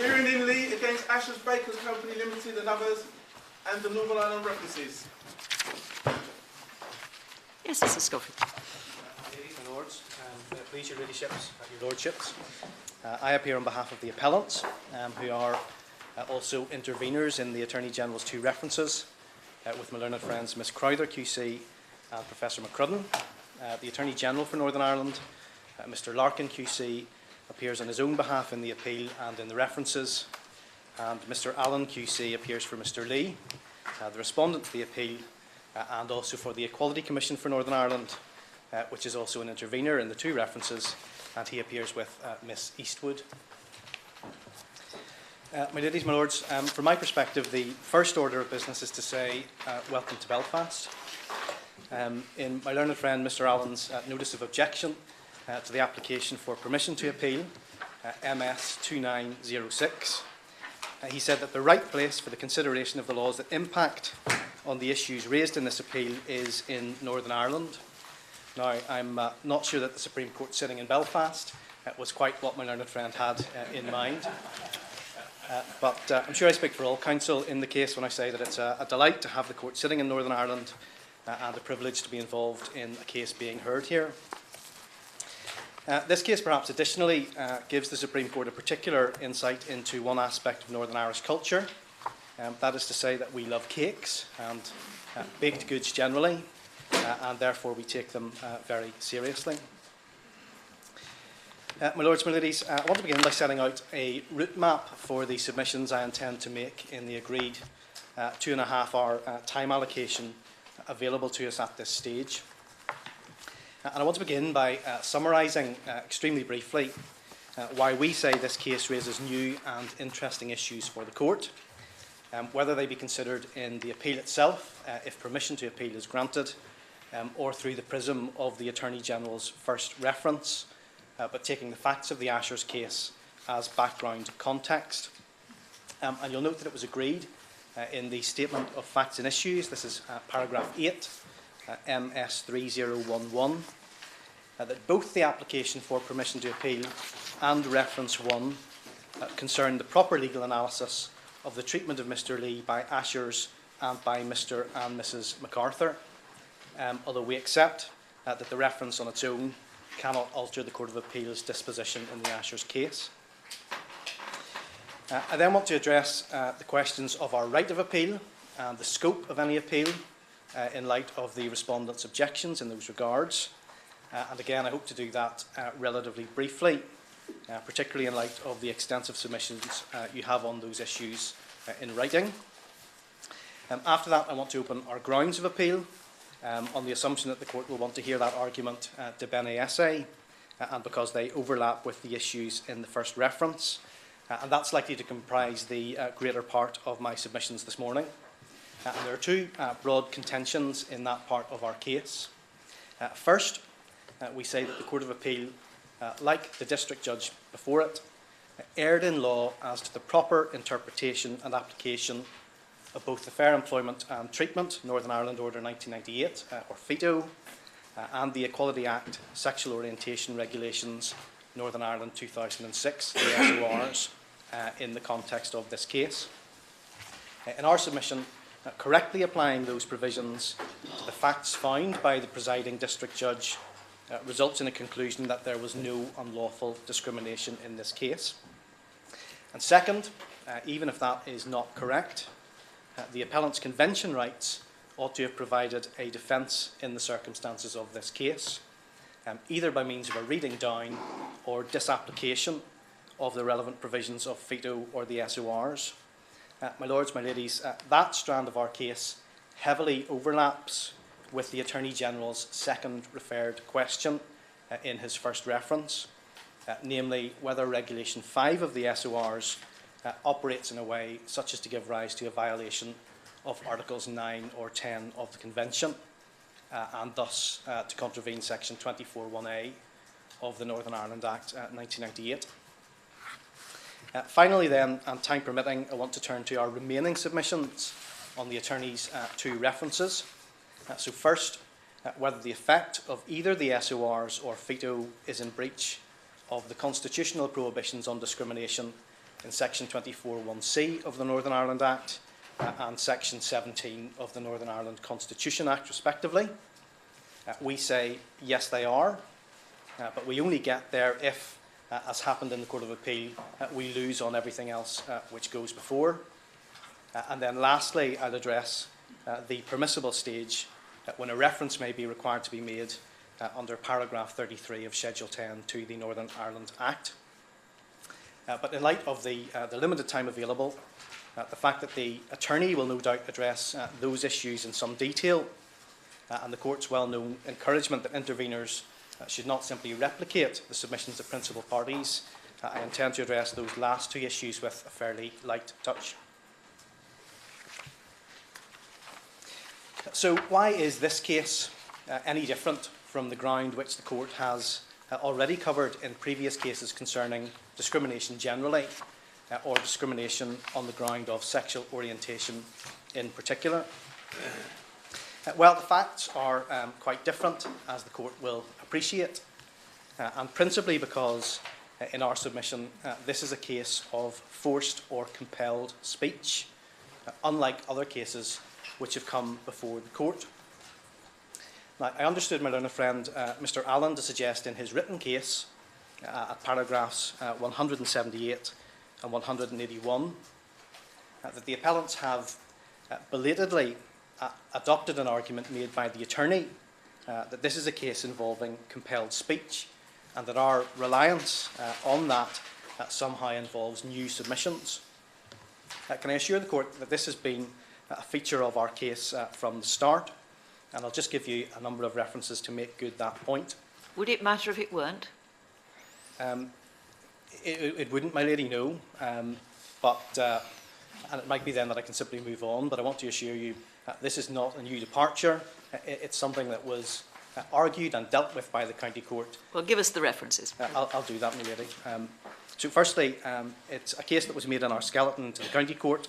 Hearing in Lee against Ashers Bakers Company Limited and others, and the Northern Ireland references. Yes, Mr. Schofield. Ladies and Lords, please your Ladyships, your Lordships. I appear on behalf of the appellants, who are also interveners in the Attorney General's two references, with my learned friends Miss Crowther QC and Professor McCrudden. The Attorney General for Northern Ireland, Mr Larkin QC, appears on his own behalf in the appeal and in the references, and Mr Allen QC appears for Mr Lee, the respondent to the appeal, and also for the Equality Commission for Northern Ireland, which is also an intervener in the two references, and he appears with Miss Eastwood. My ladies, my lords, from my perspective, the first order of business is to say welcome to Belfast. In my learned friend Mr Allen's notice of objection to the application for permission to appeal, MS 2906, he said that the right place for the consideration of the laws that impact on the issues raised in this appeal is in Northern Ireland. Now, I'm not sure that the Supreme Court sitting in Belfast was quite what my learned friend had in mind. But I'm sure I speak for all counsel in the case when I say that it's a delight to have the court sitting in Northern Ireland and a privilege to be involved in a case being heard here. This case perhaps additionally gives the Supreme Court a particular insight into one aspect of Northern Irish culture. That is to say that we love cakes and baked goods generally, and therefore we take them very seriously. My lords, my ladies, I want to begin by setting out a route map for the submissions I intend to make in the agreed 2.5-hour time allocation available to us at this stage. And I want to begin by summarising extremely briefly why we say this case raises new and interesting issues for the court, whether they be considered in the appeal itself, if permission to appeal is granted, or through the prism of the Attorney General's first reference, but taking the facts of the Ashers case as background context. And you'll note that it was agreed in the Statement of Facts and Issues, this is paragraph 8, MS 3011, that both the application for permission to appeal and reference 1 concern the proper legal analysis of the treatment of Mr Lee by Ashers and by Mr and Mrs MacArthur, although we accept that the reference on its own cannot alter the Court of Appeal's disposition in the Ashers case. I then want to address the questions of our right of appeal and the scope of any appeal in light of the respondent's objections in those regards. And again, I hope to do that relatively briefly, particularly in light of the extensive submissions you have on those issues in writing. After that, I want to open our grounds of appeal on the assumption that the court will want to hear that argument de bene esse, and because they overlap with the issues in the first reference. And that's likely to comprise the greater part of my submissions this morning. And there are two broad contentions in that part of our case. First, we say that the Court of Appeal, like the district judge before it, erred in law as to the proper interpretation and application of both the Fair Employment and Treatment, Northern Ireland Order 1998, or FETO, and the Equality Act Sexual Orientation Regulations, Northern Ireland 2006, the SORs, in the context of this case. In our submission, correctly applying those provisions to the facts found by the presiding district judge results in a conclusion that there was no unlawful discrimination in this case. And second, even if that is not correct, the appellant's convention rights ought to have provided a defence in the circumstances of this case, either by means of a reading down or disapplication of the relevant provisions of FETO or the SORs. My lords, my ladies, that strand of our case heavily overlaps with the Attorney General's second referred question in his first reference, namely whether Regulation 5 of the SORs operates in a way such as to give rise to a violation of Articles 9 or 10 of the Convention, and thus to contravene Section 24(1)A of the Northern Ireland Act 1998. Finally then, and time permitting, I want to turn to our remaining submissions on the Attorney's two references. So first, whether the effect of either the SORs or FETO is in breach of the constitutional prohibitions on discrimination in Section 24(1)(c) of the Northern Ireland Act and Section 17 of the Northern Ireland Constitution Act, respectively. We say, yes, they are, but we only get there if, as happened in the Court of Appeal, we lose on everything else which goes before. And then lastly, I'll address the permissible stage when a reference may be required to be made under paragraph 33 of Schedule 10 to the Northern Ireland Act. But in light of the limited time available, the fact that the attorney will no doubt address those issues in some detail, and the court's well-known encouragement that interveners should not simply replicate the submissions of principal parties, I intend to address those last two issues with a fairly light touch. So why is this case any different from the ground which the court has already covered in previous cases concerning discrimination generally, or discrimination on the ground of sexual orientation in particular? Well, the facts are quite different, as the court will appreciate, and principally because, in our submission, this is a case of forced or compelled speech, unlike other cases which have come before the court. Now, I understood my learned friend, Mr. Allen, to suggest in his written case, at paragraphs 178 and 181, that the appellants have belatedly adopted an argument made by the attorney that this is a case involving compelled speech, and that our reliance on that somehow involves new submissions. Can I assure the court that this has been a feature of our case from the start? And I'll just give you a number of references to make good that point. Would it matter if it weren't? It wouldn't, my lady, no. And it might be then that I can simply move on, but I want to assure you this is not a new departure. It's something that was argued and dealt with by the County Court. Well, give us the references. I'll do that, my lady. So firstly, it's a case that was made in our skeleton to the County Court,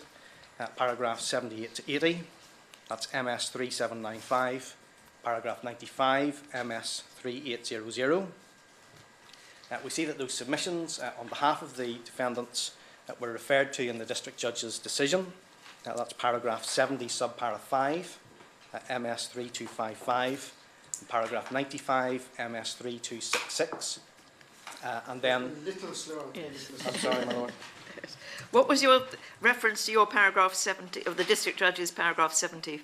paragraphs 78 to 80. That's MS 3795, paragraph 95, MS 3800. We see that those submissions on behalf of the defendants were referred to in the District Judge's decision. That's paragraph 70, subpara 5, MS 3255, and paragraph 95, MS 3266. And then... A little slower. Yes. I'm sorry, my lord. What was your reference to your paragraph 70, of the District Judge's paragraph 70,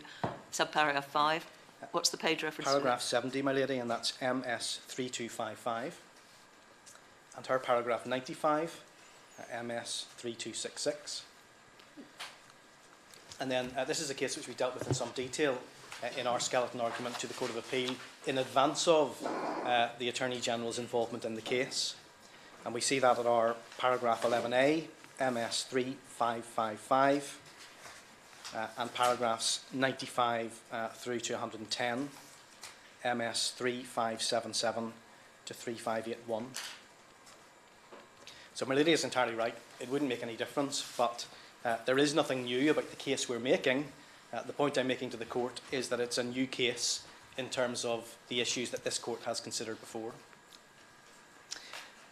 subparagraph 5? What's the page reference? Paragraph 70, my lady, and that's MS 3255. And her paragraph 95, MS 3266. And then this is a case which we dealt with in some detail in our skeleton argument to the Court of Appeal in advance of the Attorney General's involvement in the case. And we see that at our paragraph 11A, MS 3555, and paragraphs 95 through to 110, MS 3577 to 3581. So my lady is entirely right. It wouldn't make any difference, but there is nothing new about the case we're making. The point I'm making to the court is that it's a new case in terms of the issues that this court has considered before.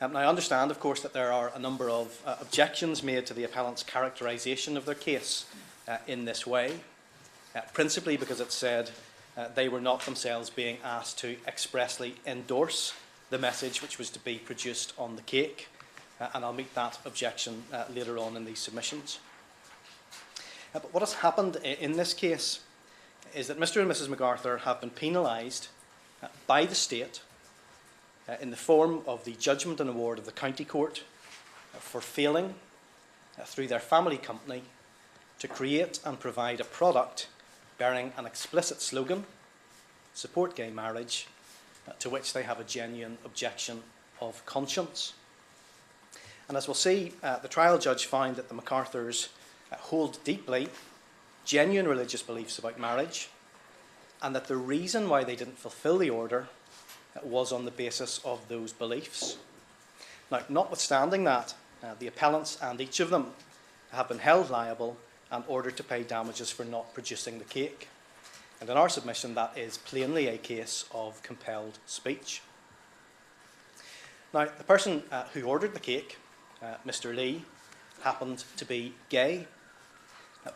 Now, I understand, of course, that there are a number of objections made to the appellant's characterisation of their case in this way, principally because it said they were not themselves being asked to expressly endorse the message which was to be produced on the cake, and I'll meet that objection later on in these submissions. But what has happened in this case is that Mr. and Mrs. MacArthur have been penalised by the state in the form of the judgment and award of the County Court for failing, through their family company, to create and provide a product bearing an explicit slogan, support gay marriage, to which they have a genuine objection of conscience. And as we'll see, the trial judge found that the MacArthurs hold deeply genuine religious beliefs about marriage, and that the reason why they didn't fulfil the order was on the basis of those beliefs. Now, notwithstanding that, the appellants and each of them have been held liable and ordered to pay damages for not producing the cake. And in our submission, that is plainly a case of compelled speech. Now, the person who ordered the cake, Mr. Lee, happened to be gay.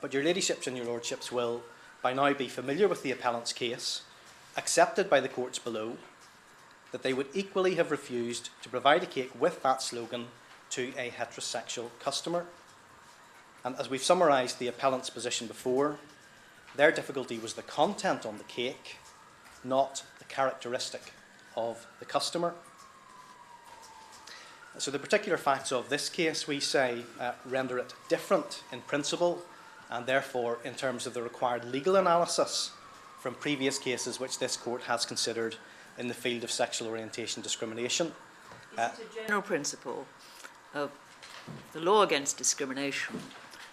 But your Ladyships and your Lordships will by now be familiar with the appellant's case, accepted by the courts below, that they would equally have refused to provide a cake with that slogan to a heterosexual customer. And as we've summarised the appellant's position before, their difficulty was the content on the cake, not the characteristic of the customer. So the particular facts of this case, we say, render it different in principle and therefore in terms of the required legal analysis from previous cases which this court has considered in the field of sexual orientation discrimination. Is it a general principle of the law against discrimination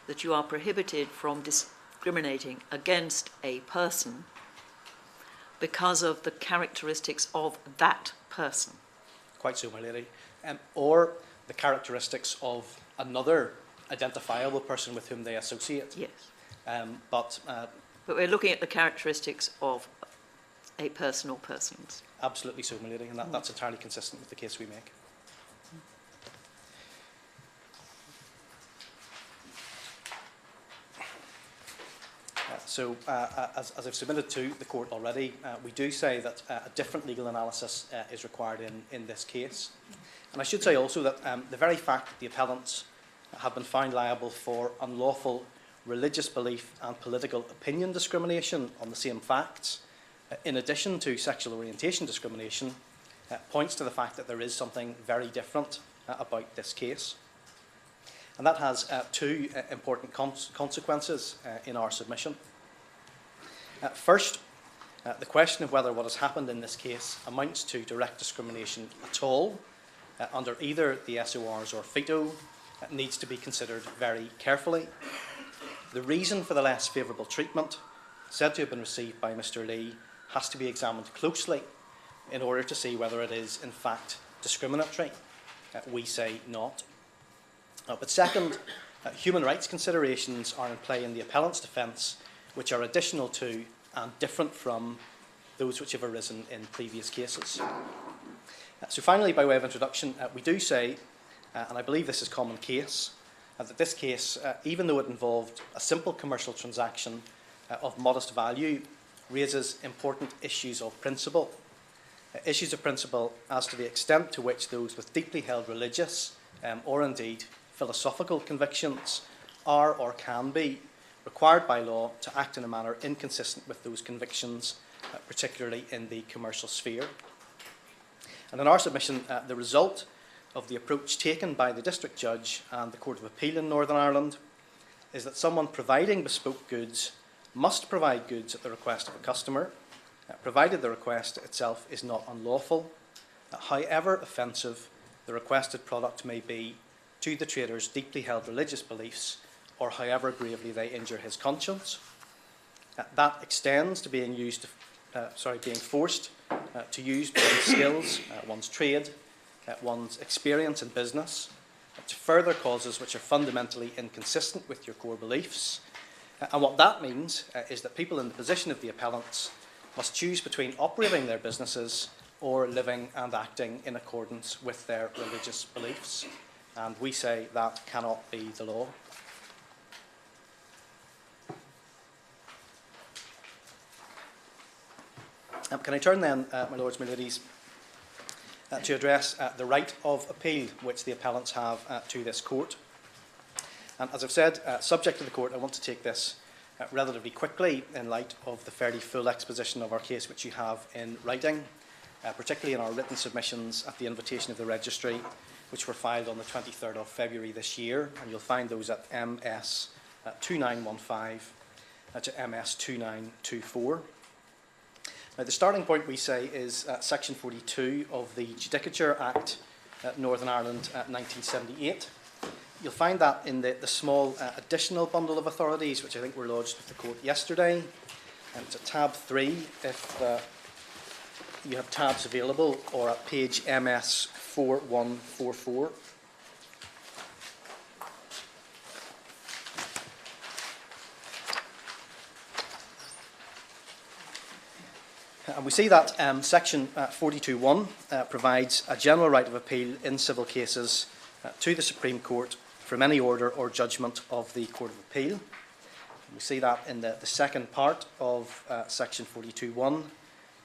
that you are prohibited from discriminating against a person because of the characteristics of that person? Quite so, my lady. Or the characteristics of another identifiable person with whom they associate. Yes. But we're looking at the characteristics of a person or persons. Absolutely so, my lady, and that's entirely consistent with the case we make. As I've submitted to the court already, we do say that a different legal analysis is required in this case. And I should say also that the very fact that the appellants have been found liable for unlawful religious belief and political opinion discrimination on the same facts, in addition to sexual orientation discrimination, points to the fact that there is something very different about this case. And that has two important consequences in our submission. First, the question of whether what has happened in this case amounts to direct discrimination at all, under either the SORs or FETO, needs to be considered very carefully. The reason for the less favourable treatment said to have been received by Mr. Lee has to be examined closely in order to see whether it is in fact discriminatory. We say not. But second, human rights considerations are in play in the appellant's defence, which are additional to and different from those which have arisen in previous cases. So finally, by way of introduction, we do say, and I believe this is common case, that this case, even though it involved a simple commercial transaction of modest value, raises important issues of principle. Issues of principle as to the extent to which those with deeply held religious or indeed philosophical convictions are or can be required by law to act in a manner inconsistent with those convictions, particularly in the commercial sphere. And in our submission, the result of the approach taken by the District Judge and the Court of Appeal in Northern Ireland is that someone providing bespoke goods must provide goods at the request of a customer, provided the request itself is not unlawful, however offensive the requested product may be to the trader's deeply held religious beliefs or however gravely they injure his conscience. That extends to being forced to use one's skills, one's trade, one's experience in business, to further causes which are fundamentally inconsistent with your core beliefs. And what that means is that people in the position of the appellants must choose between operating their businesses or living and acting in accordance with their religious beliefs. And we say that cannot be the law. Can I turn then, my lords, my ladies, to address the right of appeal which the appellants have to this court. And as I've said, subject to the court, I want to take this relatively quickly in light of the fairly full exposition of our case which you have in writing, particularly in our written submissions at the invitation of the registry, which were filed on the 23rd of February this year, and you'll find those at MS 2915 to MS 2924. Now, the starting point, we say, is Section 42 of the Judicature Act, Northern Ireland 1978. You'll find that in the small additional bundle of authorities, which I think were lodged with the court yesterday. And it's at tab 3, if you have tabs available, or at page MS 4144. And we see that section 42.1 provides a general right of appeal in civil cases to the Supreme Court from any order or judgment of the Court of Appeal. We see that in the second part of section 42.1.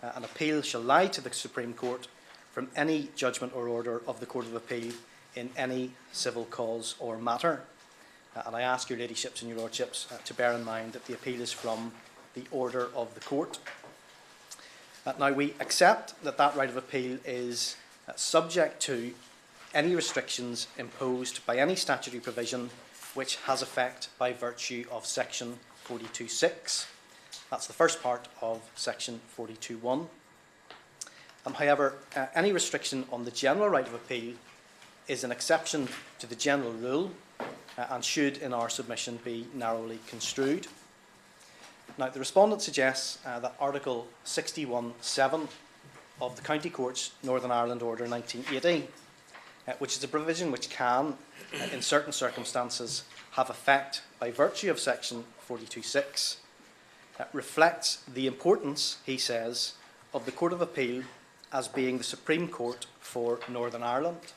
An appeal shall lie to the Supreme Court from any judgment or order of the Court of Appeal in any civil cause or matter. And I ask your ladyships and your lordships to bear in mind that the appeal is from the order of the court. Now, we accept that that right of appeal is subject to any restrictions imposed by any statutory provision which has effect by virtue of section 42.6. That's the first part of section 42.1. However, any restriction on the general right of appeal is an exception to the general rule and should, in our submission, be narrowly construed. Now, the respondent suggests that Article 61.7 of the County Court's Northern Ireland Order 1980, which is a provision which can, in certain circumstances, have effect by virtue of section 42.6, reflects the importance, he says, of the Court of Appeal as being the Supreme Court for Northern Ireland.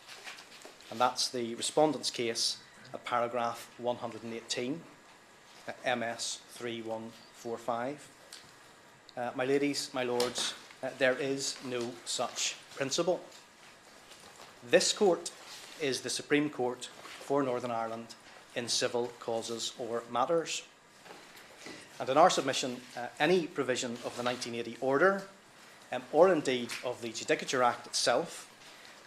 And that's the respondent's case at paragraph 118, MS 3145. My ladies, my lords, there is no such principle. This court is the Supreme Court for Northern Ireland in civil causes or matters. And in our submission, any provision of the 1980 order, or indeed of the Judicature Act itself,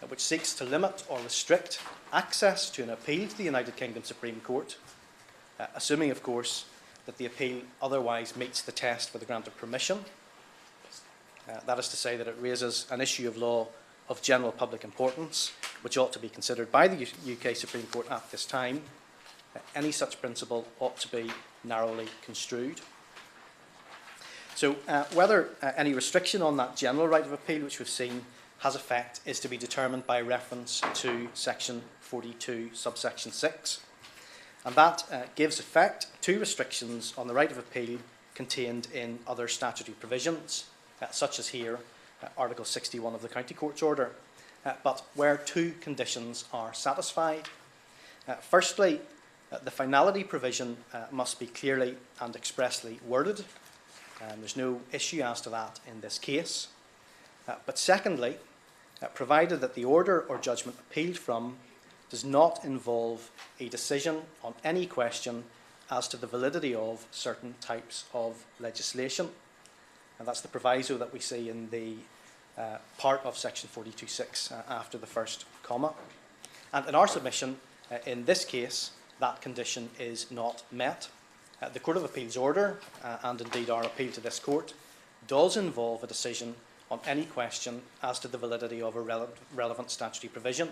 which seeks to limit or restrict access to an appeal to the United Kingdom Supreme Court, assuming, of course, that the appeal otherwise meets the test for the grant of permission. That is to say that it raises an issue of law of general public importance, which ought to be considered by the UK Supreme Court at this time. Any such principle ought to be narrowly construed. So whether any restriction on that general right of appeal, which we've seen, has effect is to be determined by reference to section 42, subsection 6. And that gives effect to restrictions on the right of appeal contained in other statutory provisions, such as here, Article 61 of the County Court's Order, but where two conditions are satisfied. Firstly, the finality provision must be clearly and expressly worded. There's no issue as to that in this case. But secondly, provided that the order or judgment appealed from does not involve a decision on any question as to the validity of certain types of legislation. And that's the proviso that we see in the part of section 42.6 after the first comma. And in our submission, in this case, that condition is not met. The Court of Appeal's order, and indeed our appeal to this court, does involve a decision on any question as to the validity of a relevant statutory provision,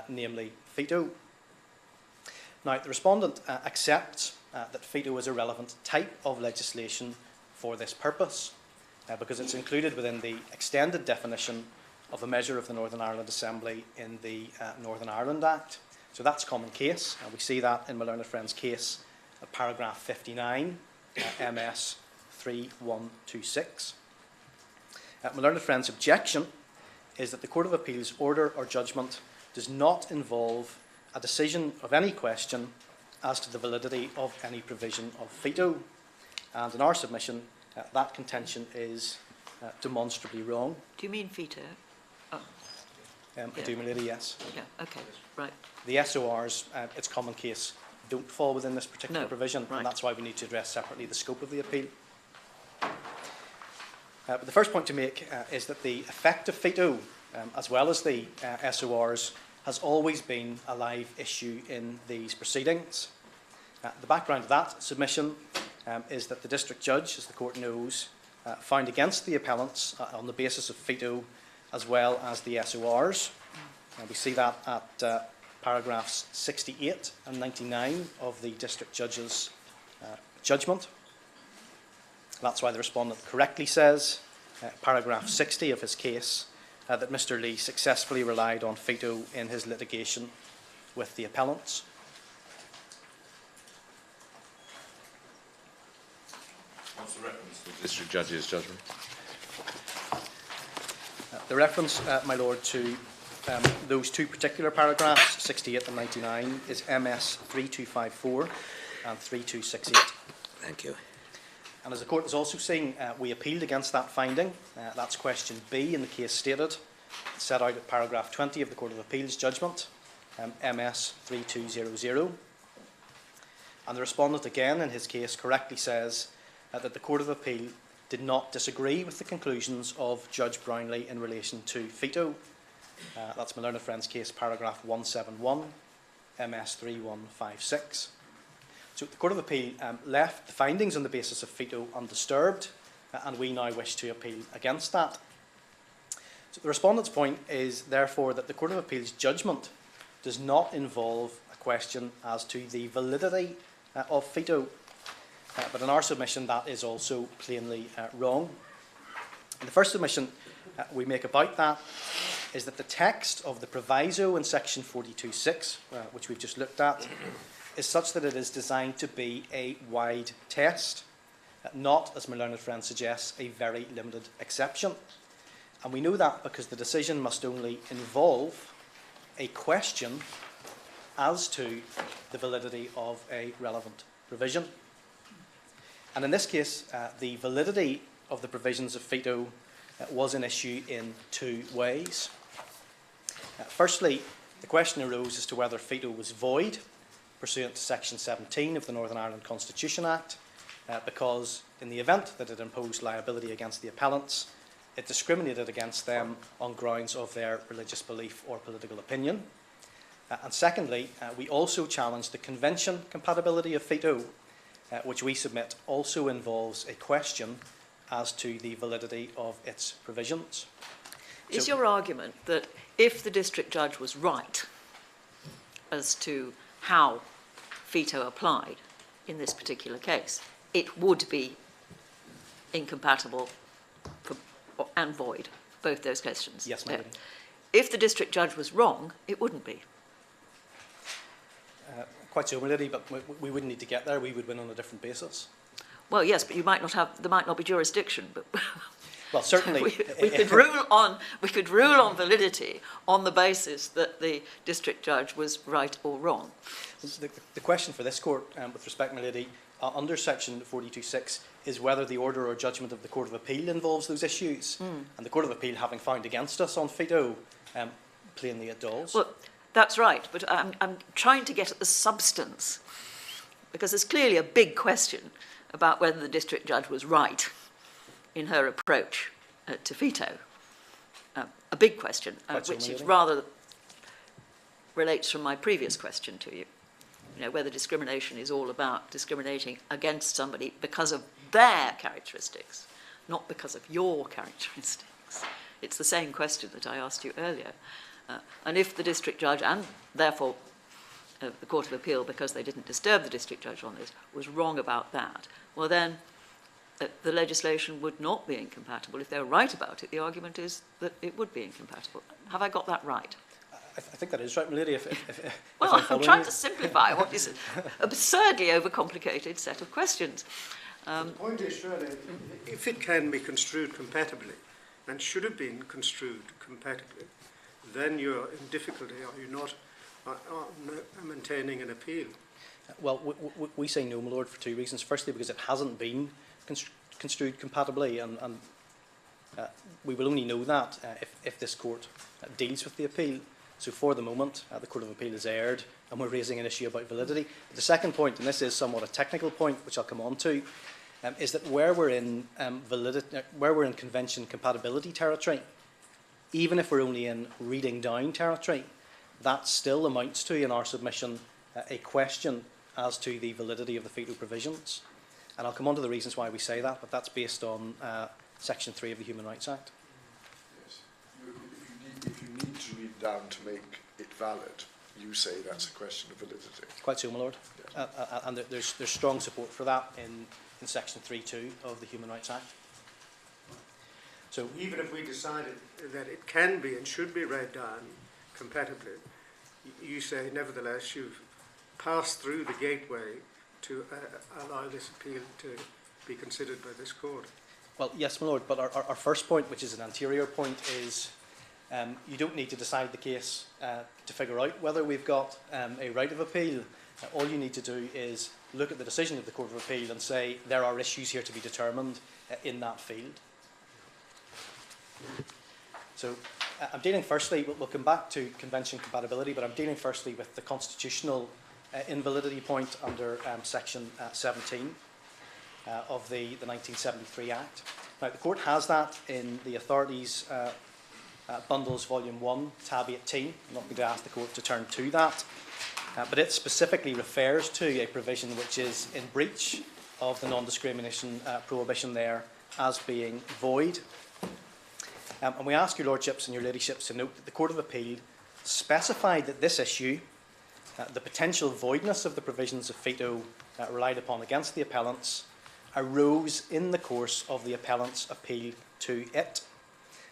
namely veto. Now, the respondent accepts that veto is a relevant type of legislation for this purpose, because it's included within the extended definition of a measure of the Northern Ireland Assembly in the Northern Ireland Act. So that's common case, and we see that in my learned friend's case at paragraph 59, MS 3126. My learned friend's objection is that the Court of Appeal's order or judgment does not involve a decision of any question as to the validity of any provision of veto. And in our submission, that contention is demonstrably wrong. Do you mean veto? Oh. I do, my lady, yes. Yeah, okay, right. The SORs, its common case, don't fall within this particular provision, right. And that's why we need to address separately the scope of the appeal. But the first point to make is that the effect of veto, as well as the SORs, has always been a live issue in these proceedings. The background of that submission is that the district judge, as the court knows, found against the appellants on the basis of veto as well as the SORs. We see that at paragraphs 68 and 99 of the district judge's judgment. That's why the respondent correctly says, paragraph 60 of his case, that Mr. Lee successfully relied on veto in his litigation with the appellants. What's the reference to the district judge's judgment? The reference, my lord, to those two particular paragraphs, 68 and 99, is MS 3254 and 3268. Thank you. And as the court has also seen, we appealed against that finding. That's question B in the case stated, set out at paragraph 20 of the Court of Appeal's judgment, MS 3200. And the respondent again in his case correctly says that the Court of Appeal did not disagree with the conclusions of Judge Brownlee in relation to veto. That's my learned friend's case, paragraph 171, MS 3156. So the Court of Appeal left the findings on the basis of veto undisturbed, and we now wish to appeal against that. So the respondent's point is therefore that the Court of Appeal's judgment does not involve a question as to the validity of veto, but in our submission that is also plainly wrong. And the first submission we make about that is that the text of the proviso in section 42.6, which we've just looked at, is such that it is designed to be a wide test, not, as my learned friend suggests, a very limited exception. And we know that because the decision must only involve a question as to the validity of a relevant provision. And in this case, the validity of the provisions of veto was an issue in two ways. Firstly, the question arose as to whether veto was void pursuant to Section 17 of the Northern Ireland Constitution Act, because in the event that it imposed liability against the appellants, it discriminated against them on grounds of their religious belief or political opinion. And secondly, we also challenged the convention compatibility of veto, which we submit also involves a question as to the validity of its provisions. Is your argument that if the district judge was right as to how veto applied in this particular case, it would be incompatible and void, both those questions? Yes, Madam. If the district judge was wrong, it wouldn't be. Quite so, my lady, but we wouldn't need to get there. We would win on a different basis. Well, yes, but you might not have. There might not be jurisdiction. But well, certainly, we could rule on validity on the basis that the district judge was right or wrong. The question for this court, with respect, my lady, under Section 42.6, is whether the order or judgment of the Court of Appeal involves those issues. And the Court of Appeal, having found against us on veto, plainly it does. Well, that's right, but I'm trying to get at the substance, because there's clearly a big question about whether the district judge was right in her approach to veto. A big question, which is rather relates from my previous question to you. You know, whether discrimination is all about discriminating against somebody because of their characteristics, not because of your characteristics. It's the same question that I asked you earlier. And if the district judge, and therefore the Court of Appeal, because they didn't disturb the district judge on this, was wrong about that, well then the legislation would not be incompatible. If they're right about it, the argument is that it would be incompatible. Have I got that right? I think that is right, my lady. Well, I'm trying to simplify what is an absurdly overcomplicated set of questions. The point is, surely, if it can be construed compatibly, and should have been construed compatibly, then you're in difficulty, are you not, maintaining an appeal? Well, we say no, my lord, for two reasons. Firstly, because it hasn't been construed compatibly, and we will only know that if this court deals with the appeal. So for the moment, the Court of Appeal has erred, and we're raising an issue about validity. The second point, and this is somewhat a technical point, which I'll come on to, is that where we're in convention compatibility territory, even if we're only in reading down territory, that still amounts to, in our submission, a question as to the validity of the veto provisions. And I'll come on to the reasons why we say that, but that's based on Section 3 of the Human Rights Act. Yes. If you need to read down to make it valid, you say that's a question of validity. Quite so, my lord. Yes. And there's strong support for that in Section 3.2 of the Human Rights Act. So even if we decided that it can be and should be read down compatibly, you say nevertheless you've passed through the gateway to allow this appeal to be considered by this court. Well, yes, my lord, but our first point, which is an anterior point, is You don't need to decide the case to figure out whether we've got a right of appeal. All you need to do is look at the decision of the Court of Appeal and say there are issues here to be determined in that field. So I'm dealing firstly, we'll come back to convention compatibility, but I'm dealing firstly with the constitutional invalidity point under section 17 of the 1973 Act. Now the Court has that in the Authorities Bundles Volume 1, tab 18. I'm not going to ask the Court to turn to that, but it specifically refers to a provision which is in breach of the non-discrimination prohibition there as being void. And we ask your Lordships and your Ladyships to note that the Court of Appeal specified that this issue, the potential voidness of the provisions of veto relied upon against the appellants, arose in the course of the appellant's appeal to it.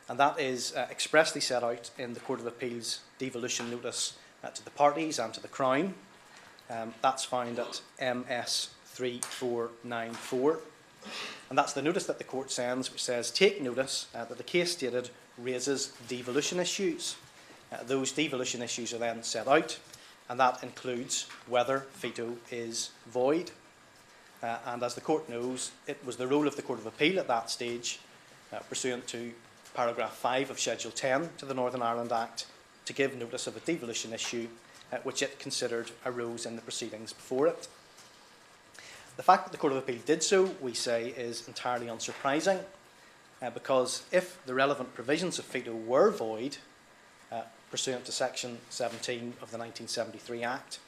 And that is expressly set out in the Court of Appeal's devolution notice to the parties and to the Crown. That's found at MS 3494. And that's the notice that the Court sends, which says, take notice that the case stated raises devolution issues. Those devolution issues are then set out, and that includes whether veto is void. And as the Court knows, it was the role of the Court of Appeal at that stage, pursuant to paragraph 5 of Schedule 10 to the Northern Ireland Act, to give notice of a devolution issue which it considered arose in the proceedings before it. The fact that the Court of Appeal did so, we say, is entirely unsurprising, because if the relevant provisions of veto were void, pursuant to section 17 of the 1973 Act,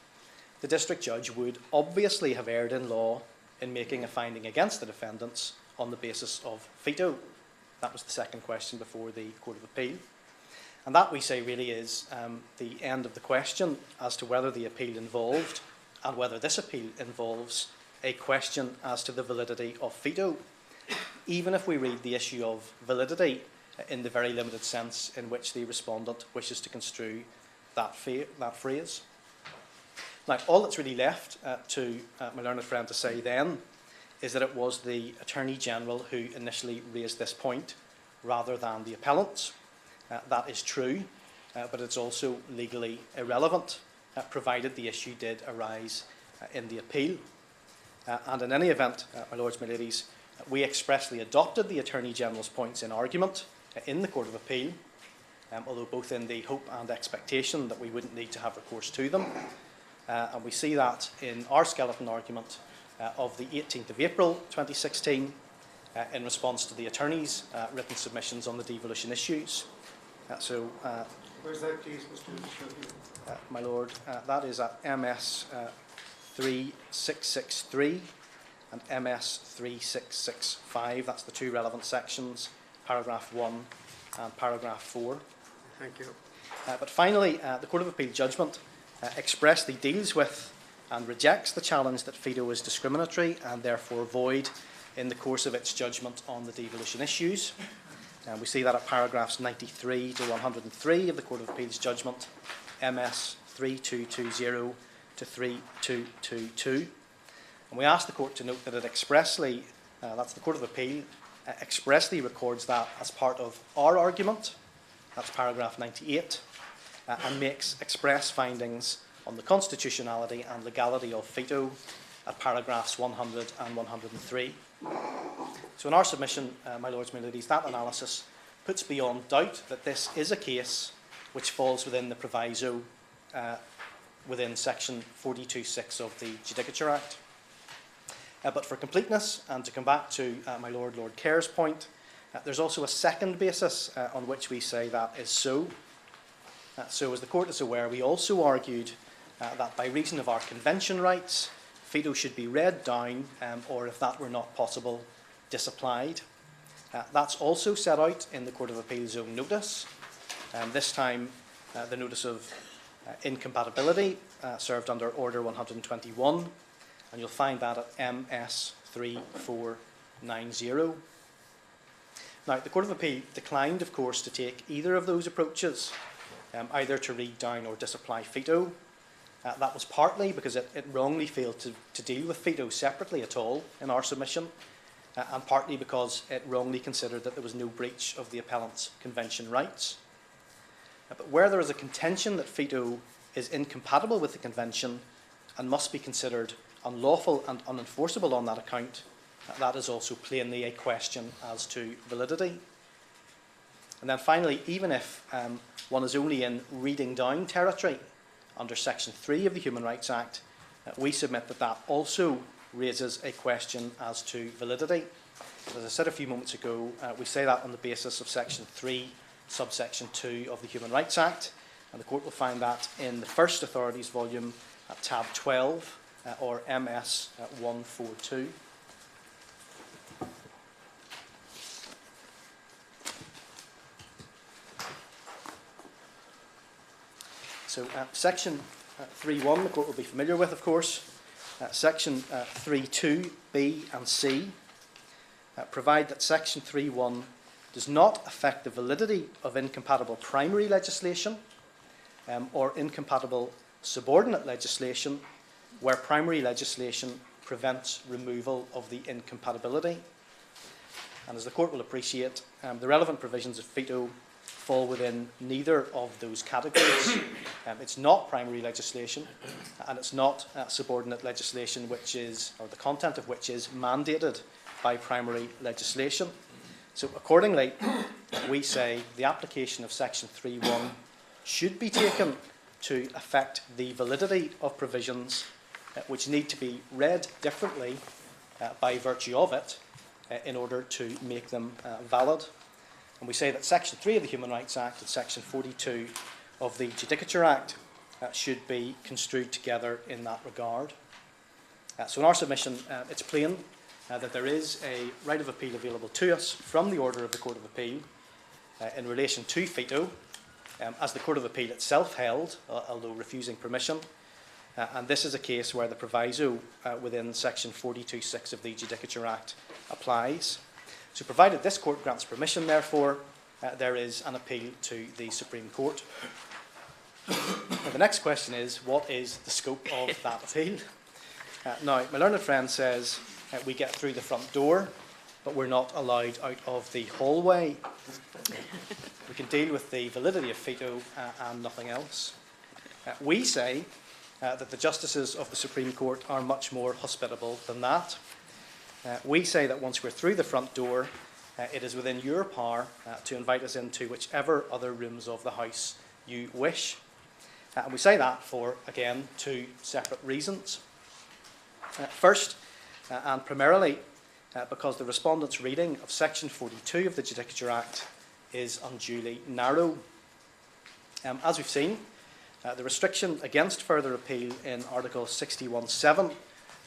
the district judge would obviously have erred in law in making a finding against the defendants on the basis of veto. That was the second question before the Court of Appeal. And that, we say, really is the end of the question as to whether the appeal involved and whether this appeal involves a question as to the validity of veto, even if we read the issue of validity in the very limited sense in which the respondent wishes to construe that phrase. Now, all that's really left to my learned friend to say then is that it was the Attorney General who initially raised this point rather than the appellants. That is true, but it's also legally irrelevant, provided the issue did arise in the appeal. And in any event, my lords, my ladies, we expressly adopted the Attorney General's points in argument in the Court of Appeal, although both in the hope and expectation that we wouldn't need to have recourse to them. And we see that in our skeleton argument of the 18th of April 2016 in response to the Attorney's written submissions on the devolution issues. Where's that, please, Mr. My Lord, that is at MS 3663 and MS 3665. That's the two relevant sections, paragraph 1 and paragraph 4. Thank you. But finally, the Court of Appeal judgment expressly deals with and rejects the challenge that veto is discriminatory and therefore void in the course of its judgment on the devolution issues. We see that at paragraphs 93 to 103 of the Court of Appeal's judgment, MS 3220 to 3222. And we ask the Court to note that it expressly, that's the Court of Appeal, expressly records that as part of our argument, that's paragraph 98, and makes express findings on the constitutionality and legality of veto at paragraphs 100 and 103. So in our submission, my lords, my ladies, that analysis puts beyond doubt that this is a case which falls within the proviso within section 42.6 of the Judicature Act. But for completeness, and to come back to my Lord Kerr's point, there's also a second basis on which we say that is so. So as the Court is aware, we also argued that by reason of our convention rights, veto should be read down, or if that were not possible, disapplied. That's also set out in the Court of Appeal's own notice. This time, the notice of incompatibility served under Order 121, and you'll find that at MS 3490. Now, the Court of Appeal declined, of course, to take either of those approaches, either to read down or disapply veto. That was partly because it wrongly failed to deal with veto separately at all in our submission, and partly because it wrongly considered that there was no breach of the appellant's convention rights. But where there is a contention that veto is incompatible with the Convention and must be considered unlawful and unenforceable on that account, that is also plainly a question as to validity. And then finally, even if one is only in reading down territory under Section 3 of the Human Rights Act, we submit that that also raises a question as to validity. As I said a few moments ago, we say that on the basis of Section 3, subsection 2 of the Human Rights Act, and the Court will find that in the first authorities volume at tab 12 or MS 142. So section 3.1 the Court will be familiar with, of course. Section 3.2 B and C provide that section 3.1 does not affect the validity of incompatible primary legislation or incompatible subordinate legislation where primary legislation prevents removal of the incompatibility. And as the Court will appreciate, the relevant provisions of veto fall within neither of those categories. It's not primary legislation, and it's not subordinate legislation, which is, or the content of which is mandated by primary legislation. So accordingly, we say the application of section 3.1 should be taken to affect the validity of provisions which need to be read differently by virtue of it in order to make them valid. And we say that Section 3 of the Human Rights Act and Section 42 of the Judicature Act should be construed together in that regard. So in our submission, it's plain that there is a right of appeal available to us from the order of the Court of Appeal in relation to veto, as the Court of Appeal itself held, although refusing permission. And this is a case where the proviso within Section 42.6 of the Judicature Act applies. So provided this Court grants permission, therefore, there is an appeal to the Supreme Court. Now, the next question is, what is the scope of that appeal? Now, my learned friend says we get through the front door, but we're not allowed out of the hallway. We can deal with the validity of veto and nothing else. We say that the justices of the Supreme Court are much more hospitable than that. We say that once we're through the front door, it is within your power to invite us into whichever other rooms of the House you wish. And we say that for, again, two separate reasons. First, and primarily, because the respondent's reading of Section 42 of the Judicature Act is unduly narrow. As we've seen, the restriction against further appeal in Article 61.7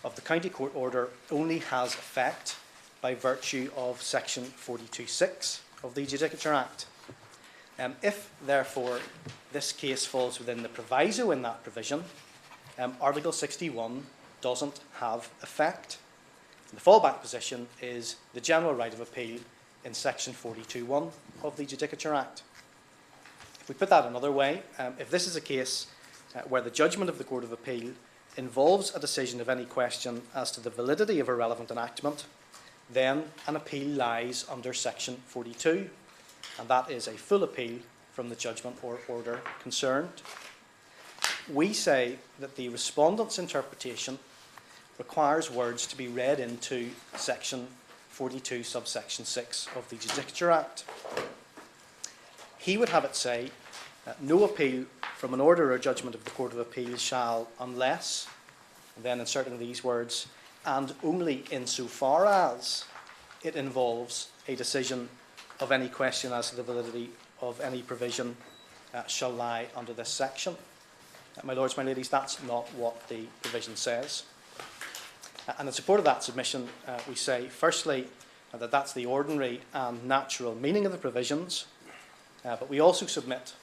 of the County Court Order only has effect by virtue of Section 42.6 of the Judicature Act. If, therefore, this case falls within the proviso in that provision, Article 61 doesn't have effect. The fallback position is the general right of appeal in Section 42.1 of the Judicature Act. If we put that another way, if this is a case where the judgment of the Court of Appeal involves a decision of any question as to the validity of a relevant enactment, then an appeal lies under Section 42, and that is a full appeal from the judgment or order concerned. We say that the respondent's interpretation requires words to be read into Section 42, subsection 6 of the Judicature Act. He would have it say, no appeal from an order or judgment of the Court of Appeal shall, unless, and then inserting these words, and only insofar as it involves a decision of any question as to the validity of any provision, shall lie under this section. My lords, my ladies, that's not what the provision says. And in support of that submission, we say, firstly, that that's the ordinary and natural meaning of the provisions, but we also submit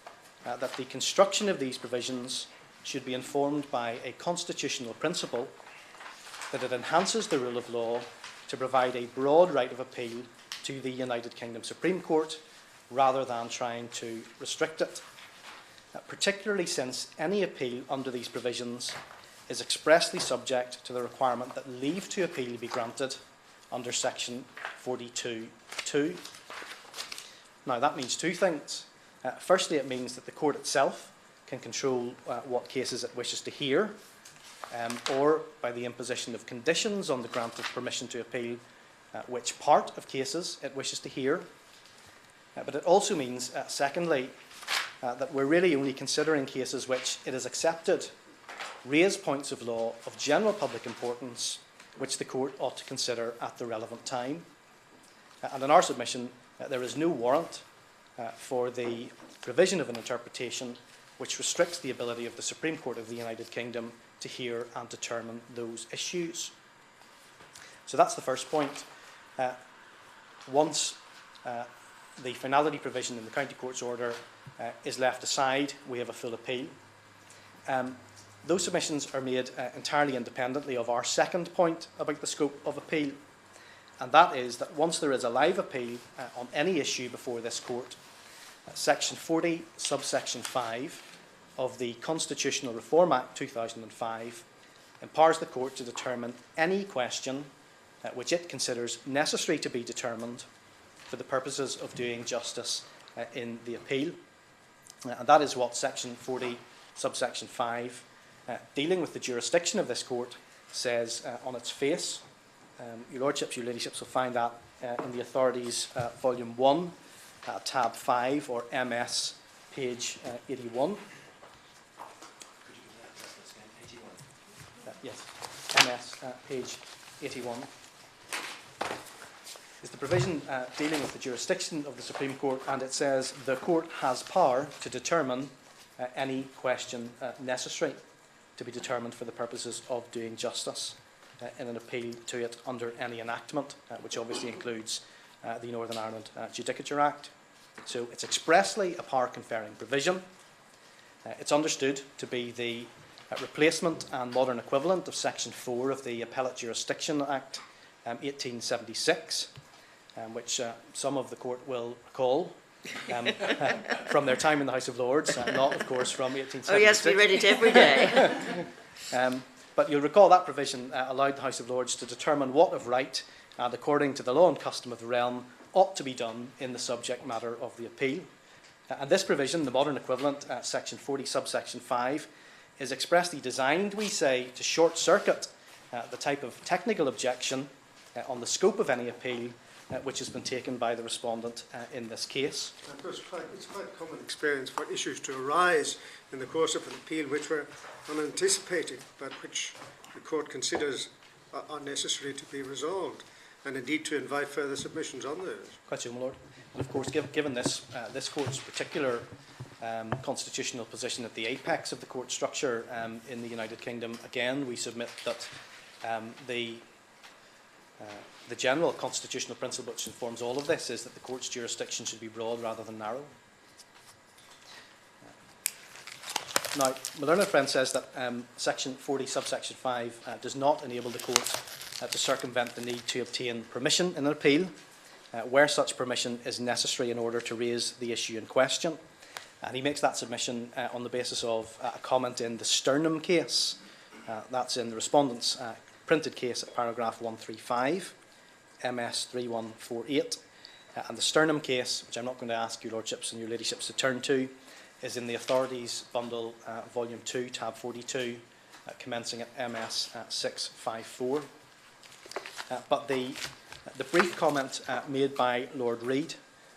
that the construction of these provisions should be informed by a constitutional principle that it enhances the rule of law to provide a broad right of appeal to the United Kingdom Supreme Court rather than trying to restrict it, particularly since any appeal under these provisions is expressly subject to the requirement that leave to appeal be granted under Section 42.2. Now, that means two things. Firstly, it means that the court itself can control what cases it wishes to hear, or by the imposition of conditions on the grant of permission to appeal, which part of cases it wishes to hear. But it also means, secondly, that we're really only considering cases which it is accepted raise points of law of general public importance which the court ought to consider at the relevant time. And in our submission, there is no warrant for the provision of an interpretation which restricts the ability of the Supreme Court of the United Kingdom to hear and determine those issues. So that's the first point. Once the finality provision in the County Court's order is left aside, we have a full appeal. Those submissions are made entirely independently of our second point about the scope of appeal, and that is that once there is a live appeal on any issue before this court, Section 40, subsection 5 of the Constitutional Reform Act 2005 empowers the court to determine any question which it considers necessary to be determined for the purposes of doing justice in the appeal. And that is what Section 40, subsection 5, dealing with the jurisdiction of this court, says on its face. Your Lordships, your Ladyships will find that in the Authorities, Volume 1, Tab 5, or MS, page 81. Yes, MS, page 81. Is the provision dealing with the jurisdiction of the Supreme Court, and it says the court has power to determine any question necessary to be determined for the purposes of doing justice in an appeal to it under any enactment, which obviously includes the Northern Ireland Judicature Act. So it's expressly a power-conferring provision. It's understood to be the replacement and modern equivalent of Section 4 of the Appellate Jurisdiction Act 1876, which some of the court will recall from their time in the House of Lords, not, of course, from 1876. Oh yes, we read it every day. But you'll recall that provision allowed the House of Lords to determine what of right, and according to the law and custom of the realm, ought to be done in the subject matter of the appeal. And this provision, the modern equivalent, Section 40, subsection 5, is expressly designed, we say, to short-circuit the type of technical objection on the scope of any appeal which has been taken by the respondent in this case. Of course, it's quite common experience for issues to arise in the course of an appeal which were unanticipated, but which the court considers are necessary to be resolved, and indeed to invite further submissions on those. Quite so, my Lord. And of course, given this, this court's particular constitutional position at the apex of the court structure in the United Kingdom, again, we submit that the general constitutional principle which informs all of this is that the court's jurisdiction should be broad rather than narrow. Now, my learned friend says that Section 40, subsection 5 does not enable the court to circumvent the need to obtain permission in an appeal where such permission is necessary in order to raise the issue in question. And he makes that submission on the basis of a comment in the Sternum case. That's in the respondent's printed case at paragraph 135, MS 3148. And the Sternum case, which I'm not going to ask your Lordships and your Ladyships to turn to, is in the Authorities Bundle, Volume 2, Tab 42, commencing at MS 654. But the brief comment made by Lord Reid,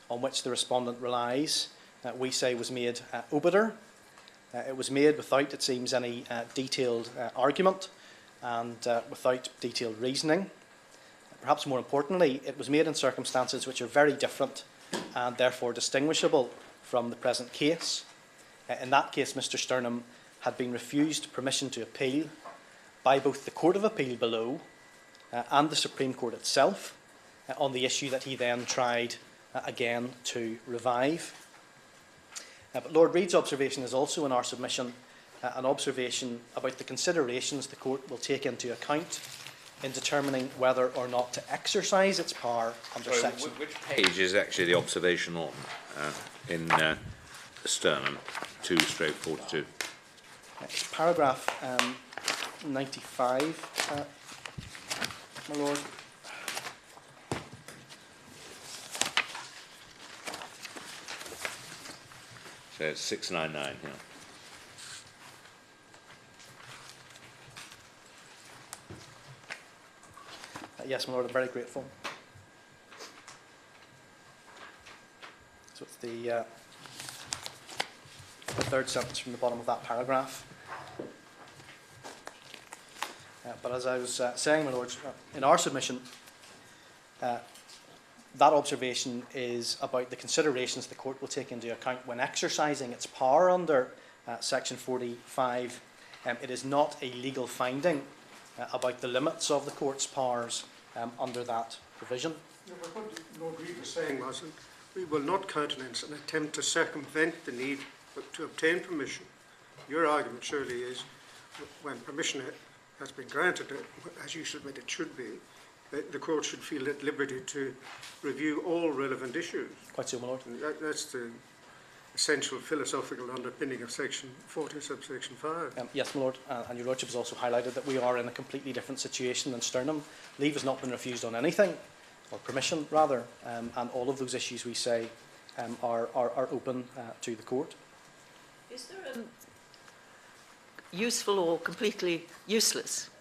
on which the respondent relies, we say was made obiter. It was made without, it seems, any detailed argument and without detailed reasoning. Perhaps more importantly, it was made in circumstances which are very different and therefore distinguishable from the present case. In that case, Mr. Sternum had been refused permission to appeal by both the Court of Appeal below and the Supreme Court itself on the issue that he then tried again to revive. But Lord Reid's observation is also in our submission an observation about the considerations the court will take into account in determining whether or not to exercise its power under section... Which page is actually the observation on in Sternum 2/42? It's paragraph 95, my Lord. So it's 699 here. Yes, my Lord, I'm very grateful. So it's the third sentence from the bottom of that paragraph. But as I was saying, my Lords, in our submission, that observation is about the considerations the court will take into account when exercising its power under Section 45. It is not a legal finding about the limits of the court's powers under that provision. No, but what Lord Reid was saying was that we will not countenance an attempt to circumvent the need to obtain permission. Your argument surely is when permission has been granted, as you submit it should be, the court should feel at liberty to review all relevant issues. Quite so, my Lord. And that's the essential philosophical underpinning of Section 40, subsection 5. Yes, my Lord, and your Lordship has also highlighted that we are in a completely different situation than Sternum. Leave has not been refused on anything, or permission rather, and all of those issues we say are open to the court. Is there a useful or completely useless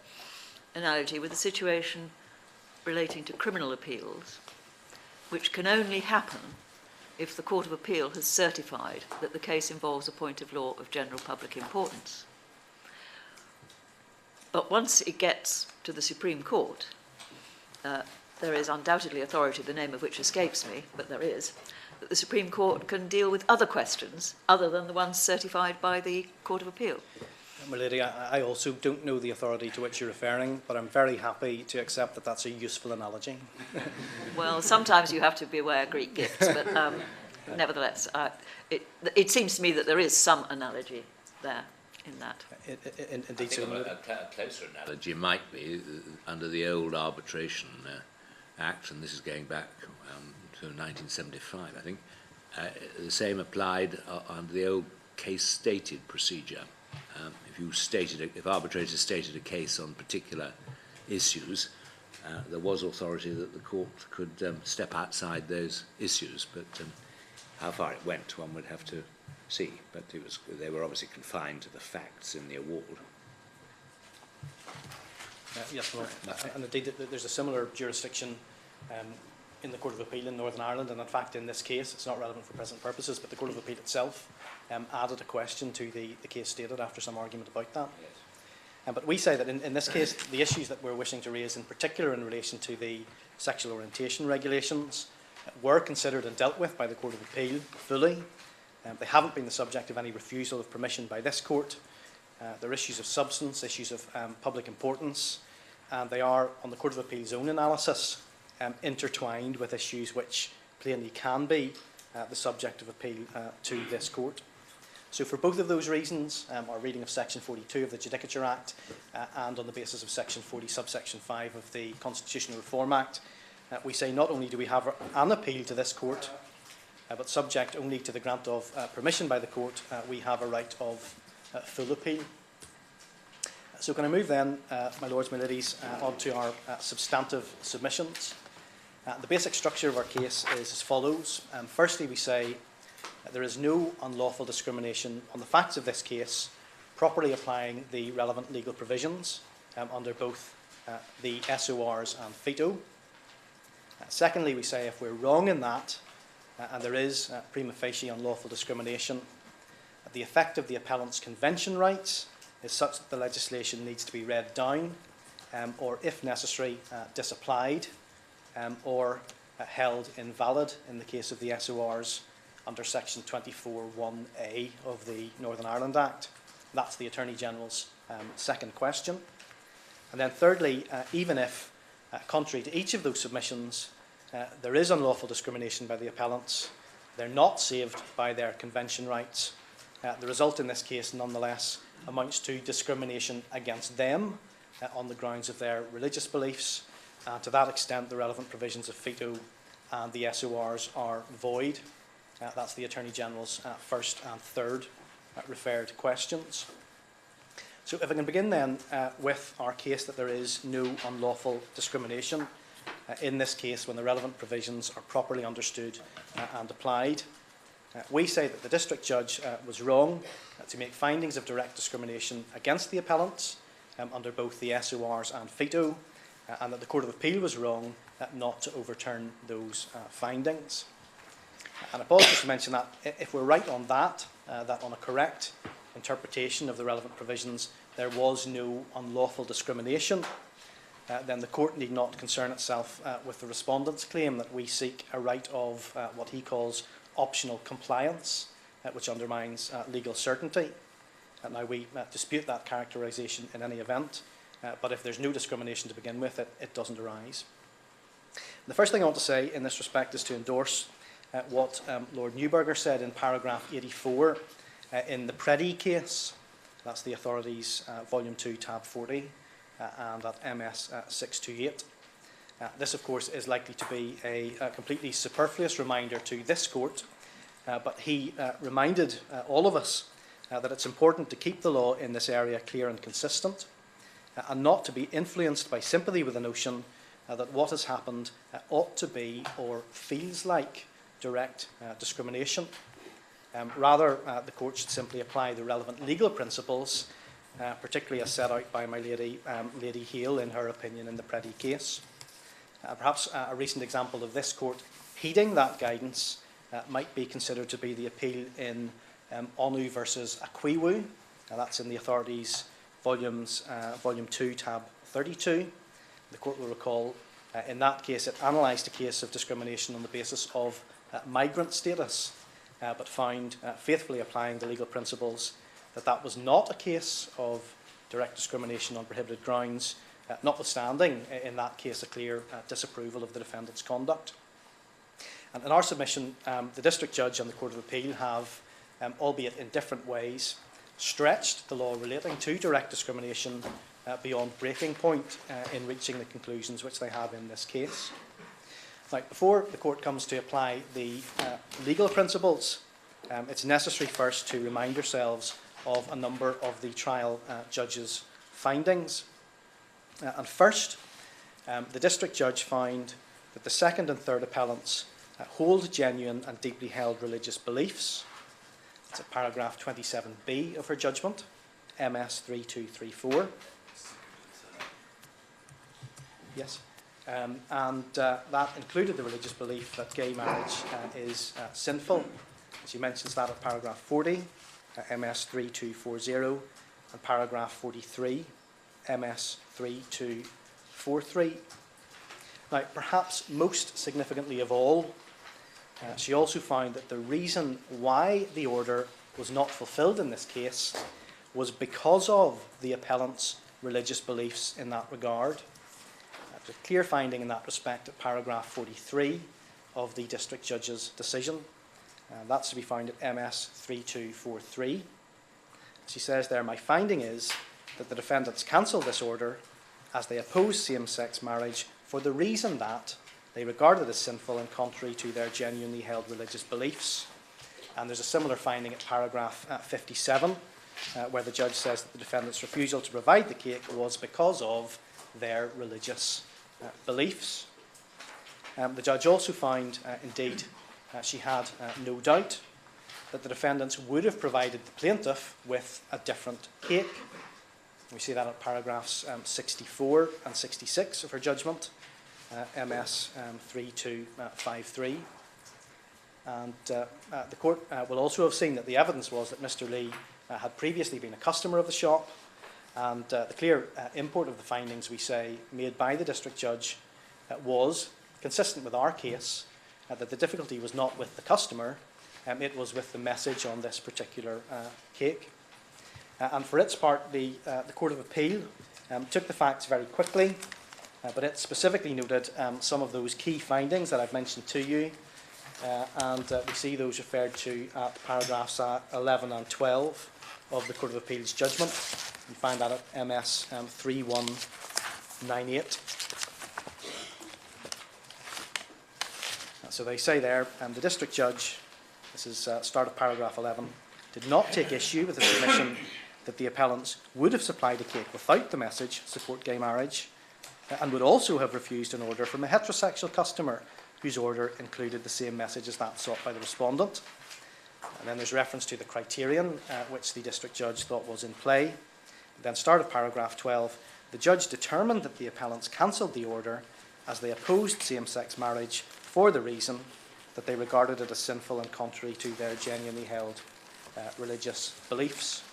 analogy with a situation relating to criminal appeals, which can only happen if the Court of Appeal has certified that the case involves a point of law of general public importance? But once it gets to the Supreme Court, there is undoubtedly authority, the name of which escapes me, but there is, that the Supreme Court can deal with other questions other than the ones certified by the Court of Appeal. My lady, I also don't know the authority to which you're referring, but I'm very happy to accept that that's a useful analogy. Well, sometimes you have to beware Greek gifts, but nevertheless, it seems to me that there is some analogy there in that. Indeed, so. A closer analogy might be under the old Arbitration Act, and this is going back to 1975, I think. The same applied under the old case-stated procedure. If arbitrators stated a case on particular issues, there was authority that the court could step outside those issues, but how far it went, one would have to see. But they were obviously confined to the facts in the award. Yes, Lord. And indeed, there's a similar jurisdiction in the Court of Appeal in Northern Ireland, and in fact, in this case, it's not relevant for present purposes, but the Court of Appeal itself added a question to the case stated after some argument about that. Yes. But we say that in this case, the issues that we're wishing to raise, in particular in relation to the sexual orientation regulations, were considered and dealt with by the Court of Appeal fully. They haven't been the subject of any refusal of permission by this court. They're issues of substance, issues of public importance, and they are, on the Court of Appeal's own analysis, intertwined with issues which plainly can be the subject of appeal to this court. So for both of those reasons, our reading of Section 42 of the Judicature Act and on the basis of Section 40, subsection 5 of the Constitutional Reform Act, we say not only do we have an appeal to this court, but subject only to the grant of permission by the court, we have a right of full appeal. So can I move then, my lords, my ladies, on to our substantive submissions. The basic structure of our case is as follows. Firstly, we say there is no unlawful discrimination on the facts of this case, properly applying the relevant legal provisions under both the SORs and FETO. Secondly, we say if we're wrong in that, and there is prima facie unlawful discrimination, the effect of the appellant's convention rights is such that the legislation needs to be read down, or if necessary, disapplied, or held invalid in the case of the SORs under Section 24(1)A of the Northern Ireland Act. That's the Attorney General's second question. And then thirdly, even if, contrary to each of those submissions, there is unlawful discrimination by the appellants, they're not saved by their convention rights, the result in this case nonetheless amounts to discrimination against them on the grounds of their religious beliefs. To that extent, the relevant provisions of FETO and the SORs are void. That's the Attorney General's first and third referred questions. So if I can begin then with our case that there is no unlawful discrimination in this case when the relevant provisions are properly understood and applied. We say that the district judge was wrong to make findings of direct discrimination against the appellants under both the SORs and FETO, and that the Court of Appeal was wrong not to overturn those findings. And I pause just to mention that if we're right on that, that on a correct interpretation of the relevant provisions, there was no unlawful discrimination, then the court need not concern itself with the respondent's claim that we seek a right of what he calls optional compliance, which undermines legal certainty. Now, we dispute that characterisation in any event, but if there's no discrimination to begin with, it doesn't arise. The first thing I want to say in this respect is to endorse what Lord Neuberger said in paragraph 84 in the Preddy case. That's the authorities, volume 2, tab 40, and at MS 628. This, of course, is likely to be a completely superfluous reminder to this court, but he reminded all of us that it's important to keep the law in this area clear and consistent, and not to be influenced by sympathy with the notion that what has happened ought to be or feels like direct discrimination. Rather, the court should simply apply the relevant legal principles, particularly as set out by my lady, Lady Hale, in her opinion in the Preddy case. Perhaps a recent example of this court heeding that guidance might be considered to be the appeal in Onu versus Akwiwu. That's in the authorities, volume 2, tab 32. The court will recall in that case it analysed a case of discrimination on the basis of migrant status, but found, faithfully applying the legal principles, that that was not a case of direct discrimination on prohibited grounds, notwithstanding in that case a clear disapproval of the defendant's conduct. And in our submission, the district judge and the Court of Appeal have, albeit in different ways, stretched the law relating to direct discrimination beyond breaking point in reaching the conclusions which they have in this case. Now, before the court comes to apply the legal principles, it's necessary first to remind ourselves of a number of the trial judge's findings. And first, the district judge found that the second and third appellants hold genuine and deeply held religious beliefs. It's at paragraph 27b of her judgment, MS 3234. Yes. And that included the religious belief that gay marriage is sinful. She mentions that at paragraph 40, MS 3240, and paragraph 43, MS 3243. Now, perhaps most significantly of all, she also found that the reason why the order was not fulfilled in this case was because of the appellant's religious beliefs in that regard. There's a clear finding in that respect at paragraph 43 of the district judge's decision. That's to be found at MS 3243. She says there, my finding is that the defendants cancelled this order as they opposed same-sex marriage for the reason that they regarded it as sinful and contrary to their genuinely held religious beliefs. And there's a similar finding at paragraph 57, where the judge says that the defendants' refusal to provide the cake was because of their religious beliefs. The judge also found, indeed, she had no doubt that the defendants would have provided the plaintiff with a different cake. We see that at paragraphs 64 and 66 of her judgment, MS 3253. And the court will also have seen that the evidence was that Mr. Lee had previously been a customer of the shop, and the clear import of the findings, we say, made by the district judge was consistent with our case, that the difficulty was not with the customer, it was with the message on this particular cake. And for its part, the Court of Appeal took the facts very quickly, but it specifically noted some of those key findings that I've mentioned to you, and we see those referred to at paragraphs 11 and 12 of the Court of Appeal's judgment. You find that at MS 3198. So they say there, the district judge, this is start of paragraph 11, did not take issue with the submission that the appellants would have supplied a cake without the message, support gay marriage, and would also have refused an order from a heterosexual customer whose order included the same message as that sought by the respondent. And then there's reference to the criterion which the district judge thought was in play. Then start of paragraph 12, the judge determined that the appellants cancelled the order as they opposed same-sex marriage for the reason that they regarded it as sinful and contrary to their genuinely held religious beliefs.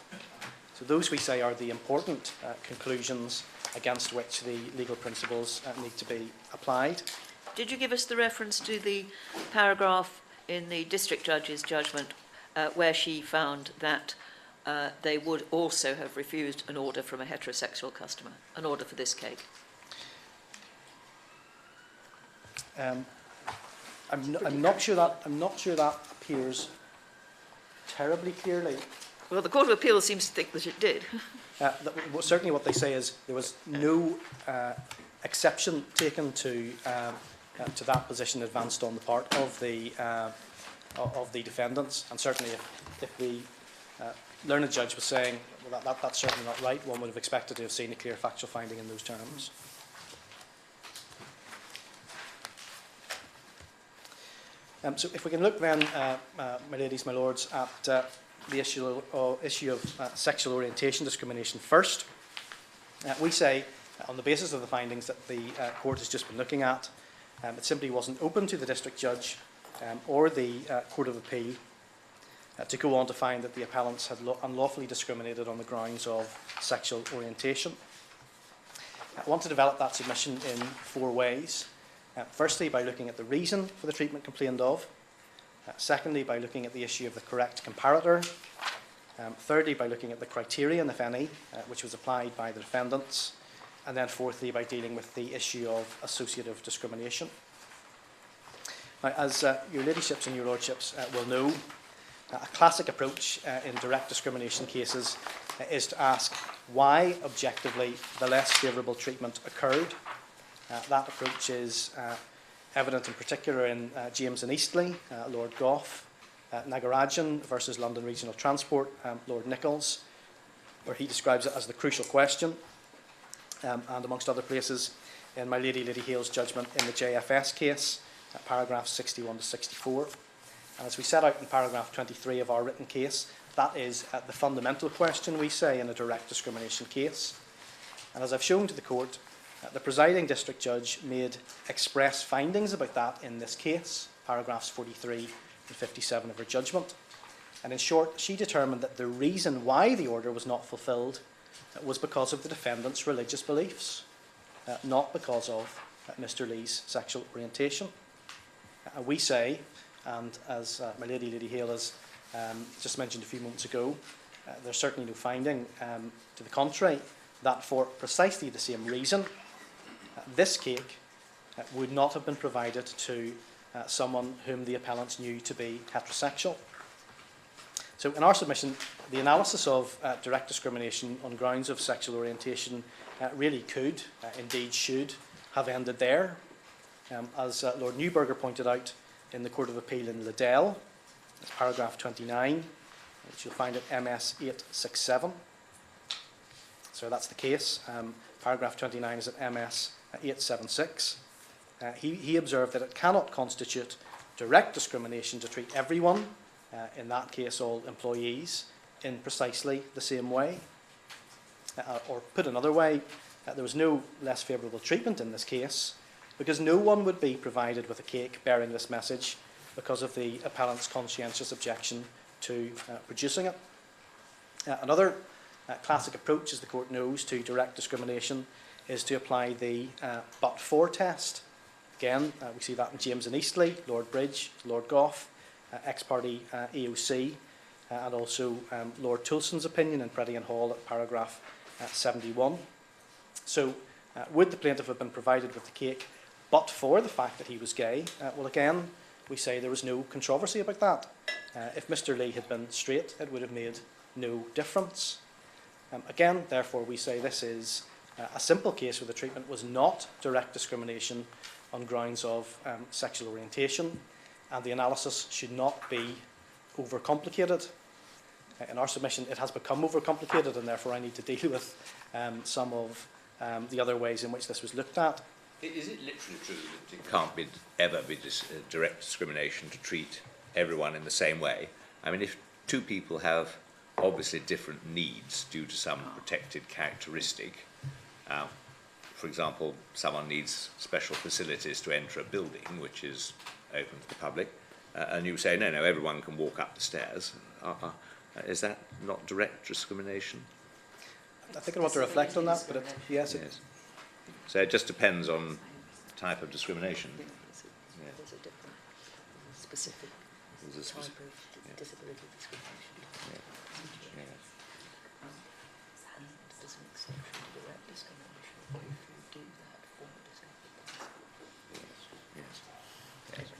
So those, we say, are the important conclusions against which the legal principles need to be applied. Did you give us the reference to the paragraph in the district judge's judgment where she found that they would also have refused an order from a heterosexual customer, an order for this cake? I'm not sure that appears terribly clearly. Well, the Court of Appeal seems to think that it did. Certainly what they say is there was no exception taken to that position advanced on the part of the defendants, and certainly if the learned judge was saying, well, that's certainly not right, one would have expected to have seen a clear factual finding in those terms. So if we can look then, my ladies, my lords, at the issue of sexual orientation discrimination first. We say, on the basis of the findings that the court has just been looking at, it simply wasn't open to the district judge or the Court of Appeal to go on to find that the appellants had unlawfully discriminated on the grounds of sexual orientation. I want to develop that submission in 4 ways. Firstly, by looking at the reason for the treatment complained of. Secondly, by looking at the issue of the correct comparator. Thirdly, by looking at the criterion, if any, which was applied by the defendants. And then fourthly, by dealing with the issue of associative discrimination. Now, as your ladyships and your lordships will know, a classic approach in direct discrimination cases is to ask why, objectively, the less favourable treatment occurred. That approach is evident in particular in James and Eastley, Lord Gough, Nagarajan versus London Regional Transport, Lord Nichols, where he describes it as the crucial question, and amongst other places in my Lady Hale's judgment in the JFS case, paragraphs 61 to 64. And as we set out in paragraph 23 of our written case, that is the fundamental question, we say, in a direct discrimination case. And as I've shown to the court, the presiding district judge made express findings about that in this case, paragraphs 43 and 57 of her judgment. And in short, she determined that the reason why the order was not fulfilled was because of the defendant's religious beliefs, not because of Mr. Lee's sexual orientation. We say, and as my Lady Hale has just mentioned a few moments ago, there's certainly no finding to the contrary, that for precisely the same reason, this cake would not have been provided to someone whom the appellants knew to be heterosexual. So in our submission, the analysis of direct discrimination on grounds of sexual orientation really could, indeed should, have ended there. As Lord Newburger pointed out in the Court of Appeal in Liddell, it's paragraph 29, which you'll find at MS 867. So that's the case. Paragraph 29 is at MS 876. He observed that it cannot constitute direct discrimination to treat everyone, in that case all employees, in precisely the same way. Or put another way, there was no less favourable treatment in this case because no one would be provided with a cake bearing this message because of the appellant's conscientious objection to producing it. Another classic approach, as the court knows, to direct discrimination is to apply the but-for test. Again, we see that in James and Eastley, Lord Bridge, Lord Gough, ex-party EOC, and also Lord Toulson's opinion in Pretty and Hall at paragraph 71. So, would the plaintiff have been provided with the cake but for the fact that he was gay? Well, again, we say there was no controversy about that. If Mr. Lee had been straight, it would have made no difference. Again, therefore, we say this is a simple case where the treatment was not direct discrimination on grounds of sexual orientation, and the analysis should not be overcomplicated. In our submission, it has become overcomplicated, and therefore I need to deal with some of the other ways in which this was looked at. Is it literally true that it can't ever be direct discrimination to treat everyone in the same way? I mean, if two people have obviously different needs due to some protected characteristic, for example, someone needs special facilities to enter a building which is open to the public, and you say, no, everyone can walk up the stairs, is that not direct discrimination? I think I want to reflect on that, but yes. So it just depends on type of discrimination. There's a different specific There's a type specific, of disability discrimination. And there's an exception to direct discrimination if you do that for a disabled person.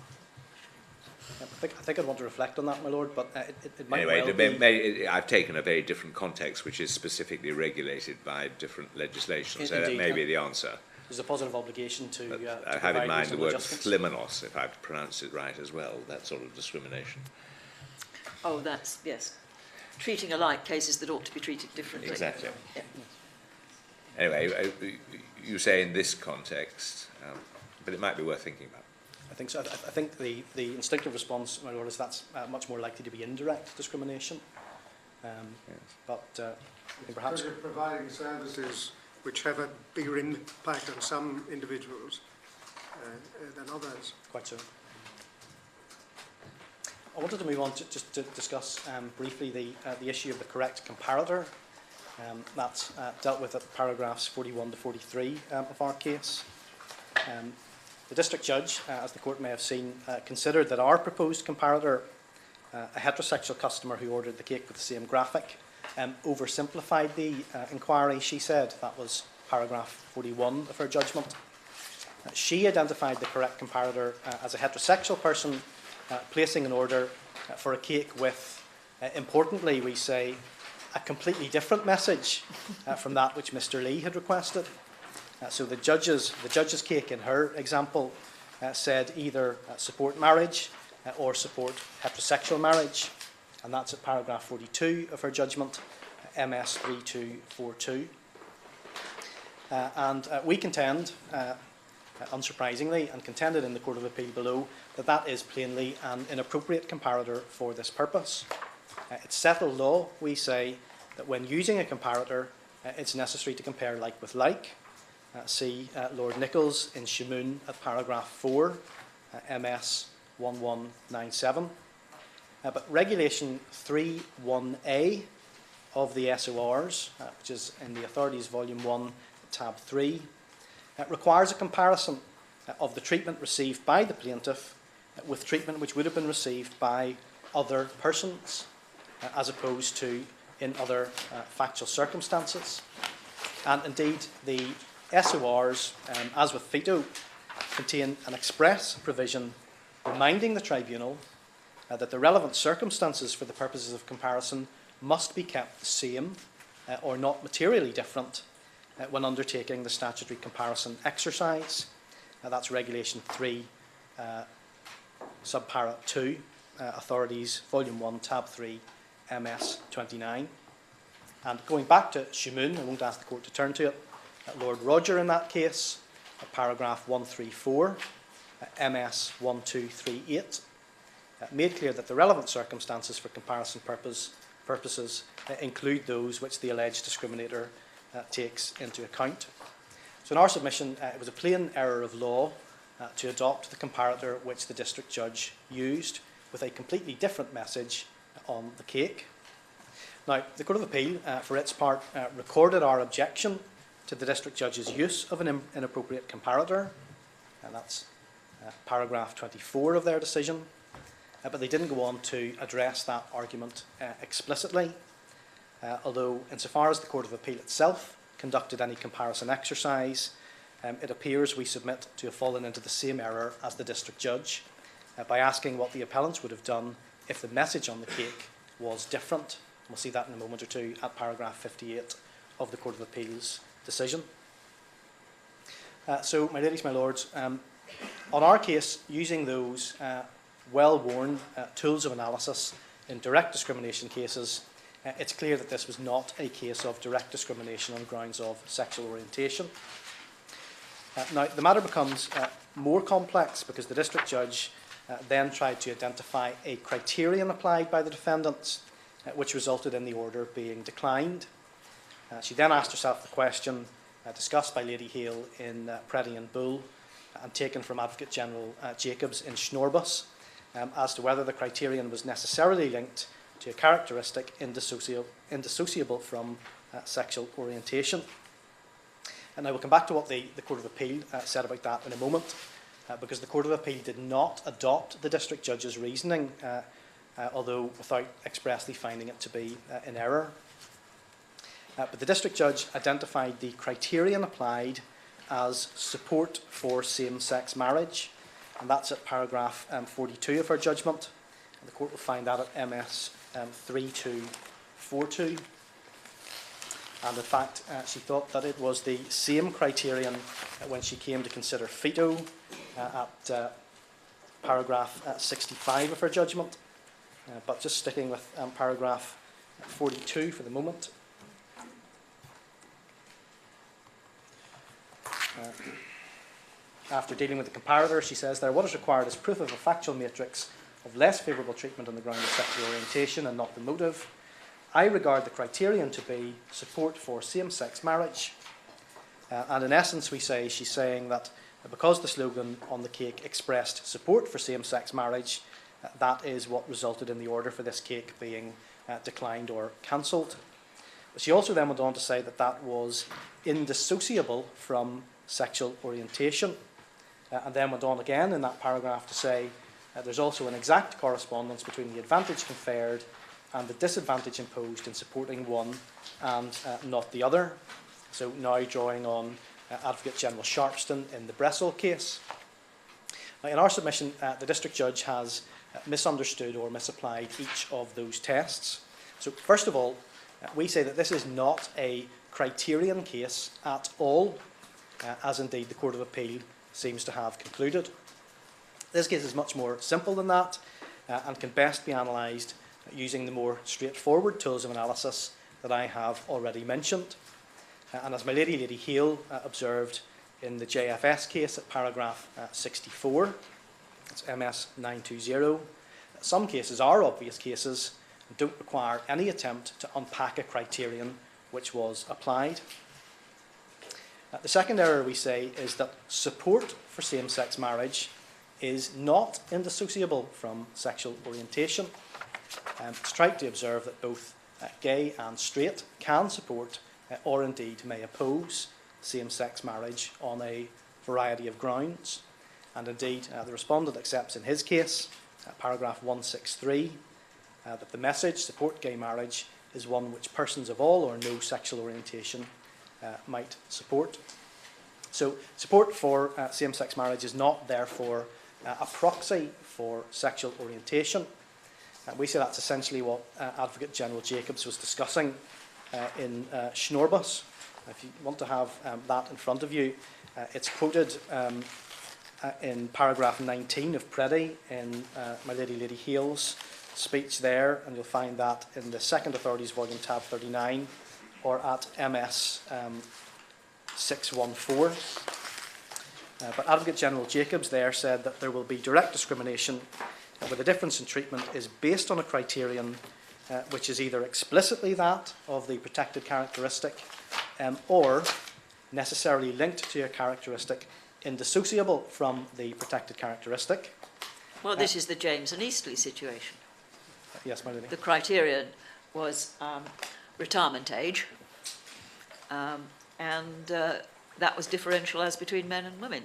I think I'd want to reflect on that, my lord, but it might Anyway, well be... I've taken a very different context which is specifically regulated by different legislation, so that Indeed, may be the answer. There's a positive obligation to, But to I have provide in mind the reasonable word adjustments. flimenos, if I've pronounced it right as well, that sort of discrimination. Oh, that's, yes. Treating alike cases that ought to be treated differently. Exactly. Yeah. Anyway, you say in this context, but it might be worth thinking about. I think so. I think the instinctive response, my lord, is that's much more likely to be indirect discrimination. But I think perhaps... Because you're providing services which have a bigger impact on some individuals than others. Quite so. I wanted to move on to just to discuss briefly the issue of the correct comparator. That's dealt with at paragraphs 41 to 43 of our case. The district judge, as the court may have seen, considered that our proposed comparator, a heterosexual customer who ordered the cake with the same graphic, oversimplified the inquiry, she said. That was paragraph 41 of her judgment. She identified the correct comparator as a heterosexual person placing an order for a cake with, importantly, we say, a completely different message from that which Mr. Lee had requested. So the judge's cake in her example said either support marriage or support heterosexual marriage, and that's at paragraph 42 of her judgment, MS 3242. And we contend, unsurprisingly, and contended in the Court of Appeal below, that that is plainly an inappropriate comparator for this purpose. It's settled law, we say, that when using a comparator, it's necessary to compare like with like. See Lord Nichols in Shamoon at paragraph 4, MS 1197. But Regulation 3.1a of the SORs, which is in the Authorities Volume 1, Tab 3, requires a comparison of the treatment received by the plaintiff with treatment which would have been received by other persons, as opposed to in other factual circumstances. And indeed, the SORs, as with FETO, contain an express provision reminding the tribunal that the relevant circumstances for the purposes of comparison must be kept the same or not materially different when undertaking the statutory comparison exercise. That's Regulation 3, Subpara 2, Authorities, Volume 1, Tab 3, MS 29. And going back to Shamoon, I won't ask the court to turn to it, Lord Roger in that case, paragraph 134, MS 1238, made clear that the relevant circumstances for comparison purposes include those which the alleged discriminator takes into account. So in our submission, it was a plain error of law to adopt the comparator which the district judge used with a completely different message on the cake. Now, the Court of Appeal, for its part, recorded our objection to the district judge's use of an inappropriate comparator, and that's paragraph 24 of their decision, but they didn't go on to address that argument explicitly, although insofar as the Court of Appeal itself conducted any comparison exercise, it appears we submit to have fallen into the same error as the district judge by asking what the appellants would have done if the message on the cake was different. We'll see that in a moment or two at paragraph 58 of the Court of Appeal's decision. So, my ladies, my lords, on our case, using those well-worn tools of analysis in direct discrimination cases, it's clear that this was not a case of direct discrimination on grounds of sexual orientation. Now, the matter becomes more complex because the district judge then tried to identify a criterion applied by the defendants, which resulted in the order being declined. She then asked herself the question discussed by Lady Hale in Preddy and Bull and taken from Advocate General Jacobs in Schnorbus as to whether the criterion was necessarily linked to a characteristic indissociable from sexual orientation. And I will come back to what the Court of Appeal said about that in a moment, because the Court of Appeal did not adopt the District Judge's reasoning, although without expressly finding it to be in error. But the District Judge identified the criterion applied as support for same-sex marriage, and that's at paragraph 42 of her judgment. And the Court will find that at MS 3242. And in fact, she thought that it was the same criterion when she came to consider FETO at paragraph 65 of her judgment. But just sticking with paragraph 42 for the moment. After dealing with the comparator, she says there, what is required is proof of a factual matrix of less favourable treatment on the ground of sexual orientation and not the motive. I regard the criterion to be support for same-sex marriage. And in essence, we say she's saying that because the slogan on the cake expressed support for same-sex marriage, that is what resulted in the order for this cake being declined or cancelled. But she also then went on to say that that was indissociable from sexual orientation, and then went on again in that paragraph to say there's also an exact correspondence between the advantage conferred and the disadvantage imposed in supporting one and not the other. So now drawing on Advocate General Sharpston in the Bressel case. Now, in our submission, the District Judge has misunderstood or misapplied each of those tests. So first of all, we say that this is not a criterion case at all, as indeed the Court of Appeal seems to have concluded. This case is much more simple than that and can best be analysed using the more straightforward tools of analysis that I have already mentioned. And as my Lady Hale observed in the JFS case at paragraph 64, it's MS 920, some cases are obvious cases and don't require any attempt to unpack a criterion which was applied. The second error we say is that support for same-sex marriage is not indissociable from sexual orientation. It's tried to observe that both gay and straight can support or indeed may oppose same-sex marriage on a variety of grounds. And indeed, the respondent accepts in his case, paragraph 163, that the message, support gay marriage, is one which persons of all or no sexual orientation might support. So support for same-sex marriage is not therefore a proxy for sexual orientation. We say that's essentially what Advocate General Jacobs was discussing in Schnorbus. If you want to have that in front of you, it's quoted in paragraph 19 of Preddy in my Lady Hale's speech there, and you'll find that in the Second Authorities Volume tab 39 or at MS 614. But Advocate General Jacobs there said that there will be direct discrimination where the difference in treatment is based on a criterion which is either explicitly that of the protected characteristic or necessarily linked to a characteristic indissociable from the protected characteristic. Well, this is the James and Eastley situation. Yes, my lady. The criterion was retirement age, and that was differential as between men and women.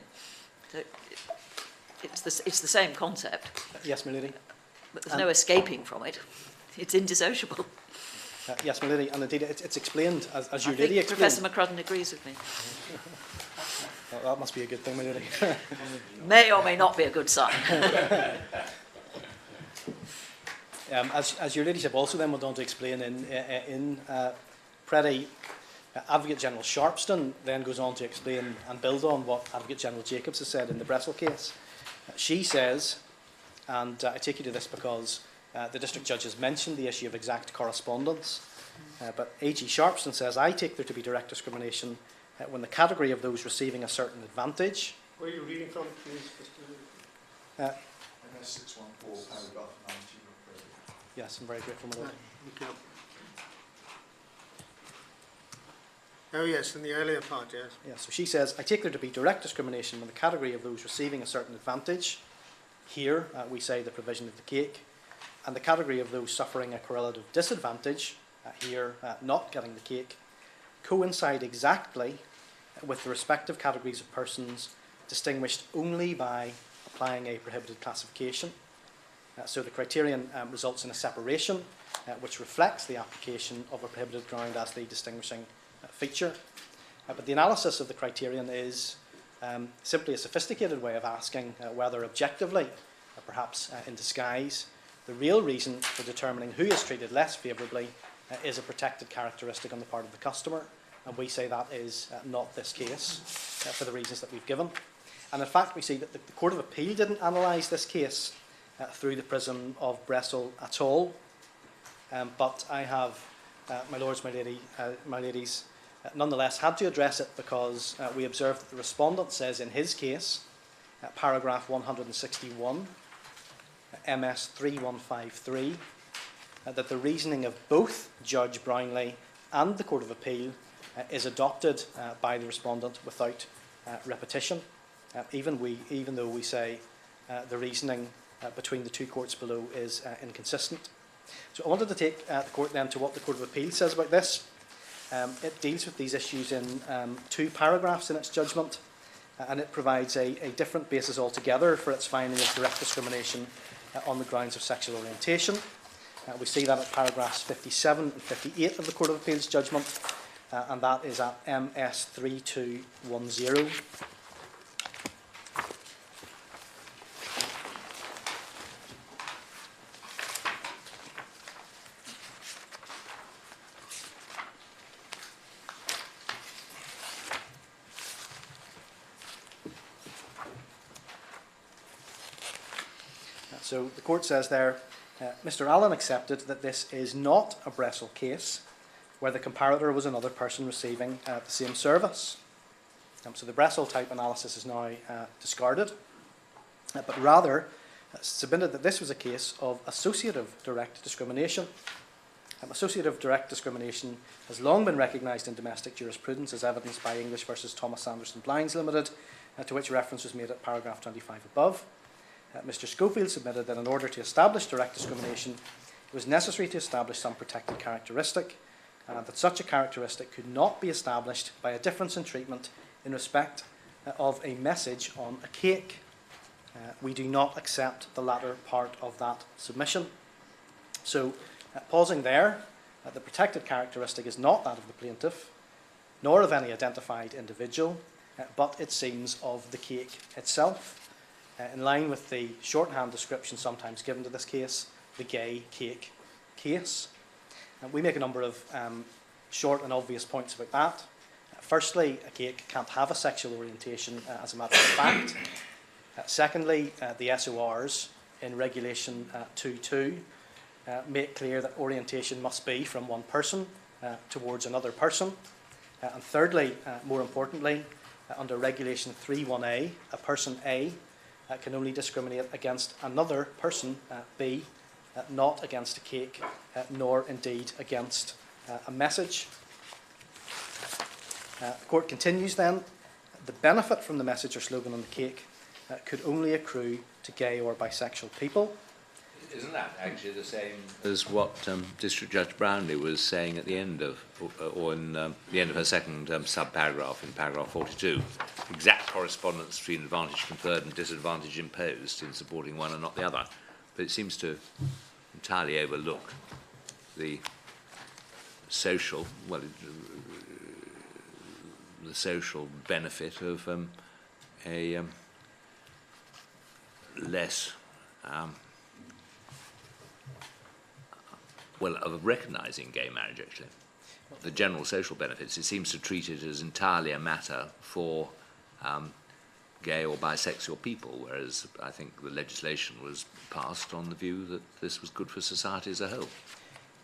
So it's the same concept. Yes, my lady. But there's no escaping from it. It's indissociable. Yes, my lady, and indeed it's explained as your I lady think explained. Professor McCrudden agrees with me. Well, that must be a good thing, my lady. May or may not be a good sign. As your ladyship also then went on to explain in Preddy, Advocate General Sharpston then goes on to explain and build on what Advocate General Jacobs has said in the Bressel case. She says, and I take you to this because the District Judge has mentioned the issue of exact correspondence, but A.G. Sharpston says, I take there to be direct discrimination when the category of those receiving a certain advantage. Where are you reading from, please? MS 614, paragraph 19 of President. Yes, I'm very grateful, my Lord. Thank you. Oh yes, in the earlier part, yes. Yeah, so she says, I take there to be direct discrimination in the category of those receiving a certain advantage. Here, we say the provision of the cake. And the category of those suffering a correlative disadvantage, here, not getting the cake, coincide exactly with the respective categories of persons distinguished only by applying a prohibited classification. So the criterion results in a separation which reflects the application of a prohibited ground as the distinguishing feature. But the analysis of the criterion is simply a sophisticated way of asking whether objectively, perhaps in disguise, the real reason for determining who is treated less favourably is a protected characteristic on the part of the customer. And we say that is not this case for the reasons that we've given. And in fact, we see that the Court of Appeal didn't analyse this case through the prism of Bressel at all. But I have, my lords, my ladies, nonetheless had to address it because we observed that the respondent says in his case, paragraph 161, MS 3153, that the reasoning of both Judge Brownlee and the Court of Appeal is adopted by the respondent without repetition, even though we say the reasoning between the two courts below is inconsistent. So I wanted to take the court then to what the Court of Appeal says about this. It deals with these issues in 2 paragraphs in its judgment, and it provides a different basis altogether for its finding of direct discrimination on the grounds of sexual orientation. We see that at paragraphs 57 and 58 of the Court of Appeal's judgment, and that is at MS 3210. So the court says there, Mr. Allen accepted that this is not a Bressel case where the comparator was another person receiving the same service. So the Bressel type analysis is now discarded, but rather submitted that this was a case of associative direct discrimination. Associative direct discrimination has long been recognised in domestic jurisprudence as evidenced by English versus Thomas Anderson Blinds Limited, to which reference was made at paragraph 25 above. Mr. Schofield submitted that in order to establish direct discrimination, it was necessary to establish some protected characteristic, that such a characteristic could not be established by a difference in treatment in respect of a message on a cake. We do not accept the latter part of that submission. So, pausing there, the protected characteristic is not that of the plaintiff, nor of any identified individual, but it seems of the cake itself. In line with the shorthand description sometimes given to this case, the gay cake case. We make a number of short and obvious points about that. Firstly, a cake can't have a sexual orientation as a matter of fact. Secondly, the SORs in Regulation 2.2 make clear that orientation must be from one person towards another person. And thirdly, more importantly, under Regulation 3.1a, a person A can only discriminate against another person, B, not against a cake, nor indeed against a message. The court continues then, the benefit from the message or slogan on the cake could only accrue to gay or bisexual people. Isn't that actually the same as what District Judge Brownlee was saying at the end of, or in the end of her second sub-paragraph in paragraph 42? Exact correspondence between advantage conferred and disadvantage imposed in supporting one and not the other. But it seems to entirely overlook the social, well, the social benefit of a less well, of recognising gay marriage, actually. The general social benefits, it seems to treat it as entirely a matter for gay or bisexual people, whereas I think the legislation was passed on the view that this was good for society as a whole.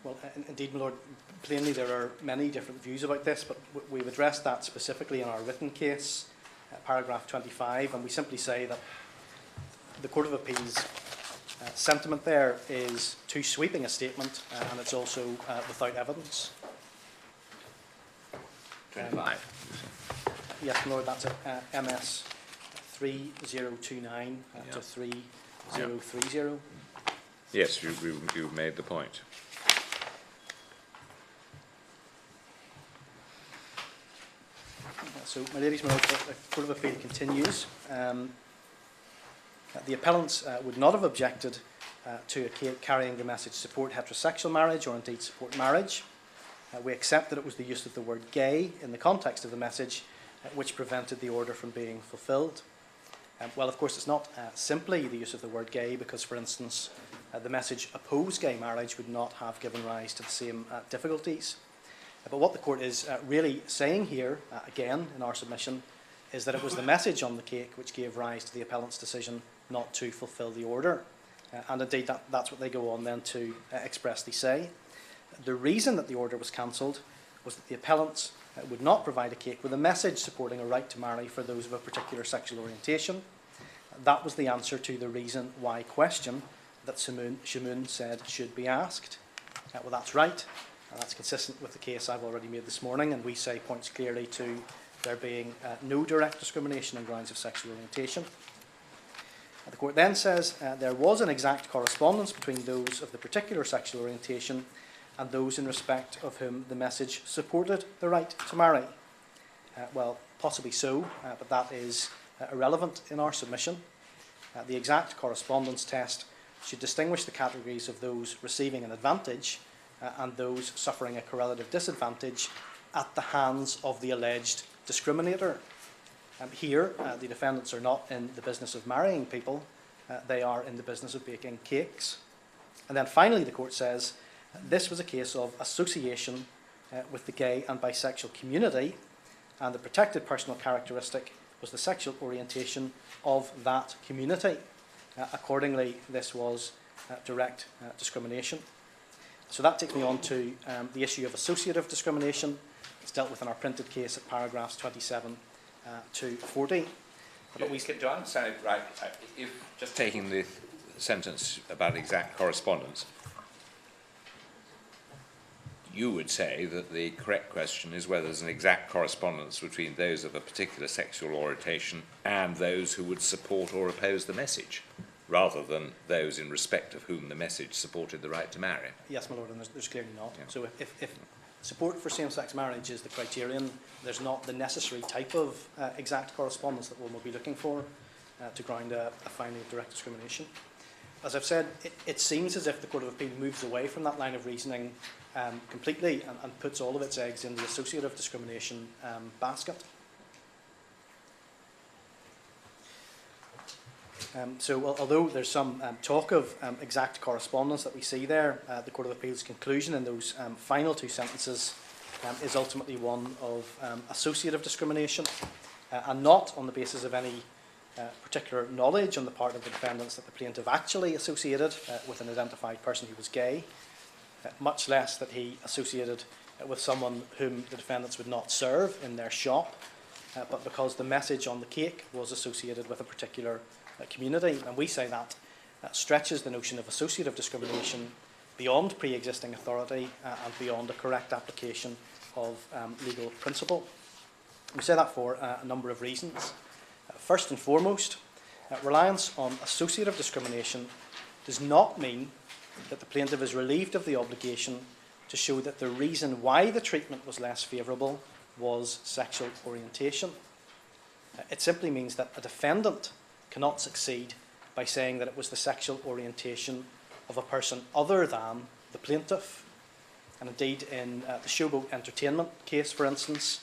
Well, indeed, my Lord, plainly there are many different views about this, but we've addressed that specifically in our written case, paragraph 25, and we simply say that the Court of Appeal's sentiment there is too sweeping a statement, and it's also without evidence. 25. Yes, my Lord, that's MS 3029 Yeah. to 3030. Yes, you've made the point. So, my ladies, my lords, the Court of Appeal continues. The appellants would not have objected to a carrying the message support heterosexual marriage or indeed support marriage. We accept that it was the use of the word gay in the context of the message which prevented the order from being fulfilled. Well, of course, it's not simply the use of the word gay, because, for instance, the message oppose gay marriage would not have given rise to the same difficulties. But what the court is really saying here, again, in our submission, is that it was the message on the cake which gave rise to the appellant's decision not to fulfil the order. And indeed, that's what they go on then to expressly say. The reason that the order was cancelled was that the appellants would not provide a cake with a message supporting a right to marry for those of a particular sexual orientation. That was the answer to the reason why question that Shamoon said should be asked. Well, that's right. That's consistent with the case I've already made this morning, and we say points clearly to there being no direct discrimination on grounds of sexual orientation. The court then says there was an exact correspondence between those of the particular sexual orientation and those in respect of whom the message supported the right to marry. Well, possibly so, but that is irrelevant in our submission. The exact correspondence test should distinguish the categories of those receiving an advantage and those suffering a correlative disadvantage at the hands of the alleged discriminator. Here, the defendants are not in the business of marrying people, they are in the business of baking cakes. And then finally, the court says this was a case of association with the gay and bisexual community, and the protected personal characteristic was the sexual orientation of that community. Accordingly, this was direct discrimination. So that takes me on to the issue of associative discrimination. It's dealt with in our printed case at paragraphs 27 to 40. But do I understand it right? If just taking the sentence about exact correspondence, you would say that the correct question is whether there's an exact correspondence between those of a particular sexual orientation and those who would support or oppose the message, rather than those in respect of whom the message supported the right to marry. Yes, my Lord, and there's clearly not. Yeah. So if support for same-sex marriage is the criterion, there's not the necessary type of exact correspondence that one will be looking for to ground a finding of direct discrimination. As I've said, it seems as if the Court of Appeal moves away from that line of reasoning completely and puts all of its eggs in the associative discrimination basket. So although there's some talk of exact correspondence that we see there, the Court of Appeal's conclusion in those final two sentences is ultimately one of associative discrimination, and not on the basis of any particular knowledge on the part of the defendants that the plaintiff actually associated with an identified person who was gay, much less that he associated with someone whom the defendants would not serve in their shop, but because the message on the cake was associated with a particular community. And we say that stretches the notion of associative discrimination beyond pre-existing authority and beyond a correct application of legal principle. We say that for a number of reasons. First and foremost, reliance on associative discrimination does not mean that the plaintiff is relieved of the obligation to show that the reason why the treatment was less favourable was sexual orientation. It simply means that a defendant cannot succeed by saying that it was the sexual orientation of a person other than the plaintiff. And indeed, in the Showboat Entertainment case, for instance,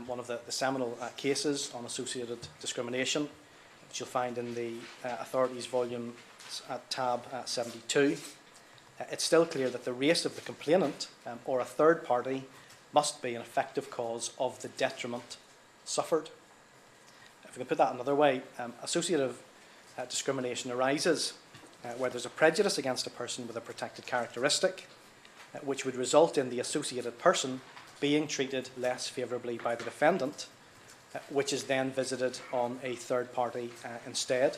one of the seminal cases on associated discrimination, which you'll find in the authorities volume at tab 72, it's still clear that the race of the complainant or a third party must be an effective cause of the detriment suffered. If we can put that another way, associative discrimination arises where there's a prejudice against a person with a protected characteristic, which would result in the associated person being treated less favourably by the defendant, which is then visited on a third party instead.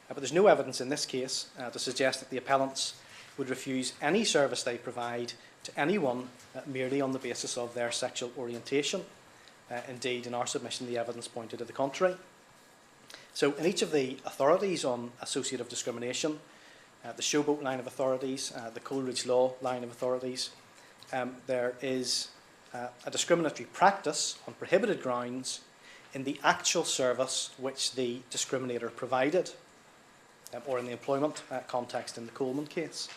But there's no evidence in this case to suggest that the appellants would refuse any service they provide to anyone merely on the basis of their sexual orientation. Indeed, in our submission, the evidence pointed to the contrary. So in each of the authorities on associative discrimination, the Showboat line of authorities, the Coleridge Law line of authorities, there is a discriminatory practice on prohibited grounds in the actual service which the discriminator provided, or in the employment context in the Coleman case.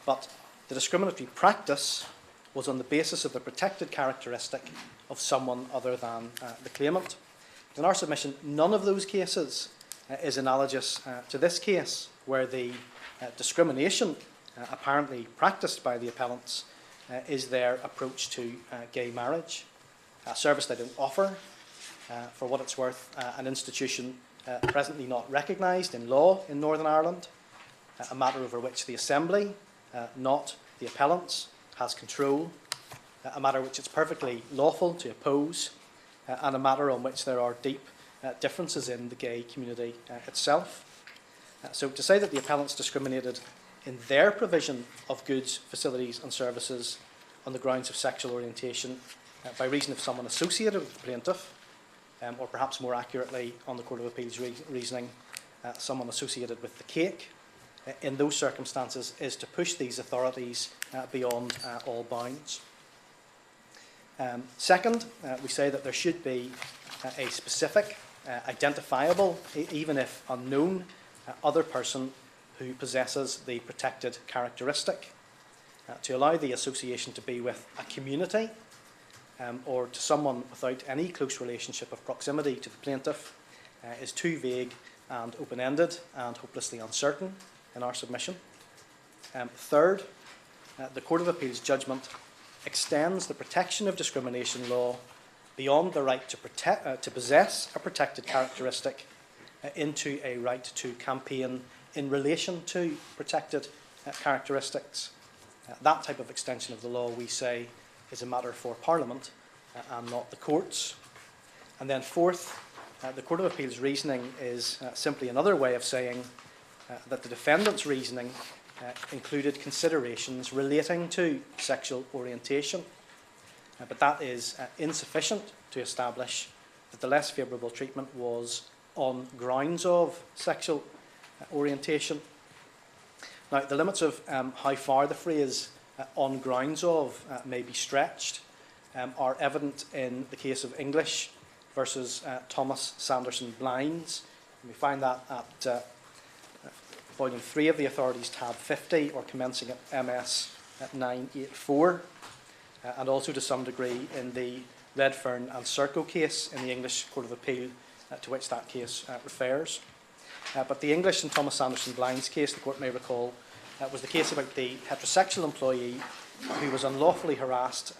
But the discriminatory practice was on the basis of the protected characteristic of someone other than the claimant. In our submission, none of those cases is analogous to this case, where the discrimination apparently practiced by the appellants is their approach to gay marriage, a service they don't offer, for what it's worth, an institution presently not recognised in law in Northern Ireland, a matter over which the Assembly, not the appellants, has control, a matter which it's perfectly lawful to oppose, and a matter on which there are deep differences in the gay community itself. So to say that the appellants discriminated in their provision of goods, facilities and services on the grounds of sexual orientation by reason of someone associated with the plaintiff, or perhaps more accurately on the Court of Appeal's reasoning, someone associated with the cake, in those circumstances is to push these authorities beyond all bounds. Second, we say that there should be a specific, identifiable, even if unknown, other person who possesses the protected characteristic, to allow the association to be with a community or to someone without any close relationship of proximity to the plaintiff is too vague and open-ended and hopelessly uncertain in our submission. Third, the Court of Appeal's judgment extends the protection of discrimination law beyond the right to possess a protected characteristic into a right to campaign in relation to protected characteristics. That type of extension of the law, we say, is a matter for Parliament and not the courts. And then fourth, the Court of Appeal's reasoning is simply another way of saying that the defendant's reasoning included considerations relating to sexual orientation. But that is insufficient to establish that the less favourable treatment was on grounds of sexual orientation. Now, the limits of how far the phrase on grounds of may be stretched are evident in the case of English versus Thomas Sanderson Blinds. We find that at volume 3 of the authorities, tab 50, or commencing at MS at 984, and also to some degree in the Redfern and Serco case in the English Court of Appeal, to which that case refers. But the English and Thomas Sanderson Blinds case, the court may recall, was the case about the heterosexual employee who was unlawfully harassed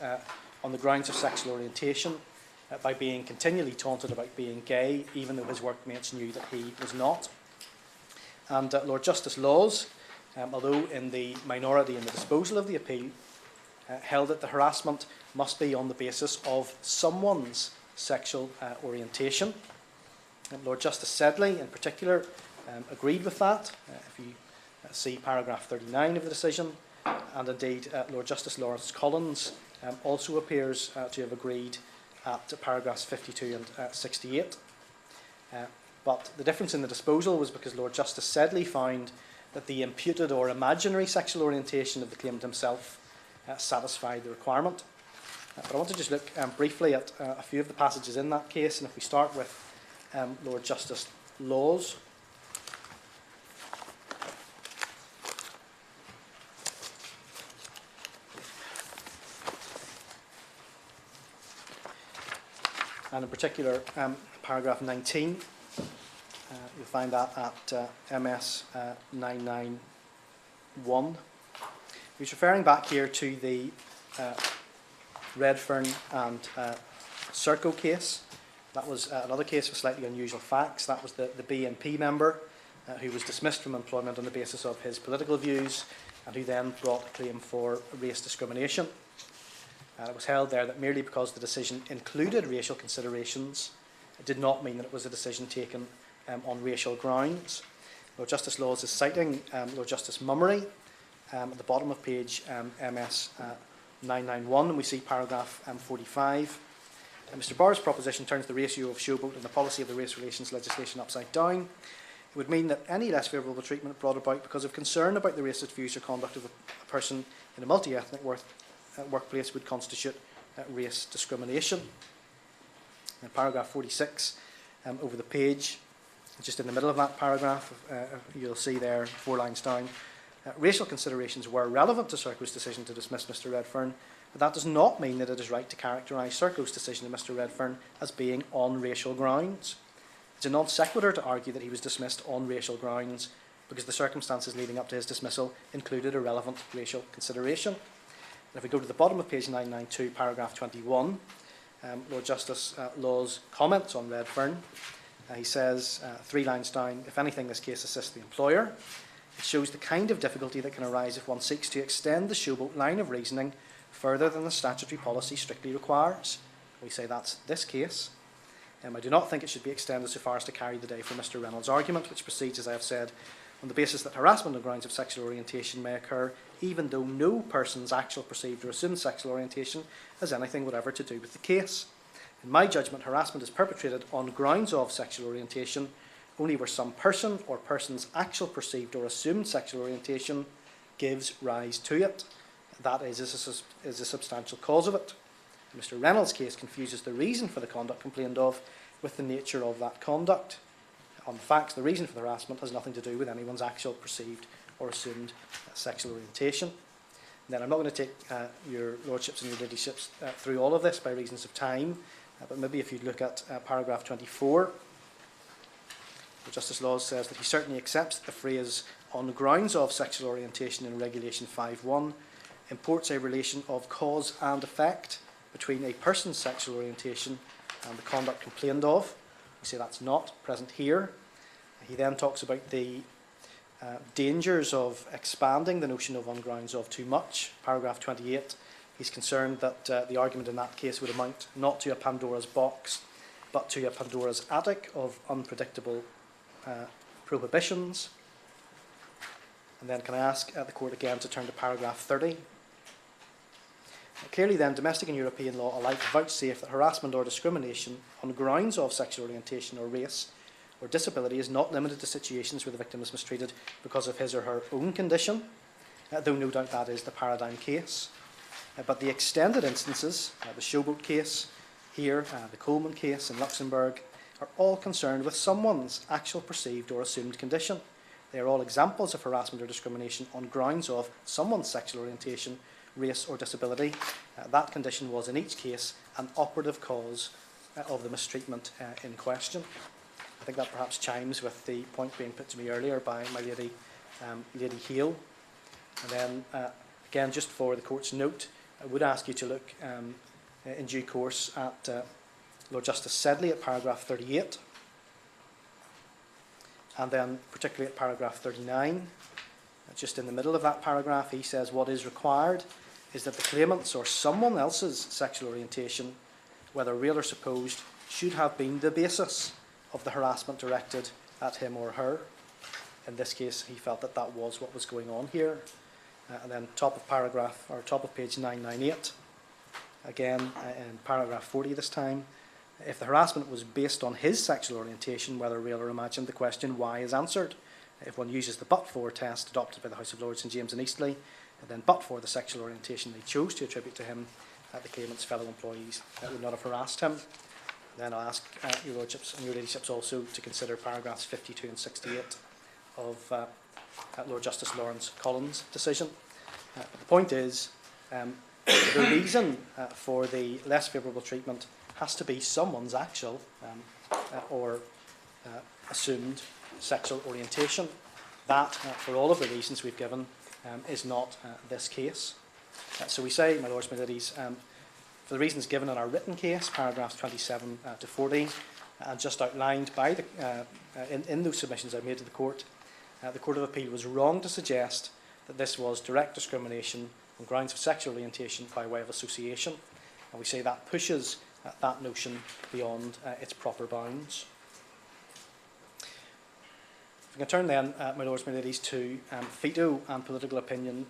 on the grounds of sexual orientation by being continually taunted about being gay, even though his workmates knew that he was not. And Lord Justice Laws, although in the minority in the disposal of the appeal, held that the harassment must be on the basis of someone's sexual orientation. Lord Justice Sedley, in particular, agreed with that. If you see paragraph 39 of the decision, and indeed Lord Justice Lawrence Collins also appears to have agreed at paragraphs 52 and 68. But the difference in the disposal was because Lord Justice Sedley found that the imputed or imaginary sexual orientation of the claimant himself satisfied the requirement. But I want to just look briefly at a few of the passages in that case, and if we start with Lord Justice Laws. And in particular, paragraph 19, you'll find that at MS 991. He's referring back here to the Redfern and Serco case. That was another case with slightly unusual facts. That was the BNP member who was dismissed from employment on the basis of his political views and who then brought a claim for race discrimination. It was held there that merely because the decision included racial considerations, it did not mean that it was a decision taken on racial grounds. Lord Justice Laws is citing Lord Justice Mummery at the bottom of page MS 991, and we see paragraph 45. Mr Barr's proposition turns the ratio of showboat and the policy of the race relations legislation upside down. It would mean that any less favourable treatment brought about because of concern about the racist views or conduct of a person in a multi-ethnic workplace would constitute race discrimination. In paragraph 46, over the page, just in the middle of that paragraph, you'll see there, 4 lines down, racial considerations were relevant to Serco's decision to dismiss Mr Redfern, but that does not mean that it is right to characterise Serco's decision of Mr Redfern as being on racial grounds. It's a non sequitur to argue that he was dismissed on racial grounds because the circumstances leading up to his dismissal included a relevant racial consideration. And if we go to the bottom of page 992, paragraph 21, Lord Justice Law's comments on Redfern, he says, 3 lines down, if anything, this case assists the employer. It shows the kind of difficulty that can arise if one seeks to extend the showboat line of reasoning further than the statutory policy strictly requires. We say that's this case. I do not think it should be extended so far as to carry the day for Mr Reynolds' argument, which proceeds, as I have said, on the basis that harassment on grounds of sexual orientation may occur even though no person's actual perceived or assumed sexual orientation has anything whatever to do with the case. In my judgment, harassment is perpetrated on grounds of sexual orientation only where some person or person's actual perceived or assumed sexual orientation gives rise to it. That is a substantial cause of it. Mr Reynolds' case confuses the reason for the conduct complained of with the nature of that conduct. On the facts, the reason for the harassment has nothing to do with anyone's actual perceived or assumed sexual orientation. And then I'm not going to take your lordships and your ladyships through all of this by reasons of time, but maybe if you look at paragraph 24, Justice Laws says that he certainly accepts that the phrase on grounds of sexual orientation in Regulation 5.1 imports a relation of cause and effect between a person's sexual orientation and the conduct complained of. We say that's not present here. He then talks about the dangers of expanding the notion of on grounds of too much. Paragraph 28, he's concerned that the argument in that case would amount not to a Pandora's box, but to a Pandora's attic of unpredictable prohibitions. And then can I ask the Court again to turn to paragraph 30. Clearly then, domestic and European law alike vouchsafe that harassment or discrimination on grounds of sexual orientation or race or disability is not limited to situations where the victim is mistreated because of his or her own condition, though no doubt that is the paradigm case. But the extended instances, the Showboat case here, the Coleman case in Luxembourg, are all concerned with someone's actual perceived or assumed condition. They are all examples of harassment or discrimination on grounds of someone's sexual orientation, race or disability. That condition was in each case an operative cause of the mistreatment in question. I think that perhaps chimes with the point being put to me earlier by my lady, Lady Hale. And then again, just for the Court's note, I would ask you to look in due course at Lord Justice Sedley at paragraph 38, and then particularly at paragraph 39. Just in the middle of that paragraph, he says what is required is that the claimant's or someone else's sexual orientation, whether real or supposed, should have been the basis of the harassment directed at him or her. In this case, he felt that that was what was going on here. And then top of page 998, again in paragraph 40 this time, if the harassment was based on his sexual orientation, whether real or imagined, the question why is answered. If one uses the but-for test adopted by the House of Lords St James and Eastleigh, then but for the sexual orientation they chose to attribute to him, the claimant's fellow employees would not have harassed him. Then I'll ask your lordships and your ladyships also to consider paragraphs 52 and 68 of Lord Justice Lawrence Collins' decision. The point is, the reason for the less favourable treatment has to be someone's actual or assumed sexual orientation. That, for all of the reasons we've given, is not this case. So we say, my lords, my ladies, for the reasons given in our written case, paragraphs 27 to 40, and just outlined by in those submissions I made to the Court of Appeal was wrong to suggest that this was direct discrimination on grounds of sexual orientation by way of association. And we say that pushes that notion beyond its proper bounds. If we can turn then, my lords, my ladies, to veto and political opinion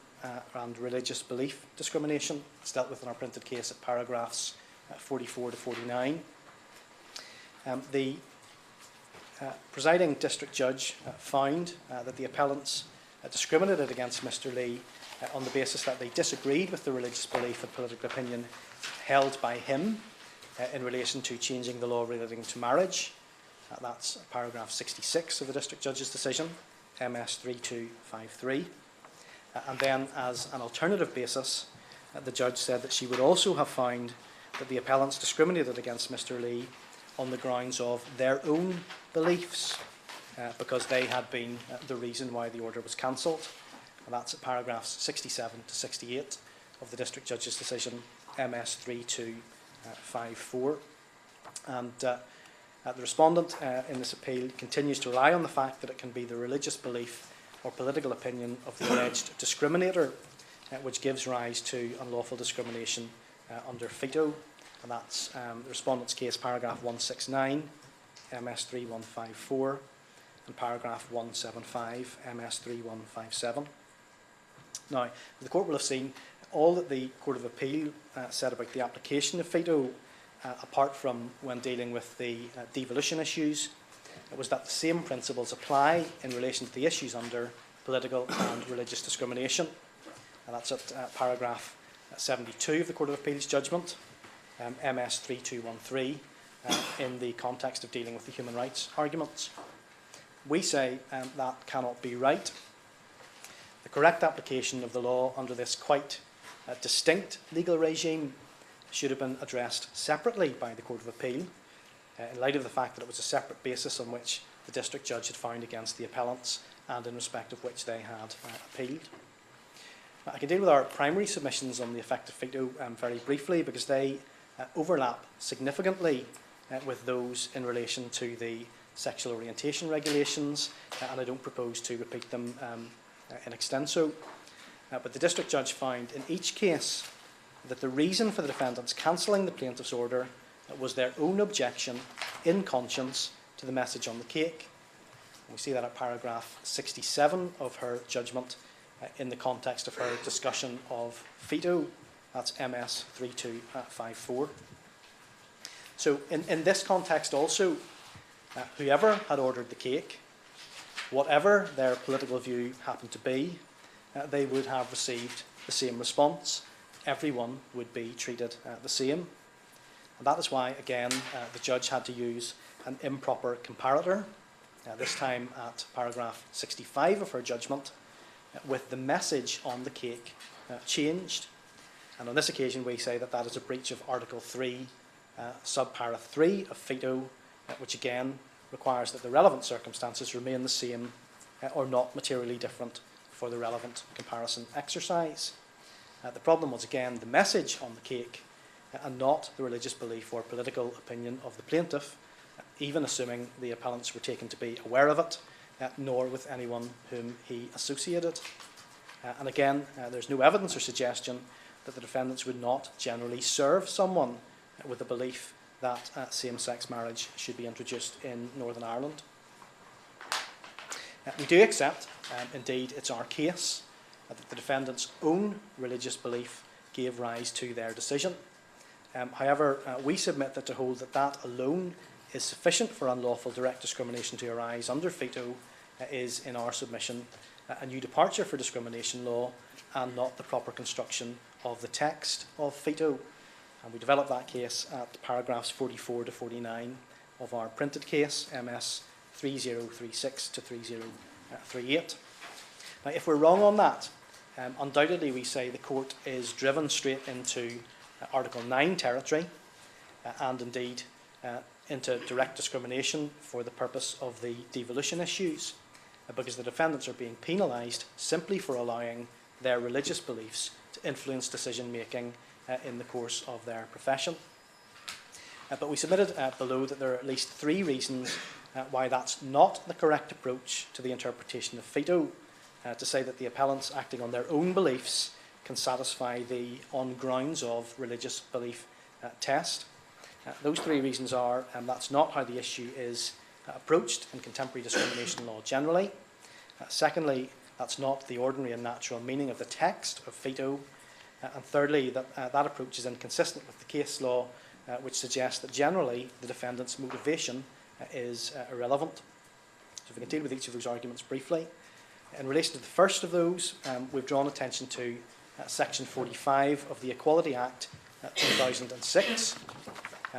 and religious belief discrimination. It's dealt with in our printed case at paragraphs 44 to 49. The presiding district judge found that the appellants discriminated against Mr. Lee on the basis that they disagreed with the religious belief and political opinion held by him in relation to changing the law relating to marriage. That's paragraph 66 of the district judge's decision, MS 3253. And then, as an alternative basis, the judge said that she would also have found that the appellants discriminated against Mr. Lee on the grounds of their own beliefs, because they had been the reason why the order was cancelled. And that's at paragraphs 67 to 68 of the district judge's decision, MS 3254. And the respondent in this appeal continues to rely on the fact that it can be the religious belief or political opinion of the alleged discriminator which gives rise to unlawful discrimination under veto. And that's the respondent's case, paragraph 169, MS 3154, and paragraph 175, MS 3157. Now, the court will have seen all that the Court of Appeal said about the application of veto, apart from when dealing with the devolution issues, was that the same principles apply in relation to the issues under political and religious discrimination. And that's at paragraph 72 of the Court of Appeal's judgment, MS 3213, in the context of dealing with the human rights arguments. We say that cannot be right. The correct application of the law under this quite distinct legal regime should have been addressed separately by the Court of Appeal, in light of the fact that it was a separate basis on which the district judge had found against the appellants and in respect of which they had appealed. I can deal with our primary submissions on the effective veto very briefly, because they overlap significantly with those in relation to the sexual orientation regulations, and I don't propose to repeat them in extenso. But the district judge found in each case that the reason for the defendants cancelling the plaintiff's order was their own objection in conscience to the message on the cake. And we see that at paragraph 67 of her judgment in the context of her discussion of veto. That's MS 3254. So in this context also, whoever had ordered the cake, whatever their political view happened to be, they would have received the same response. Everyone would be treated the same. And that is why, again, the judge had to use an improper comparator, this time at paragraph 65 of her judgment, with the message on the cake changed. And on this occasion, we say that that is a breach of Article 3, subpara 3 of veto, which again requires that the relevant circumstances remain the same or not materially different for the relevant comparison exercise. The problem was, again, the message on the cake and not the religious belief or political opinion of the plaintiff, even assuming the appellants were taken to be aware of it, nor with anyone whom he associated. And again, there's no evidence or suggestion that the defendants would not generally serve someone with the belief that same-sex marriage should be introduced in Northern Ireland. We do accept, indeed it's our case, that the defendants' own religious belief gave rise to their decision. However, we submit that to hold that that alone is sufficient for unlawful direct discrimination to arise under veto is, in our submission, a new departure for discrimination law and not the proper construction of the text of veto. And we develop that case at paragraphs 44 to 49 of our printed case, MS 3036 to 3038. Now, if we're wrong on that, undoubtedly we say the court is driven straight into Article 9 territory and indeed into direct discrimination for the purpose of the devolution issues, because the defendants are being penalised simply for allowing their religious beliefs to influence decision making in the course of their profession. But we submitted below that there are at least 3 reasons why that's not the correct approach to the interpretation of veto, to say that the appellants acting on their own beliefs can satisfy the on grounds of religious belief test. Those 3 reasons are that's not how the issue is approached in contemporary discrimination law generally. Secondly, that's not the ordinary and natural meaning of the text of veto. And thirdly, that approach is inconsistent with the case law, which suggests that generally the defendant's motivation is irrelevant. So if we can deal with each of those arguments briefly. In relation to the first of those, we've drawn attention to Section 45 of the Equality Act 2006.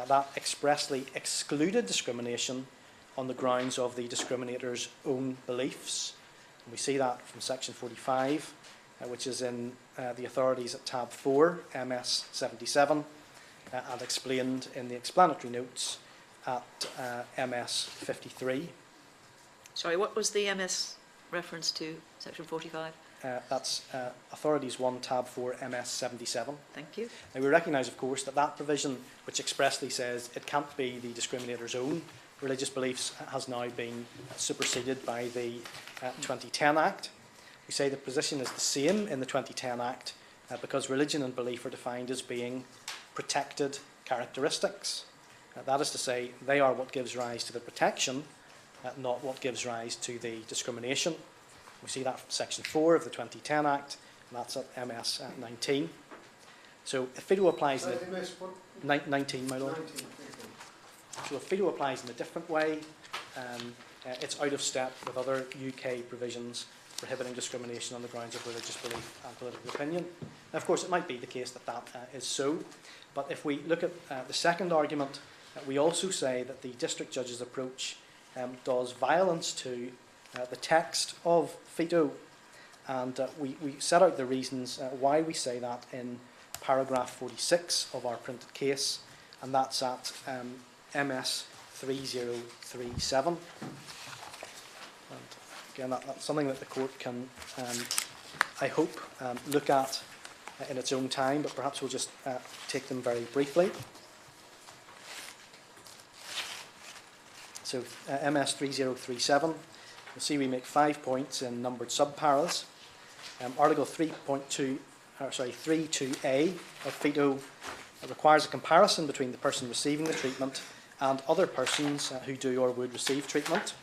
That expressly excluded discrimination on the grounds of the discriminator's own beliefs. And we see that from Section 45, which is in the authorities at tab 4, MS 77, and explained in the explanatory notes at MS 53. Sorry, what was the MS reference to, Section 45? That's Authorities 1, tab 4, MS 77. Thank you. Now we recognise, of course, that that provision, which expressly says it can't be the discriminator's own religious beliefs, has now been superseded by the 2010 Act. We say the position is the same in the 2010 Act because religion and belief are defined as being protected characteristics. That is to say, they are what gives rise to the protection, not what gives rise to the discrimination. We see that from Section 4 of the 2010 Act, and that's at MS 19. So if veto applies in the 19, my lord. 19. So if veto applies in a different way, it's out of step with other UK provisions prohibiting discrimination on the grounds of religious belief and political opinion. Now, of course, it might be the case that that is so, but if we look at the second argument, we also say that the district judge's approach does violence to the text of veto, and we set out the reasons why we say that in paragraph 46 of our printed case, and that's at MS 3037. And again, that's something that the court can, I hope, look at in its own time, but perhaps we'll just take them very briefly. So MS 3037, you'll see we make 5 points in numbered subparas. Article 32A of veto requires a comparison between the person receiving the treatment and other persons who do or would receive treatment.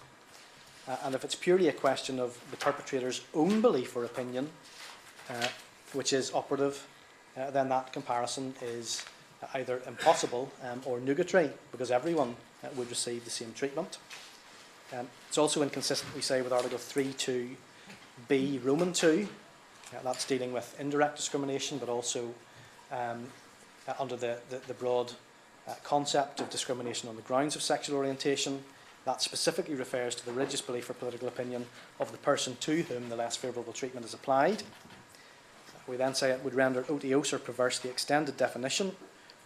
And if it's purely a question of the perpetrator's own belief or opinion, which is operative, then that comparison is either impossible or nugatory, because everyone would receive the same treatment. It's also inconsistent, we say, with Article 32B Roman 2. That's dealing with indirect discrimination, but also under the broad concept of discrimination on the grounds of sexual orientation. That specifically refers to the religious belief or political opinion of the person to whom the less favourable treatment is applied. We then say it would render otiose or perverse the extended definition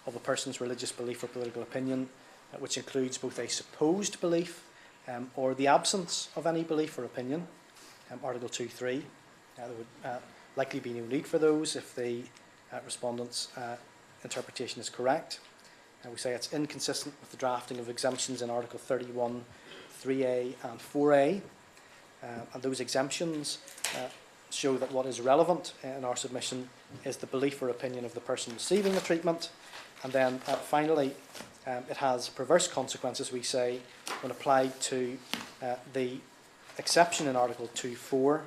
of a person's religious belief or political opinion, which includes both a supposed belief or the absence of any belief or opinion. Article 2.3. There would likely be no need for those if the respondent's interpretation is correct. We say it's inconsistent with the drafting of exemptions in Article 31, 3A and 4A. And those exemptions show that what is relevant in our submission is the belief or opinion of the person receiving the treatment. And then finally, it has perverse consequences, we say, when applied to the exception in Article 2.4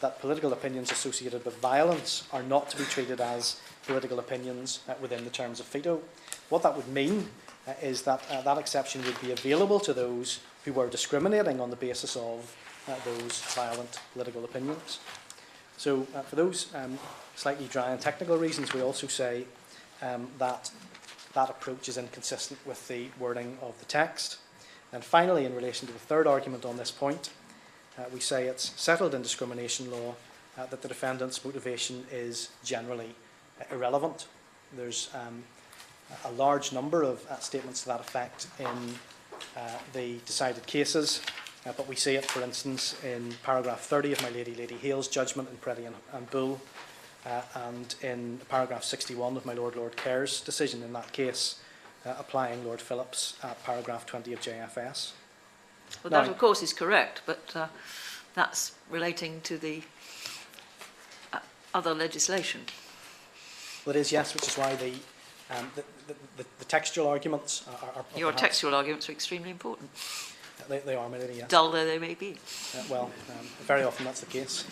that political opinions associated with violence are not to be treated as political opinions within the terms of veto. What that would mean is that that exception would be available to those who were discriminating on the basis of those violent political opinions. So for those slightly dry and technical reasons, we also say that that approach is inconsistent with the wording of the text. And finally, in relation to the third argument on this point, we say it's settled in discrimination law that the defendant's motivation is generally irrelevant. There's a large number of statements to that effect in the decided cases, but we see it, for instance, in paragraph 30 of my Lady Hale's judgment in Preddy and Bull, and in paragraph 61 of my Lord Kerr's decision in that case, applying Lord Phillips at paragraph 20 of JFS. Well, now, that of course is correct, but that's relating to the other legislation. Well, it is, yes, which is why the textual arguments are Your textual arguments are extremely important. They are, my lady, yes. dull though they may be. Well, very often that's the case.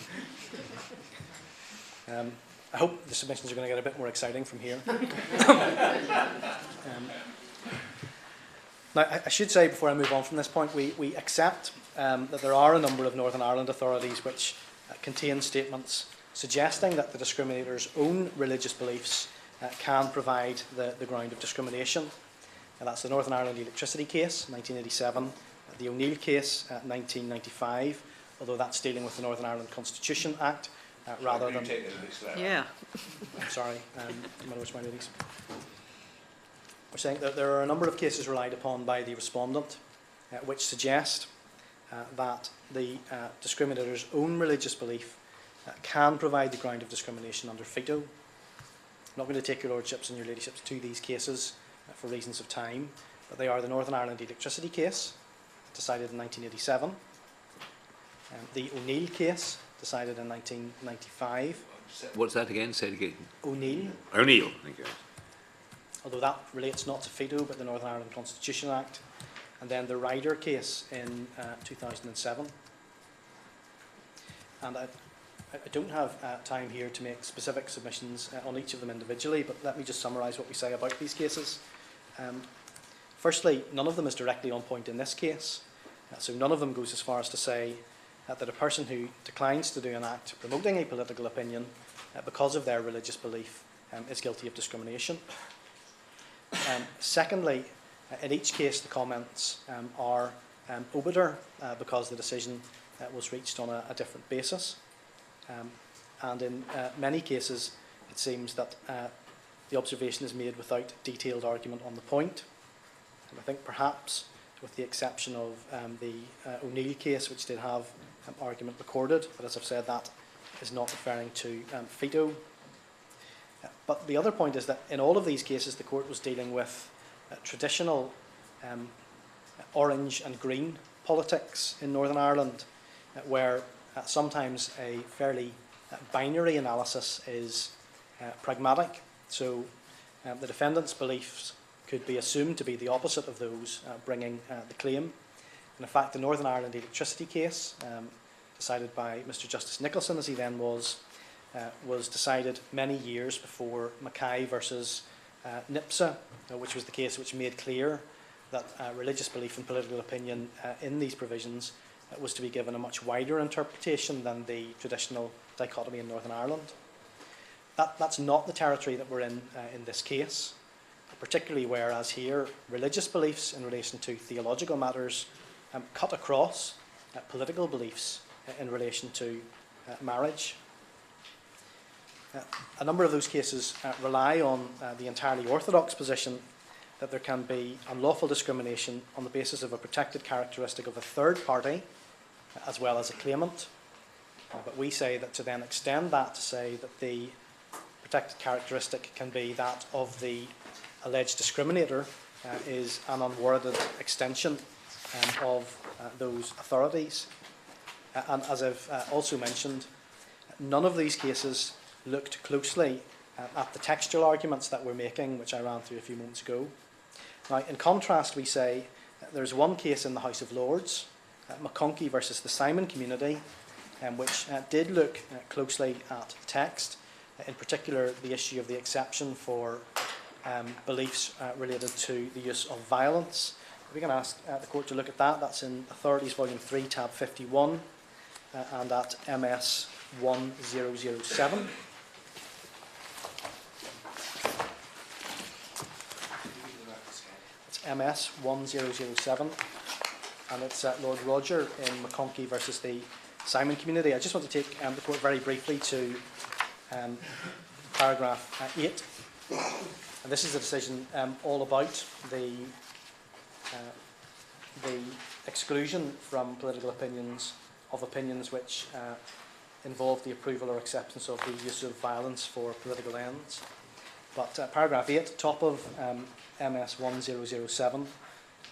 I hope the submissions are going to get a bit more exciting from here. Now, I should say before I move on from this point, we accept that there are a number of Northern Ireland authorities which contain statements suggesting that the discriminator's own religious beliefs can provide the ground of discrimination. And that's the Northern Ireland electricity case, 1987, the O'Neill case, 1995, although that's dealing with the Northern Ireland Constitution Act, rather than... Yeah. I'm sorry, my lords, my ladies. We're saying that there are a number of cases relied upon by the respondent which suggest that the discriminator's own religious belief can provide the ground of discrimination under FETO. I'm not going to take your lordships and your ladyships to these cases for reasons of time, but they are the Northern Ireland electricity case, decided in 1987, the O'Neill case, decided in 1995. What's that again? Say it again. O'Neill, O'Neill. Thank you. although that relates not to FETO but the Northern Ireland Constitution Act, and then the Ryder case in 2007. And I don't have time here to make specific submissions on each of them individually, but let me just summarise what we say about these cases. Firstly, none of them is directly on point in this case, so none of them goes as far as to say that a person who declines to do an act promoting a political opinion because of their religious belief is guilty of discrimination. Secondly, in each case the comments are obiter because the decision was reached on a different basis. And in many cases it seems that the observation is made without detailed argument on the point. And I think perhaps, with the exception of the O'Neill case, which did have argument recorded, but as I've said, that is not referring to FETO. But the other point is that in all of these cases the court was dealing with traditional orange and green politics in Northern Ireland, where sometimes a fairly binary analysis is pragmatic. So the defendant's beliefs could be assumed to be the opposite of those bringing the claim. And in fact, the Northern Ireland electricity case, decided by Mr. Justice Nicholson, as he then was decided many years before Mackay versus NIPSA, which was the case which made clear that religious belief and political opinion in these provisions was to be given a much wider interpretation than the traditional dichotomy in Northern Ireland. That's not the territory that we're in this case, particularly whereas here religious beliefs in relation to theological matters cut across political beliefs in relation to marriage. A number of those cases rely on the entirely orthodox position that there can be unlawful discrimination on the basis of a protected characteristic of a third party as well as a claimant. But we say that to then extend that to say that the protected characteristic can be that of the alleged discriminator is an unwarranted extension of those authorities. And as I've also mentioned, none of these cases looked closely at the textual arguments that we're making, which I ran through a few moments ago. Now, in contrast, we say there's one case in the House of Lords, McConkey versus the Simon community, which did look closely at text, in particular the issue of the exception for beliefs related to the use of violence. We can ask the court to look at that. That's in Authorities Volume 3, tab 51, and at MS 1007. It's MS 1007, and it's Lord Roger in McConkey versus the Simon community. I just want to take the court very briefly to paragraph 8. And this is a decision all about the exclusion from political opinions of opinions which involve the approval or acceptance of the use of violence for political ends. But paragraph 8, top of MS 1007,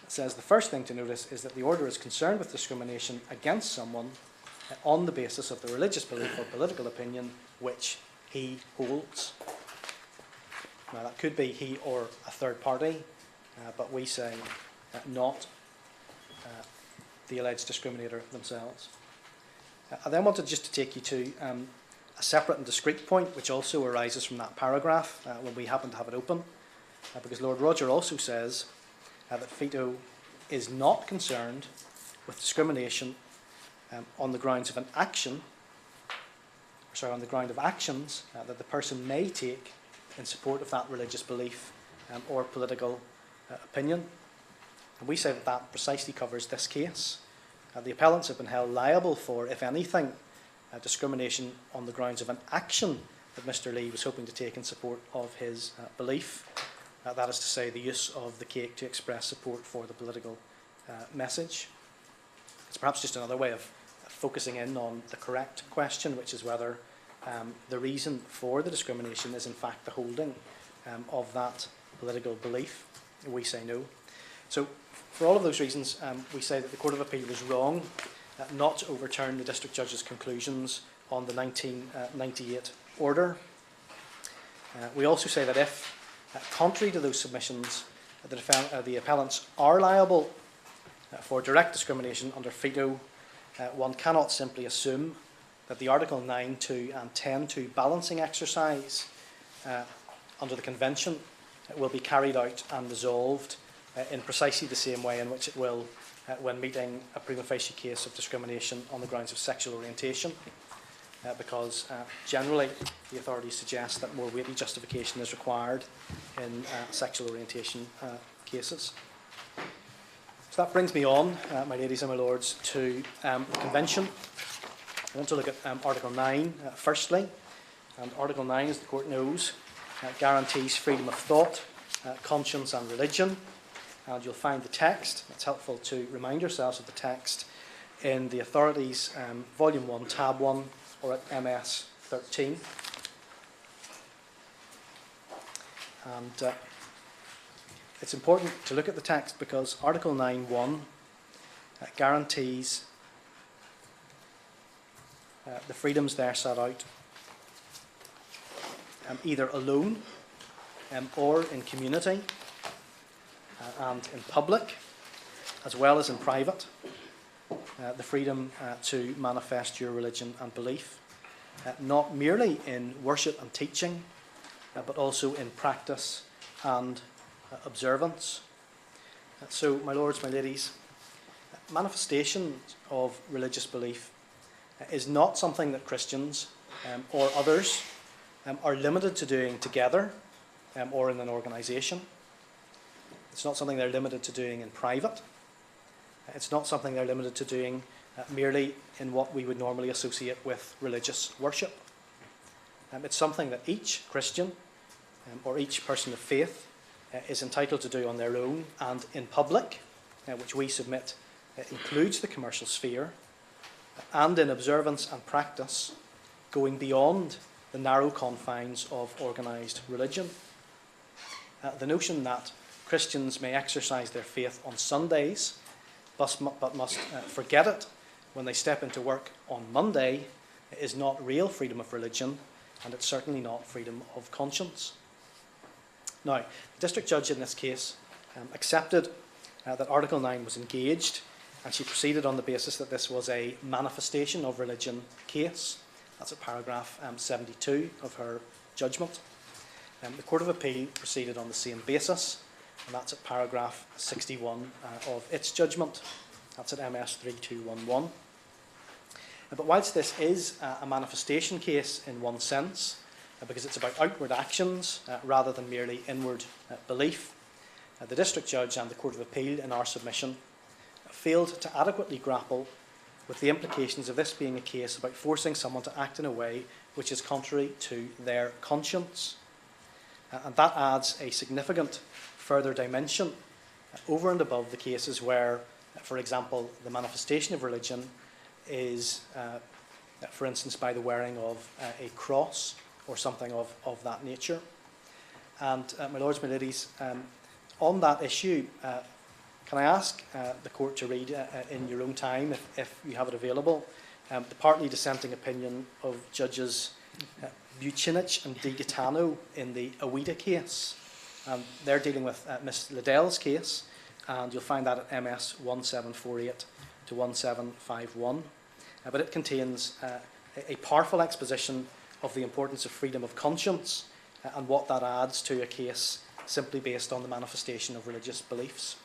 says the first thing to notice is that the order is concerned with discrimination against someone on the basis of the religious belief or political opinion which he holds. Now that could be he or a third party, but we say not the alleged discriminator themselves. I then wanted just to take you to a separate and discrete point, which also arises from that paragraph when we happen to have it open, because Lord Roger also says that FETO is not concerned with discrimination on the grounds of an action, on the ground of actions that the person may take in support of that religious belief or political opinion. And we say that that precisely covers this case. The appellants have been held liable for, if anything, discrimination on the grounds of an action that Mr. Lee was hoping to take in support of his belief. That is to say, the use of the cake to express support for the political message. It's perhaps just another way of focusing in on the correct question, which is whether the reason for the discrimination is in fact the holding of that political belief. We say no. So for all of those reasons, we say that the Court of Appeal was wrong not to overturn the District Judge's conclusions on the 1998 order. We also say that if, contrary to those submissions, the appellants are liable for direct discrimination under FETO, one cannot simply assume that the Article 9.2 and 10.2 balancing exercise under the Convention will be carried out and resolved in precisely the same way in which it will when meeting a prima facie case of discrimination on the grounds of sexual orientation, because generally the authorities suggest that more weighty justification is required in sexual orientation cases. So that brings me on, my ladies and my lords, to the Convention. I want to look at Article 9 firstly. And Article 9, as the Court knows, guarantees freedom of thought, conscience and religion. And you'll find the text, it's helpful to remind yourselves of the text, in the authorities, Volume 1, Tab 1, or at MS 13. And it's important to look at the text because Article 9.1 guarantees the freedoms there set out either alone or in community and in public as well as in private, the freedom to manifest your religion and belief, not merely in worship and teaching but also in practice and observance. So, my lords, my ladies, manifestation of religious belief is not something that Christians or others are limited to doing together or in an organisation. It's not something they're limited to doing in private. It's not something they're limited to doing merely in what we would normally associate with religious worship. It's something that each Christian or each person of faith is entitled to do on their own and in public, which we submit includes the commercial sphere, and in observance and practice going beyond the narrow confines of organised religion. The notion that Christians may exercise their faith on Sundays but must forget it when they step into work on Monday is not real freedom of religion, and it's certainly not freedom of conscience. Now, the District Judge in this case accepted that Article 9 was engaged, and she proceeded on the basis that this was a manifestation of religion case. That's at paragraph 72 of her judgment. The Court of Appeal proceeded on the same basis, and that's at paragraph 61 of its judgment. That's at MS 3211. But whilst this is a manifestation case in one sense, because it's about outward actions rather than merely inward belief, the District Judge and the Court of Appeal in our submission failed to adequately grapple with the implications of this being a case about forcing someone to act in a way which is contrary to their conscience. And that adds a significant further dimension over and above the cases where, for example, the manifestation of religion is, for instance, by the wearing of a cross or something of that nature. And my lords, my ladies, on that issue, can I ask the court to read in your own time, if you have it available, the partly dissenting opinion of Judges Bucinich and Di Gaetano in the Awida case. They're dealing with Miss Liddell's case, and you'll find that at MS 1748 to 1751, but it contains a powerful exposition of the importance of freedom of conscience and what that adds to a case simply based on the manifestation of religious beliefs.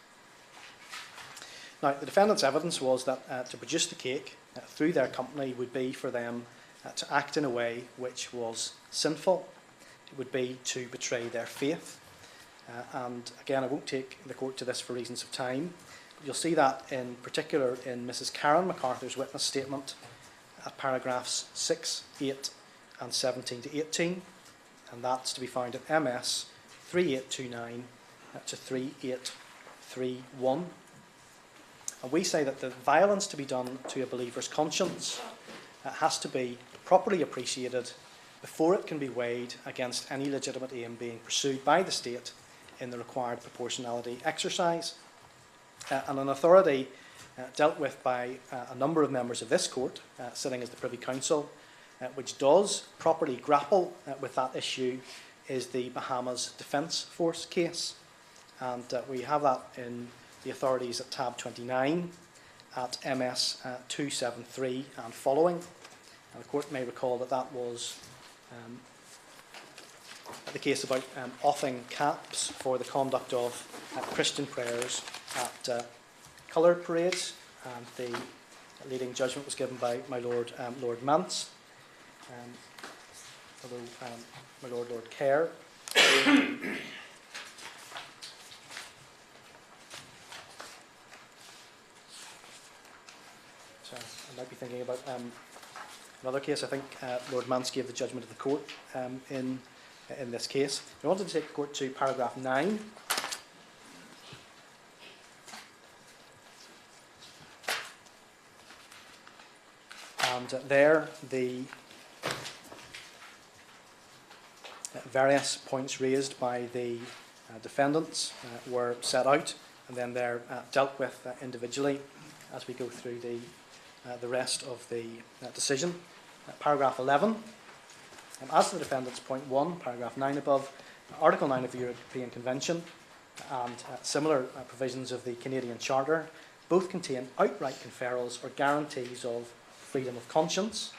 Now, the defendant's evidence was that to produce the cake through their company would be for them to act in a way which was sinful. It would be to betray their faith. And again, I won't take the court to this for reasons of time. You'll see that in particular in Mrs. Karen MacArthur's witness statement at paragraphs 6, 8 and 17 to 18. And that's to be found in MS 3829 to 3831. And we say that the violence to be done to a believer's conscience has to be properly appreciated before it can be weighed against any legitimate aim being pursued by the state in the required proportionality exercise. And an authority dealt with by a number of members of this court, sitting as the Privy Council, which does properly grapple with that issue, is the Bahamas Defence Force case. And we have that in the authorities at tab 29 at MS 273 and following. And the court may recall that that was the case about offing caps for the conduct of Christian prayers at coloured parades, and the leading judgment was given by my Lord Lord Mance, although my Lord Kerr. So I might be thinking about another case. I think Lord Mance gave the judgment of the court in this case. I wanted to take the court to paragraph 9. And there the various points raised by the defendants were set out, and then they're dealt with individually as we go through the rest of the decision. Paragraph 11. As to the defendants, point 1, paragraph 9 above, Article 9 of the European Convention and similar provisions of the Canadian Charter both contain outright conferrals or guarantees of freedom of conscience.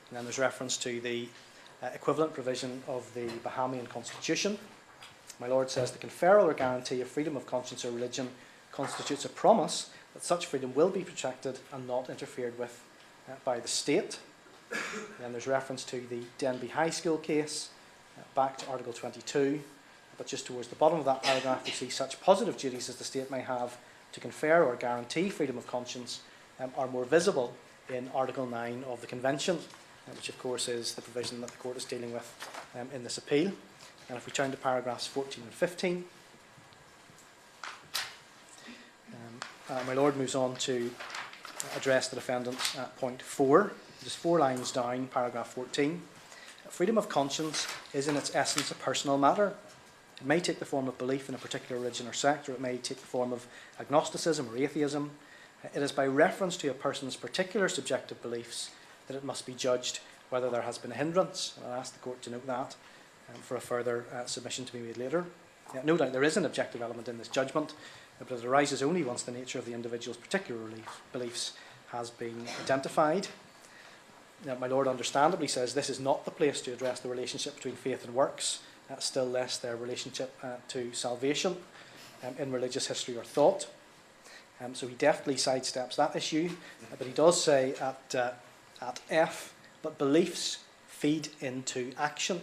And then there's reference to the equivalent provision of the Bahamian Constitution. My Lord says the conferral or guarantee of freedom of conscience or religion constitutes a promise that such freedom will be protected and not interfered with by the state. And then there's reference to the Denbigh High School case, back to Article 22, but just towards the bottom of that paragraph we see such positive duties as the state may have to confer or guarantee freedom of conscience are more visible in Article 9 of the Convention, which of course is the provision that the court is dealing with in this appeal. And if we turn to paragraphs 14 and 15, my Lord moves on to address the defendants at point 4, just 4 lines down, paragraph 14. Freedom of conscience is in its essence a personal matter. It may take the form of belief in a particular religion or sect, or it may take the form of agnosticism or atheism. It is by reference to a person's particular subjective beliefs that it must be judged whether there has been a hindrance. I'll ask the court to note that for a further submission to be made later. No doubt there is an objective element in this judgment, but it arises only once the nature of the individual's particular beliefs has been identified. Now, my Lord understandably says this is not the place to address the relationship between faith and works, still less their relationship to salvation in religious history or thought. So he deftly sidesteps that issue, but he does say at F, but beliefs feed into action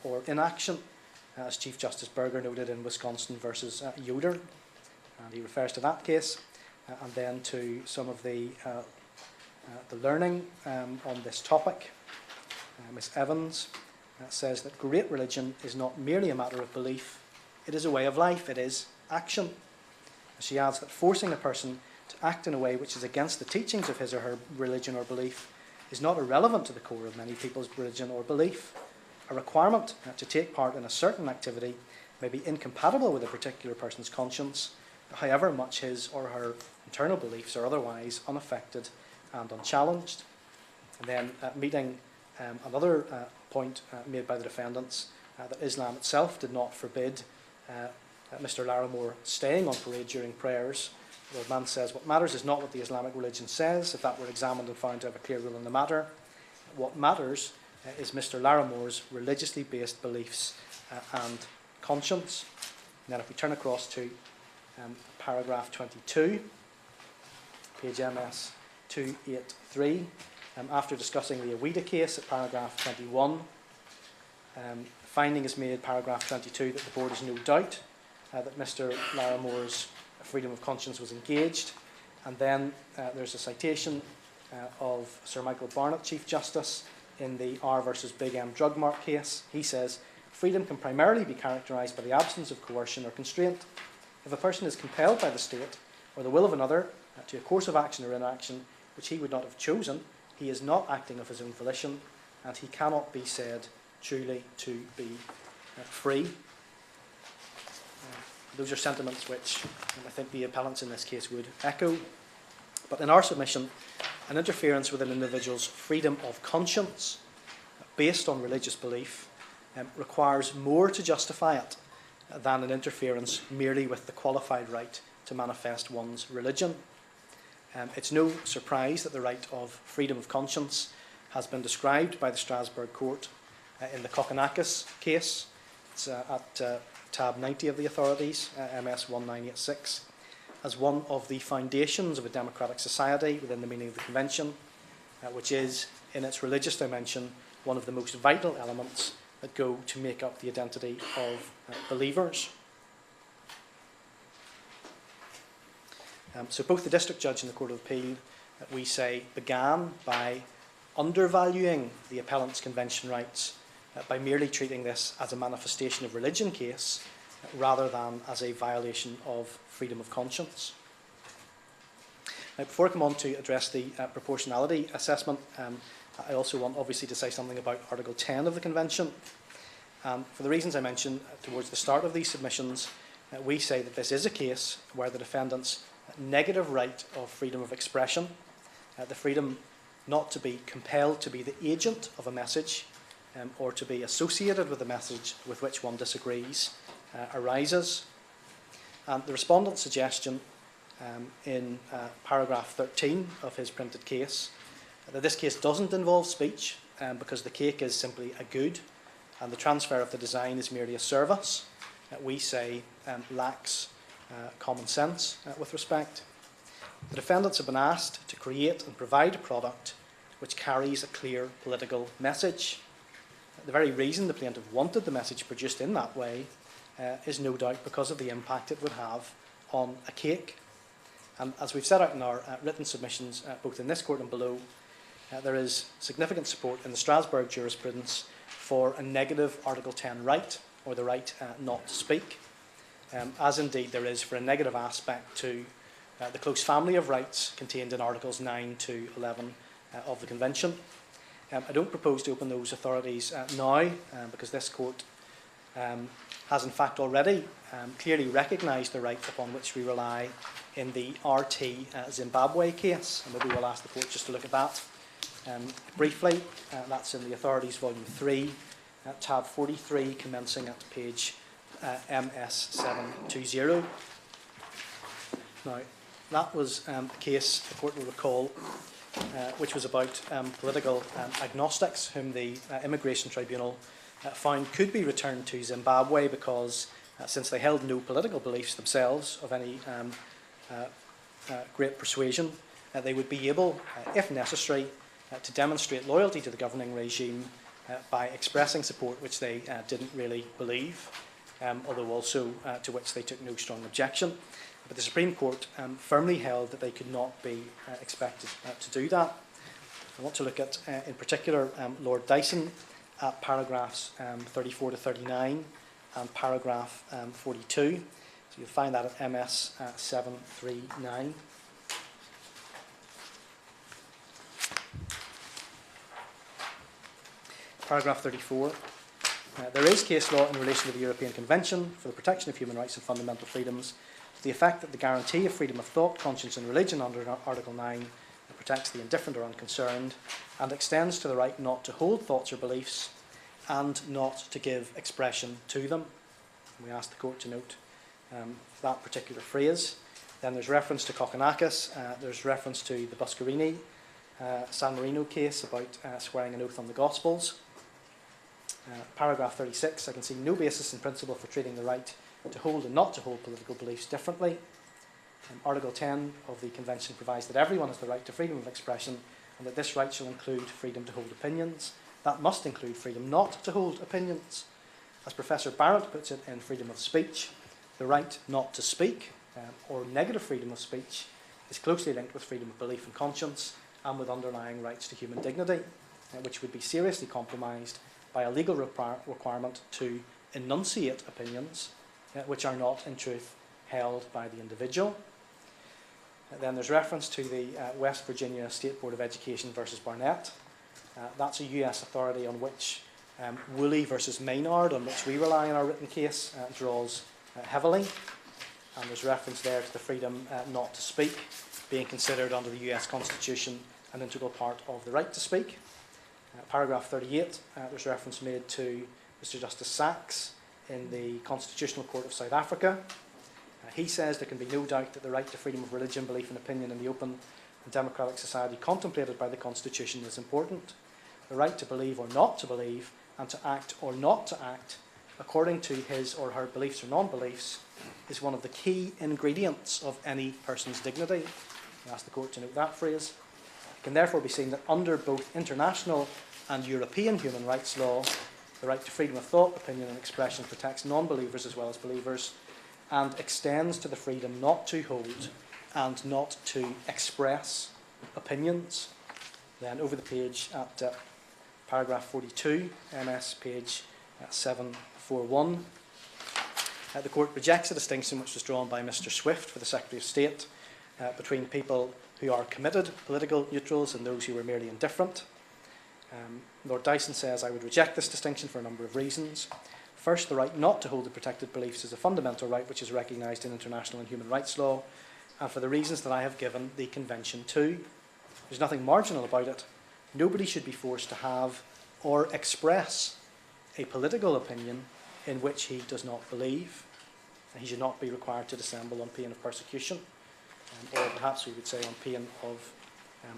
or inaction, as Chief Justice Berger noted in Wisconsin versus Yoder. And he refers to that case, and then to some of the learning on this topic. Miss Evans says that great religion is not merely a matter of belief, it is a way of life, it is action. She adds that forcing a person to act in a way which is against the teachings of his or her religion or belief is not irrelevant to the core of many people's religion or belief. A requirement to take part in a certain activity may be incompatible with a particular person's conscience, however much his or her internal beliefs are otherwise unaffected and unchallenged. And then meeting another point made by the defendants, that Islam itself did not forbid Mr. Larimore staying on parade during prayers, Lord Mann says, what matters is not what the Islamic religion says, if that were examined and found to have a clear rule in the matter. What matters is Mr. Laramore's religiously based beliefs and conscience. And then if we turn across to paragraph 22, page MS 283, after discussing the Awida case at paragraph 21, finding is made, paragraph 22, that the board has no doubt that Mr. Laramore's freedom of conscience was engaged. And then there's a citation of Sir Michael Barnett, Chief Justice, in the R versus Big M drug mart case. He says, freedom can primarily be characterised by the absence of coercion or constraint. If a person is compelled by the state or the will of another to a course of action or inaction which he would not have chosen, he is not acting of his own volition, and he cannot be said truly to be free. Those are sentiments which I think the appellants in this case would echo. But in our submission, an interference with an individual's freedom of conscience based on religious belief requires more to justify it than an interference merely with the qualified right to manifest one's religion. It's no surprise that the right of freedom of conscience has been described by the Strasbourg Court in the Kokonakis case. It's at tab 90 of the authorities, MS 1986, as one of the foundations of a democratic society within the meaning of the Convention, which is, in its religious dimension, one of the most vital elements that go to make up the identity of believers. So both the district judge and the Court of Appeal, we say, began by undervaluing the appellant's convention rights by merely treating this as a manifestation of religion case rather than as a violation of freedom of conscience. Now, before I come on to address the proportionality assessment, I also want obviously to say something about Article 10 of the Convention. For the reasons I mentioned towards the start of these submissions, we say that this is a case where the defendant's negative right of freedom of expression, the freedom not to be compelled to be the agent of a message or to be associated with a message with which one disagrees, arises. And the respondent's suggestion in paragraph 13 of his printed case that this case doesn't involve speech because the cake is simply a good and the transfer of the design is merely a service, we say lacks common sense with respect. The defendants have been asked to create and provide a product which carries a clear political message. The very reason the plaintiff wanted the message produced in that way is no doubt because of the impact it would have on a cake. And as we've set out in our written submissions, both in this court and below, there is significant support in the Strasbourg jurisprudence for a negative Article 10 right, or the right not to speak, as indeed there is for a negative aspect to the close family of rights contained in Articles 9 to 11 of the Convention. I don't propose to open those authorities now because this court has in fact already clearly recognised the right upon which we rely in the RT Zimbabwe case, and maybe we'll ask the court just to look at that briefly. That's in the authorities volume 3, tab 43, commencing at page MS 720. Now, that was a case, the court will recall, which was about political agnostics whom the Immigration Tribunal found could be returned to Zimbabwe because since they held no political beliefs themselves of any great persuasion, they would be able, if necessary, to demonstrate loyalty to the governing regime by expressing support which they didn't really believe, although also to which they took no strong objection. But the Supreme Court firmly held that they could not be expected to do that. I want to look at, in particular, Lord Dyson at paragraphs 34 to 39 and paragraph 42. So you'll find that at MS 739. Paragraph 34. There is case law in relation to the European Convention for the Protection of Human Rights and Fundamental Freedoms to the effect that the guarantee of freedom of thought, conscience and religion under Article 9 protects the indifferent or unconcerned and extends to the right not to hold thoughts or beliefs and not to give expression to them. We ask the court to note that particular phrase. Then there's reference to Kokkinakis, there's reference to the Buscarini, San Marino case about swearing an oath on the Gospels. Paragraph 36, I can see no basis in principle for treating the right to hold and not to hold political beliefs differently. Article 10 of the Convention provides that everyone has the right to freedom of expression and that this right shall include freedom to hold opinions. That must include freedom not to hold opinions. As Professor Barrett puts it in Freedom of Speech, the right not to speak, or negative freedom of speech, is closely linked with freedom of belief and conscience and with underlying rights to human dignity, which would be seriously compromised by a legal requirement to enunciate opinions which are not, in truth, held by the individual. Then there's reference to the West Virginia State Board of Education versus Barnett. That's a US authority on which Woolley versus Maynard, on which we rely in our written case, draws heavily. And there's reference there to the freedom not to speak being considered under the US Constitution an integral part of the right to speak. Paragraph 38, there's reference made to Mr. Justice Sachs in the Constitutional Court of South Africa. He says there can be no doubt that the right to freedom of religion, belief and opinion in the open and democratic society contemplated by the Constitution is important. The right to believe or not to believe and to act or not to act according to his or her beliefs or non-beliefs is one of the key ingredients of any person's dignity. I ask the court to note that phrase. It can therefore be seen that under both international and European human rights law, the right to freedom of thought, opinion and expression protects non-believers as well as believers and extends to the freedom not to hold and not to express opinions. Then over the page at paragraph 42, MS page 741, the court rejects a distinction which was drawn by Mr. Swift for the Secretary of State between people who are committed political neutrals and those who are merely indifferent. Lord Dyson says, I would reject this distinction for a number of reasons. First, the right not to hold the protected beliefs is a fundamental right which is recognised in international and human rights law, and for the reasons that I have given the Convention too. There's nothing marginal about it. Nobody should be forced to have or express a political opinion in which he does not believe. And he should not be required to dissemble on pain of persecution, or perhaps we would say on pain of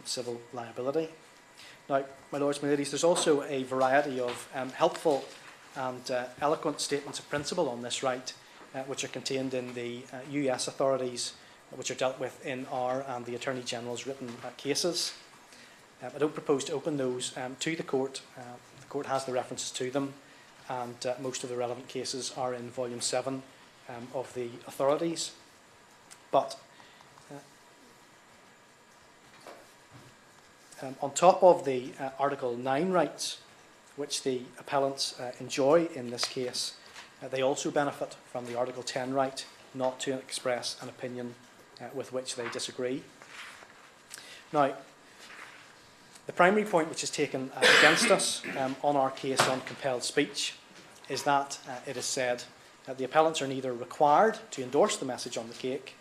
civil liability. Now, my lords, my ladies, there's also a variety of helpful and eloquent statements of principle on this right, which are contained in the US authorities, which are dealt with in our and the Attorney General's written cases. I don't propose to open those to the court. The court has the references to them, and most of the relevant cases are in Volume 7 of the authorities. But on top of the Article 9 rights, which the appellants enjoy in this case, they also benefit from the Article 10 right not to express an opinion with which they disagree. Now, the primary point which is taken against us on our case on compelled speech is that it is said that the appellants are neither required to endorse the message on the cake,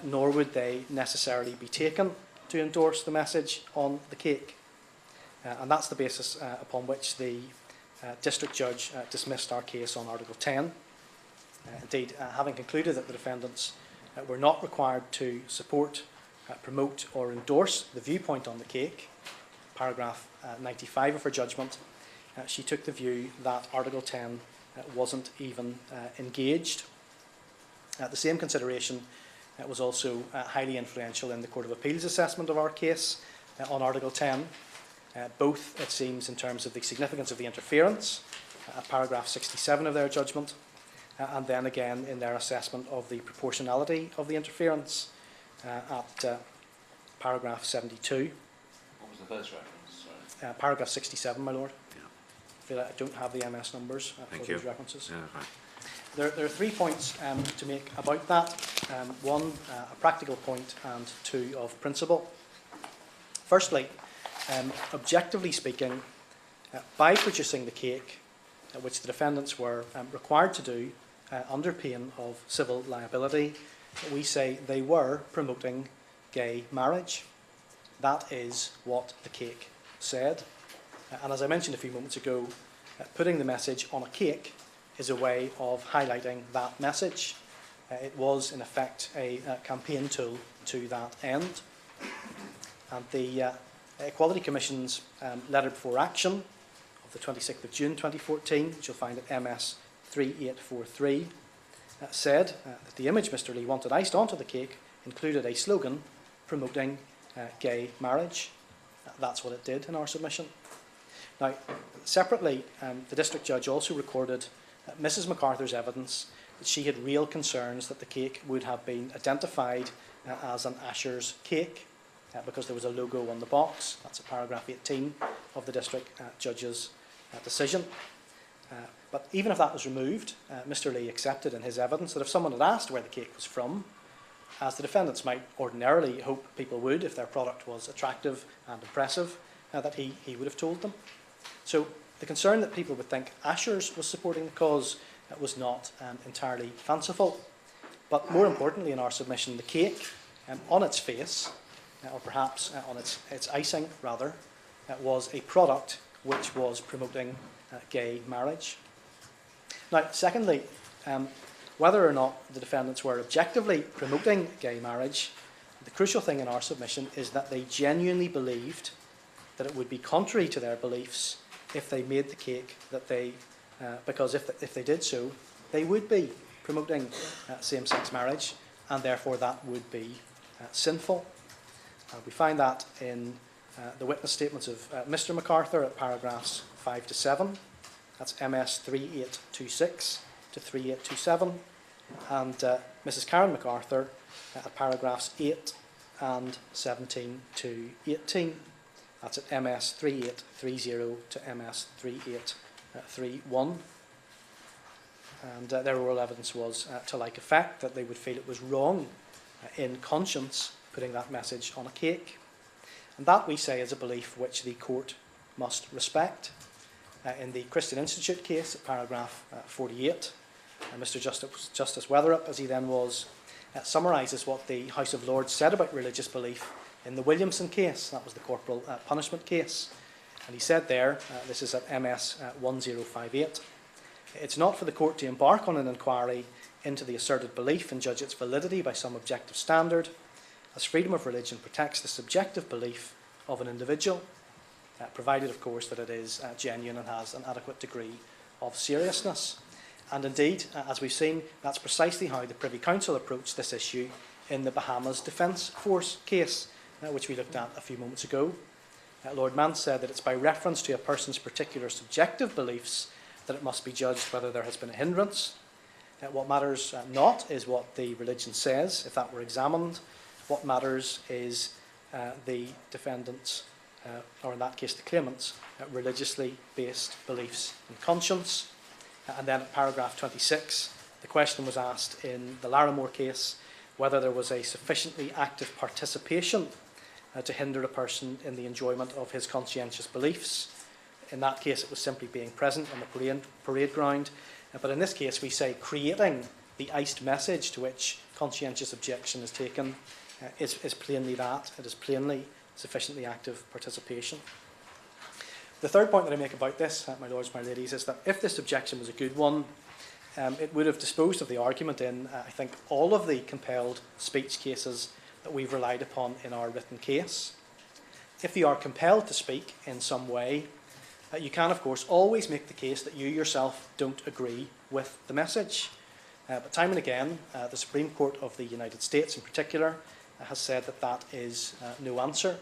nor would they necessarily be taken to endorse the message on the cake. And that's the basis upon which the district judge dismissed our case on Article 10. Indeed, having concluded that the defendants were not required to support, promote or endorse the viewpoint on the cake, paragraph 95 of her judgment, she took the view that Article 10 wasn't even engaged. The same consideration was also highly influential in the Court of Appeal's assessment of our case on Article 10, both, it seems, in terms of the significance of the interference, paragraph 67 of their judgment, and then again in their assessment of the proportionality of the interference at paragraph 72. What was the first reference? Sorry. Paragraph 67, my lord. Yeah. I feel like I don't have the MS numbers for those references. Yeah, right. There are 3 points to make about that. One, a practical point, and 2 of principle. Firstly, objectively speaking, by producing the cake, which the defendants were required to do under pain of civil liability, we say they were promoting gay marriage. That is what the cake said. And as I mentioned a few moments ago, putting the message on a cake is a way of highlighting that message. It was, in effect, a campaign tool to that end. And the Equality Commission's letter before action of the 26th of June 2014, which you'll find at MS 3843, said that the image Mr. Lee wanted iced onto the cake included a slogan promoting gay marriage. That's what it did in our submission. Now, separately, the district judge also recorded Mrs. MacArthur's evidence that she had real concerns that the cake would have been identified as an Asher's cake because there was a logo on the box. That's at paragraph 18 of the district judge's decision. But even if that was removed, Mr. Lee accepted in his evidence that if someone had asked where the cake was from, as the defendants might ordinarily hope people would if their product was attractive and impressive, that he would have told them. So the concern that people would think Asher's was supporting the cause was not entirely fanciful. But more importantly in our submission, the cake on its face, or perhaps on its icing rather, was a product which was promoting gay marriage. Now, secondly, whether or not the defendants were objectively promoting gay marriage, the crucial thing in our submission is that they genuinely believed that it would be contrary to their beliefs if they made the cake that they, because if they did so, they would be promoting same-sex marriage, and therefore that would be sinful. We find that in the witness statements of Mr. MacArthur at paragraphs 5 to 7. That's MS 3826 to 3827, and Mrs. Karen MacArthur at paragraphs 8 and 17 to 18. That's at MS 3830 to MS 3831. And their oral evidence was to like effect that they would feel it was wrong in conscience putting that message on a cake. And that, we say, is a belief which the court must respect. In the Christian Institute case, at paragraph 48, Mr. Justice Weatherup, as he then was, summarises what the House of Lords said about religious belief in the Williamson case. That was the corporal punishment case. And he said there, this is at MS 1058, it's not for the court to embark on an inquiry into the asserted belief and judge its validity by some objective standard, as freedom of religion protects the subjective belief of an individual, provided, of course, that it is genuine and has an adequate degree of seriousness. And indeed, as we've seen, that's precisely how the Privy Council approached this issue in the Bahamas Defence Force case, which we looked at a few moments ago. Lord Mance said that it's by reference to a person's particular subjective beliefs that it must be judged whether there has been a hindrance. What matters not is what the religion says, if that were examined. What matters is the defendant's, or in that case the claimant's, religiously based beliefs and conscience. And then at paragraph 26, the question was asked in the Larimore case whether there was a sufficiently active participation to hinder a person in the enjoyment of his conscientious beliefs. In that case, it was simply being present on the parade ground. But in this case, we say creating the iced message to which conscientious objection is taken is plainly that. It is plainly sufficiently active participation. The third point that I make about this, my lords, my ladies, is that if this objection was a good one, it would have disposed of the argument in, I think, all of the compelled speech cases that we've relied upon in our written case. If you are compelled to speak in some way, you can, of course, always make the case that you yourself don't agree with the message. But time and again, the Supreme Court of the United States in particular has said that that is no answer.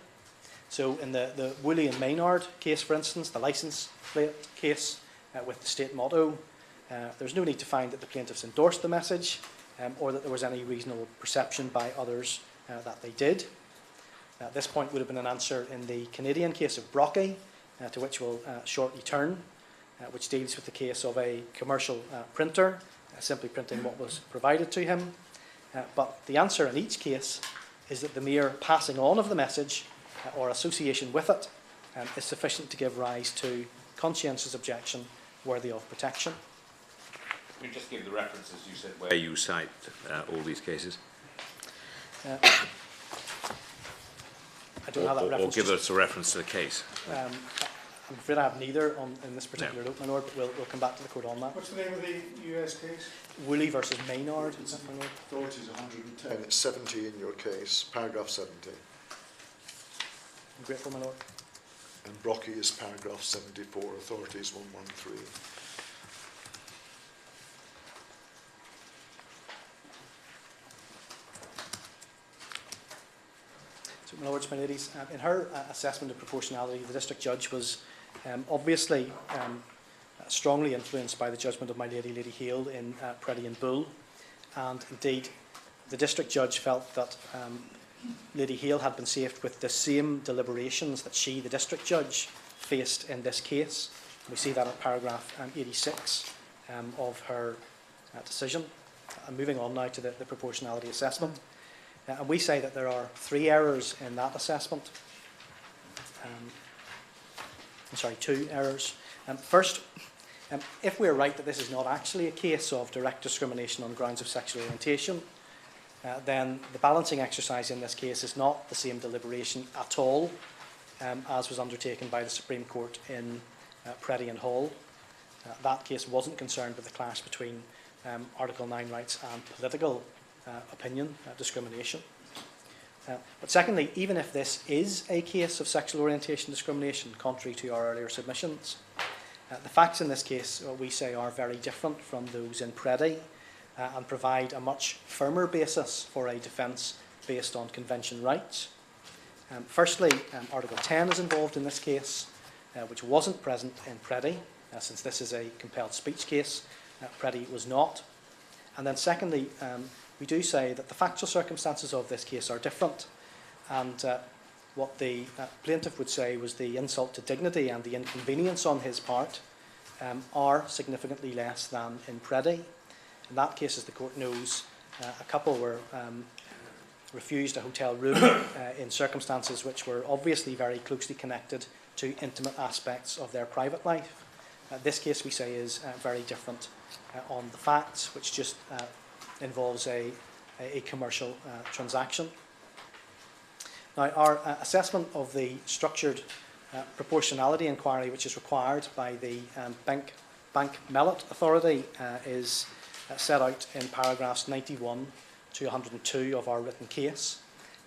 So in the Woolley and Maynard case, for instance, the licence plate case with the state motto, there's no need to find that the plaintiffs endorsed the message or that there was any reasonable perception by others that they did. This point would have been an answer in the Canadian case of Brocky, to which we'll shortly turn, which deals with the case of a commercial printer simply printing what was provided to him. But the answer in each case is that the mere passing on of the message or association with it is sufficient to give rise to conscientious objection worthy of protection. Can you just give the references you said where you cite all these cases? I don't have that reference. Or give us a reference to the case. I'm afraid I have neither in this particular note, my Lord, but we'll come back to the court on that. What's the name of the US case? Woolley versus Maynard, is that, my Lord? Authority is 110. It's 70 in your case, paragraph 70. I'm grateful, my Lord. And Brocky is paragraph 74, authority is 113. So, my Lords, my Ladies, in her assessment of proportionality, the District Judge was obviously strongly influenced by the judgment of my Lady, Lady Hale in Preddy and Bull, and indeed the District Judge felt that Lady Hale had been saved with the same deliberations that she, the District Judge, faced in this case. We see that in paragraph 86 of her decision. I'm moving on now to the proportionality assessment. And we say that there are 3 errors in that assessment. 2 errors. First, if we're right that this is not actually a case of direct discrimination on grounds of sexual orientation, then the balancing exercise in this case is not the same deliberation at all as was undertaken by the Supreme Court in Preddy and Hall. That case wasn't concerned with the clash between Article 9 rights and political opinion discrimination. But secondly, even if this is a case of sexual orientation discrimination, contrary to our earlier submissions, the facts in this case, we say, are very different from those in Preddy and provide a much firmer basis for a defence based on convention rights. Firstly, Article 10 is involved in this case, which wasn't present in Preddy, since this is a compelled speech case. Preddy was not. And then secondly, we do say that the factual circumstances of this case are different, and what the plaintiff would say was the insult to dignity and the inconvenience on his part are significantly less than in Preddy. In that case, as the court knows, a couple were refused a hotel room in circumstances which were obviously very closely connected to intimate aspects of their private life. This case, we say, is very different on the facts, which just involves a commercial transaction. Now, our assessment of the structured proportionality inquiry, which is required by the Bank Mellet Authority, is set out in paragraphs 91 to 102 of our written case.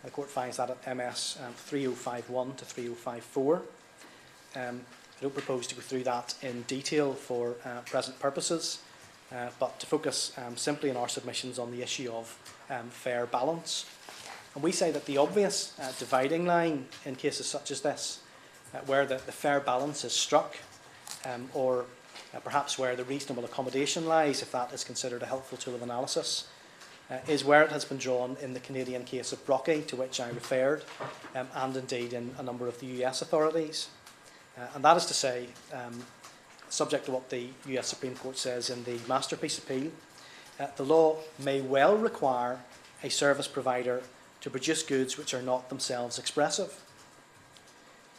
The court finds that at MS 3051 to 3054. I don't propose to go through that in detail for present purposes, but to focus simply in our submissions on the issue of fair balance. And we say that the obvious dividing line in cases such as this, where the fair balance is struck, or perhaps where the reasonable accommodation lies, if that is considered a helpful tool of analysis, is where it has been drawn in the Canadian case of Brocky, to which I referred, and indeed in a number of the US authorities. And that is to say, subject to what the US Supreme Court says in the Masterpiece Appeal, the law may well require a service provider to produce goods which are not themselves expressive,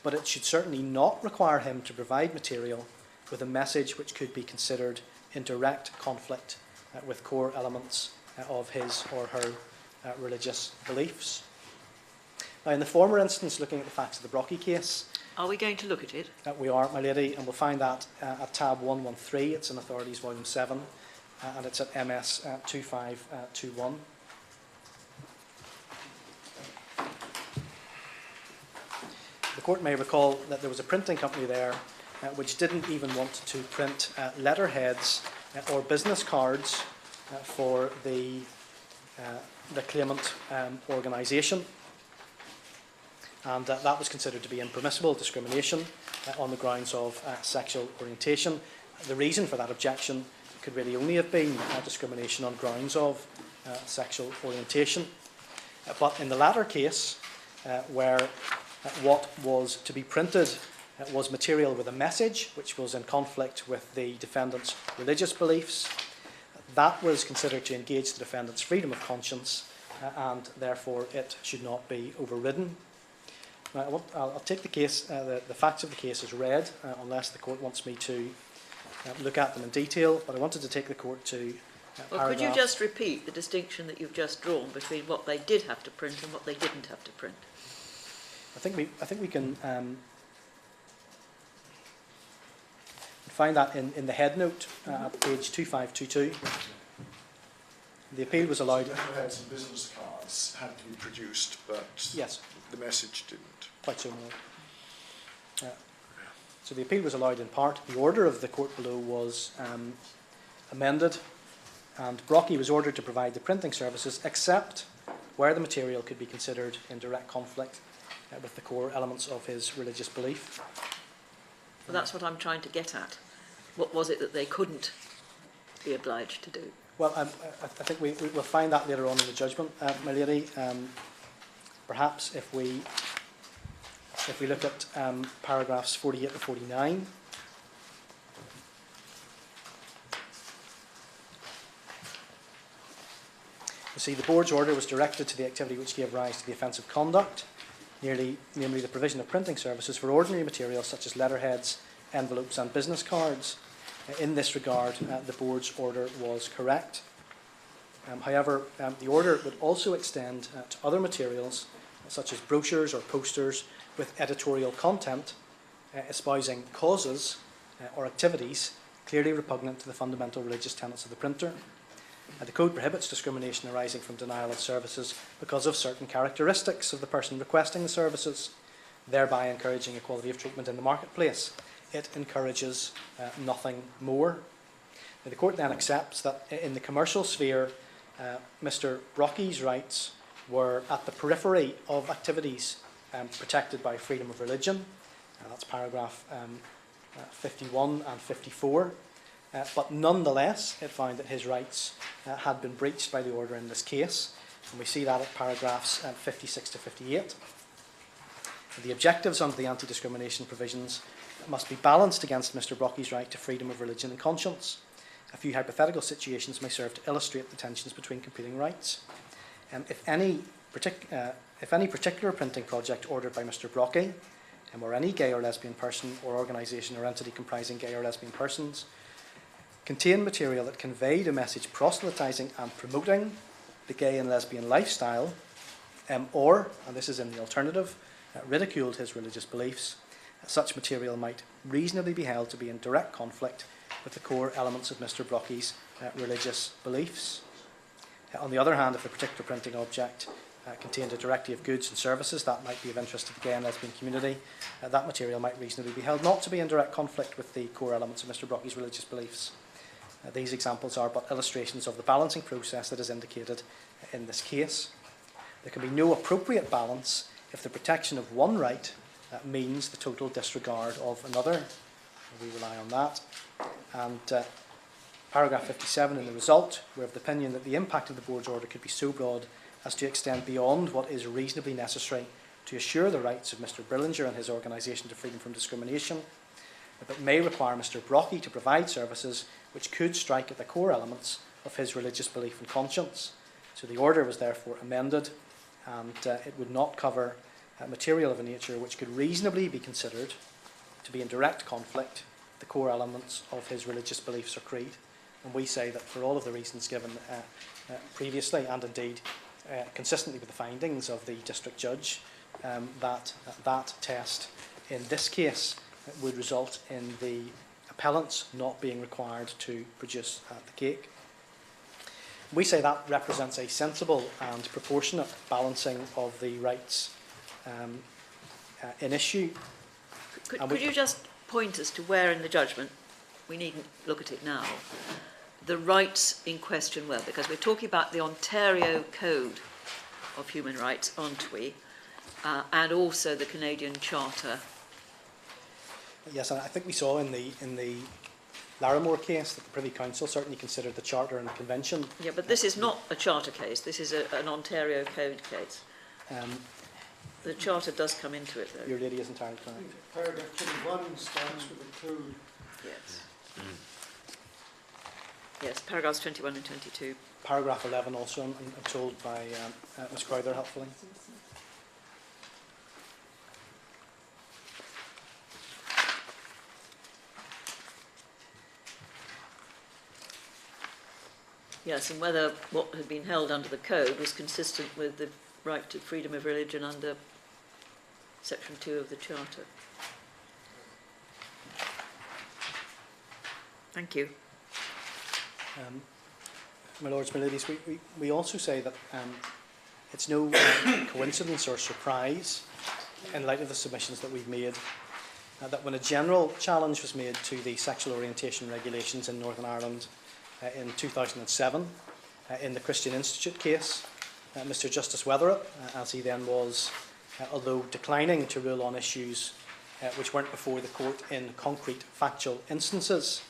but it should certainly not require him to provide material with a message which could be considered in direct conflict with core elements of his or her religious beliefs. Now, in the former instance, looking at the facts of the Brocky case, Are we going to look at it? we are, my lady, and we'll find that at tab 113. It's in Authorities Volume 7, and it's at MS 2521. The court may recall that there was a printing company there which didn't even want to print letterheads or business cards for the claimant organisation. And that was considered to be impermissible discrimination on the grounds of sexual orientation. The reason for that objection could really only have been discrimination on grounds of sexual orientation. But in the latter case, where what was to be printed was material with a message which was in conflict with the defendant's religious beliefs, that was considered to engage the defendant's freedom of conscience, and therefore it should not be overridden. Now, I'll take the case, the facts of the case as read, unless the court wants me to look at them in detail, but I wanted to take the court to Well, could you just repeat the distinction that you've just drawn between what they did have to print and what they didn't have to print? I think we can find that in the head note at page 2522. The appeal was allowed. Letterheads and business cards had to be produced, but Yes, the message didn't. quite so. So the appeal was allowed in part. The order of the court below was amended, and Brocky was ordered to provide the printing services except where the material could be considered in direct conflict with the core elements of his religious belief. Well, that's what I'm trying to get at. What was it that they couldn't be obliged to do? Well, I think we'll find that later on in the judgment, my lady. Perhaps if we look at paragraphs 48 to 49. You see, the board's order was directed to the activity which gave rise to the offensive conduct, namely the provision of printing services for ordinary materials such as letterheads, envelopes and business cards. In this regard, the board's order was correct. However, the order would also extend to other materials such as brochures or posters with editorial content espousing causes or activities clearly repugnant to the fundamental religious tenets of the printer. The Code prohibits discrimination arising from denial of services because of certain characteristics of the person requesting the services, thereby encouraging equality of treatment in the marketplace. It encourages nothing more. Now, the court then accepts that in the commercial sphere, Mr. Brocky's rights were at the periphery of activities protected by freedom of religion. That's paragraph 51 and 54. But nonetheless, it found that his rights had been breached by the order in this case. And we see that at paragraphs 56 to 58. The objectives under the anti-discrimination provisions must be balanced against Mr. Brocky's right to freedom of religion and conscience. A few hypothetical situations may serve to illustrate the tensions between competing rights. If any particular printing project ordered by Mr. Brocky, or any gay or lesbian person or organisation or entity comprising gay or lesbian persons, contain material that conveyed a message proselytising and promoting the gay and lesbian lifestyle, or, and this is in the alternative, ridiculed his religious beliefs, such material might reasonably be held to be in direct conflict with the core elements of Mr. Brocky's religious beliefs. On the other hand, if the particular printing object contained a directory of goods and services that might be of interest to the gay and lesbian community, that material might reasonably be held not to be in direct conflict with the core elements of Mr. Brocky's religious beliefs. These examples are but illustrations of the balancing process that is indicated in this case. There can be no appropriate balance if the protection of one right means the total disregard of another. We rely on that. And paragraph 57 in the result, we're of the opinion that the impact of the board's order could be so broad as to extend beyond what is reasonably necessary to assure the rights of Mr. Brillinger and his organisation to freedom from discrimination, but may require Mr. Brocky to provide services which could strike at the core elements of his religious belief and conscience. So the order was therefore amended, and it would not cover material of a nature which could reasonably be considered to be in direct conflict with the core elements of his religious beliefs or creed. And we say that for all of the reasons given previously, and indeed consistently with the findings of the district judge, that test in this case would result in the appellants not being required to produce the cake. We say that represents a sensible and proportionate balancing of the rights in issue. Could you just point us to where in the judgment, we needn't look at it now, the rights in question were? Because we're talking about the Ontario Code of Human Rights, aren't we? And also the Canadian Charter. Yes, and I think we saw in the Larimore case that the Privy Council certainly considered the Charter and the Convention. Yeah, but this is not a Charter case. This is an Ontario Code case. The Charter does come into it, though. Your lady is entirely correct. Paragraph 21 starts with a code. Yes. Yes, paragraphs 21 and 22. Paragraph 11 also, I'm told by Ms. Crowther, helpfully. Yes, and whether what had been held under the Code was consistent with the right to freedom of religion under Section 2 of the Charter. Thank you. My Lords, my Ladies, we also say that it's no coincidence or surprise, in light of the submissions that we've made, that when a general challenge was made to the sexual orientation regulations in Northern Ireland in 2007, in the Christian Institute case, Mr Justice Weatherup, as he then was, although declining to rule on issues which weren't before the court in concrete factual instances,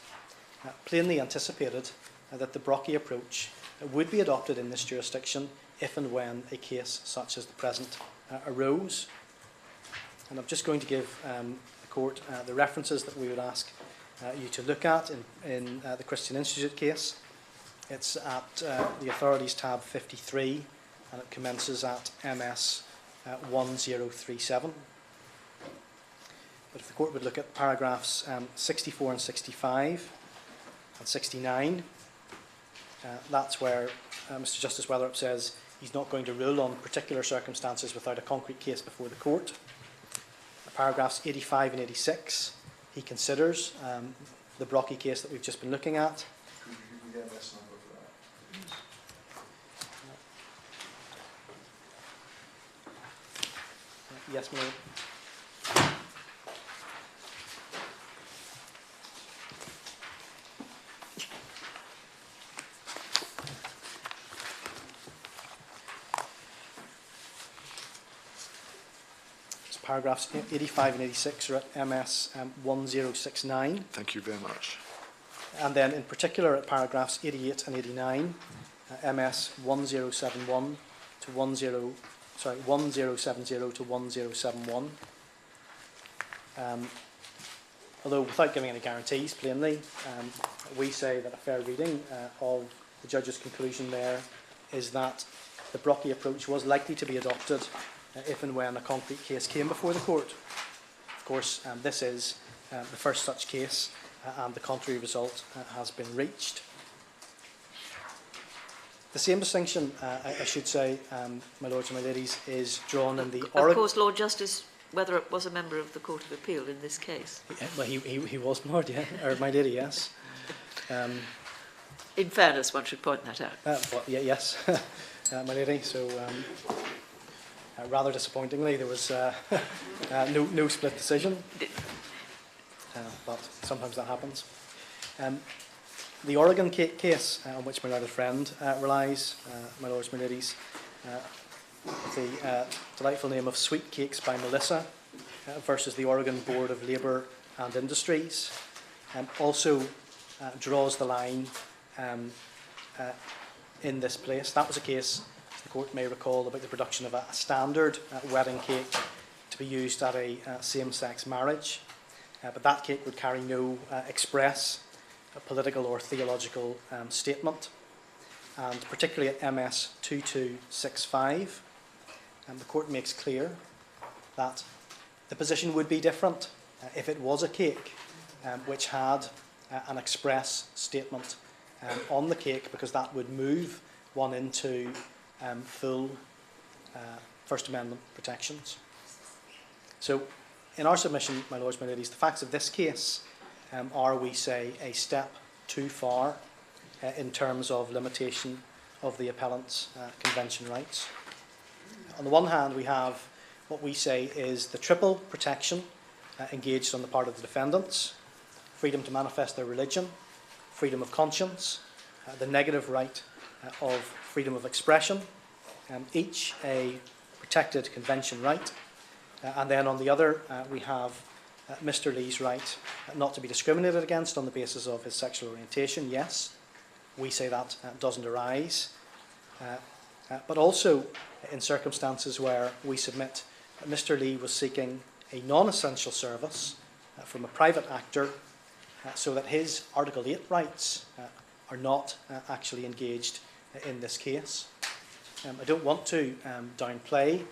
plainly anticipated that the Brockie approach would be adopted in this jurisdiction if and when a case such as the present arose. And I'm just going to give the court the references that we would ask you to look at in the Christian Institute case. It's at the Authorities tab 53, and it commences at MS 1037. But if the court would look at paragraphs 64 and 65 and 69, that's where Mr Justice Weatherup says he's not going to rule on particular circumstances without a concrete case before the court. Paragraphs 85 and 86, he considers the Brockie case that we've just been looking at. Could you give me the MS number for that? Yes, my Lord. Paragraphs 85 and 86 are at MS 1069. Thank you very much. And then in particular at paragraphs 88 and 89, MS 1071 to 1070 to 1071. Although without giving any guarantees, plainly, we say that a fair reading of the judge's conclusion there is that the Brockie approach was likely to be adopted if and when a concrete case came before the court. Of course, this is the first such case, and the contrary result has been reached. The same distinction, I should say, my Lords and my Ladies, is drawn in the Oregon... Of course, Lord Justice Weatherup was a member of the Court of Appeal in this case. Well, he was, my Lord, yeah, or my Lady, yes. In fairness, one should point that out. Well, yeah, yes, my Lady, so... rather disappointingly, there was no split decision, but sometimes that happens. The Oregon case on which my learned friend relies, my Lords, my Ladies, with the delightful name of Sweet Cakes by Melissa versus the Oregon Board of Labour and Industries, also draws the line in this place. That was a case, the court may recall, about the production of a standard wedding cake to be used at a same-sex marriage, but that cake would carry no express political or theological statement. And particularly at MS 2265, the court makes clear that the position would be different if it was a cake which had an express statement on the cake, because that would move one into full First Amendment protections. So in our submission, my Lords, my Ladies, the facts of this case are, we say, a step too far in terms of limitation of the appellant's convention rights. On the one hand, we have what we say is the triple protection engaged on the part of the defendants: freedom to manifest their religion, freedom of conscience, the negative right of freedom of expression, each a protected convention right. And then on the other, we have Mr. Lee's right not to be discriminated against on the basis of his sexual orientation. Yes, we say that doesn't arise. But also in circumstances where we submit that Mr. Lee was seeking a non-essential service from a private actor, so that his Article 8 rights are not actually engaged in this case. I don't want to downplay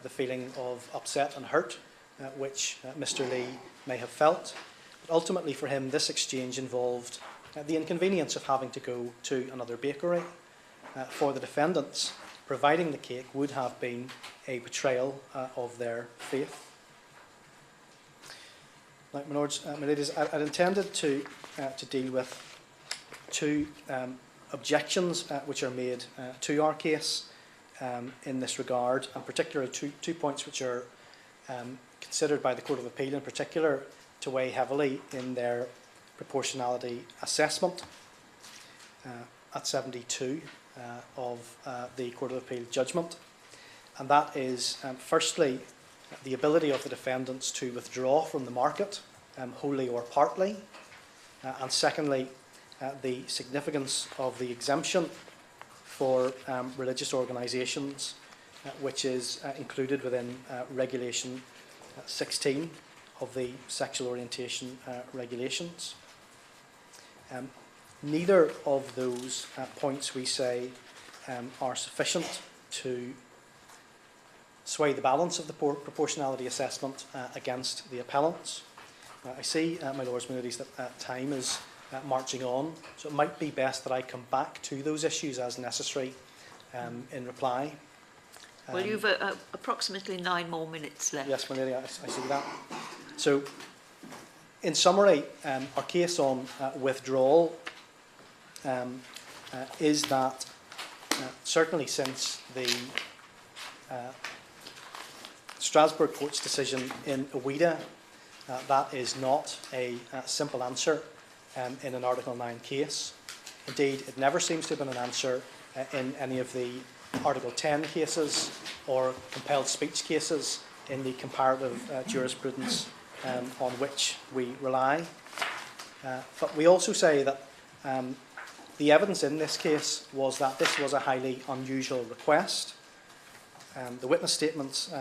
the feeling of upset and hurt which Mr. Lee may have felt, but ultimately for him this exchange involved the inconvenience of having to go to another bakery. For the defendants, providing the cake would have been a betrayal of their faith. Like my Lords, my Ladies, I'd intended to deal with two objections which are made to our case in this regard, and particularly two points which are considered by the Court of Appeal in particular to weigh heavily in their proportionality assessment at 72 of the Court of Appeal judgment. And that is, firstly, the ability of the defendants to withdraw from the market, wholly or partly, and secondly, the significance of the exemption for religious organisations, which is included within Regulation 16 of the Sexual Orientation Regulations. Neither of those points, we say, are sufficient to sway the balance of the proportionality assessment against the appellants. I see, my Lords and Ladies, that time is marching on, so it might be best that I come back to those issues as necessary in reply. Well, you've approximately 9 more minutes left. Yes, my Lady, I see that. So, in summary, our case on withdrawal is that certainly since the Strasbourg Court's decision in Ouida, that is not a simple answer in an Article 9 case. Indeed, it never seems to have been an answer in any of the Article 10 cases or compelled speech cases in the comparative jurisprudence on which we rely. But we also say that the evidence in this case was that this was a highly unusual request. The witness statements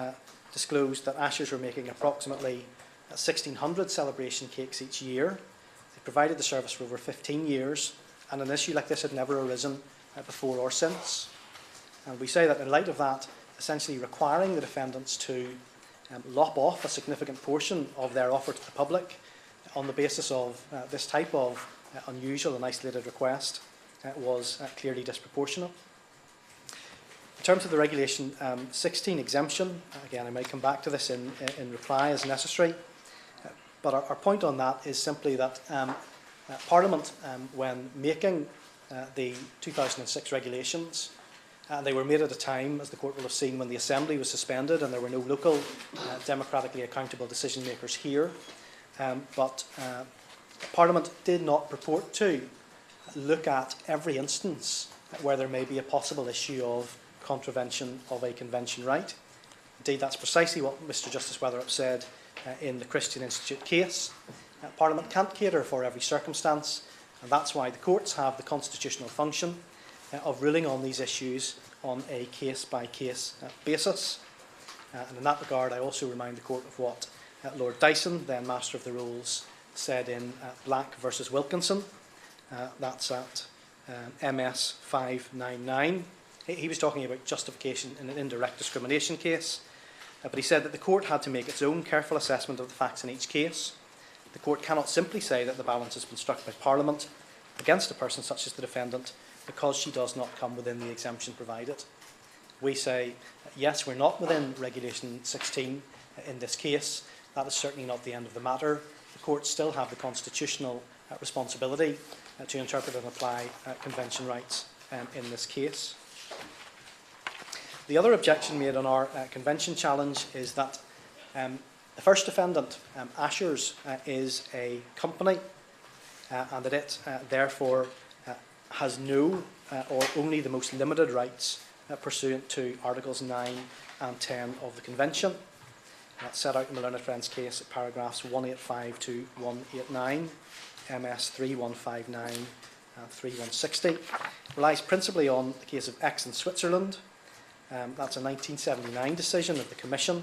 disclosed that Ashers were making approximately 1,600 celebration cakes each year. They provided the service for over 15 years, and an issue like this had never arisen before or since. And we say that in light of that, essentially requiring the defendants to lop off a significant portion of their offer to the public on the basis of this type of unusual and isolated request was clearly disproportionate. In terms of the Regulation 16 exemption, again I may come back to this in reply as necessary, but our point on that is simply that Parliament, when making the 2006 regulations, they were made at a time, as the Court will have seen, when the Assembly was suspended and there were no local democratically accountable decision makers here. But Parliament did not purport to look at every instance where there may be a possible issue of contravention of a convention right. Indeed, that's precisely what Mr Justice Weatherup said in the Christian Institute case. Parliament can't cater for every circumstance, and that's why the courts have the constitutional function of ruling on these issues on a case-by-case basis. And in that regard, I also remind the Court of what Lord Dyson, then Master of the Rolls, said in Black versus Wilkinson. That's at MS 599. He was talking about justification in an indirect discrimination case, but he said that the court had to make its own careful assessment of the facts in each case. The court cannot simply say that the balance has been struck by Parliament against a person such as the defendant because she does not come within the exemption provided. We say, yes, we're not within Regulation 16 in this case. That is certainly not the end of the matter. The courts still have the constitutional responsibility to interpret and apply convention rights in this case. The other objection made on our convention challenge is that the first defendant, Ashers, is a company and that it therefore has no or only the most limited rights pursuant to Articles 9 and 10 of the Convention. That's set out in the Learned Friends case at paragraphs 185 to 189, MS 3159 and 3160. It relies principally on the case of X in Switzerland. That's a 1979 decision of the Commission,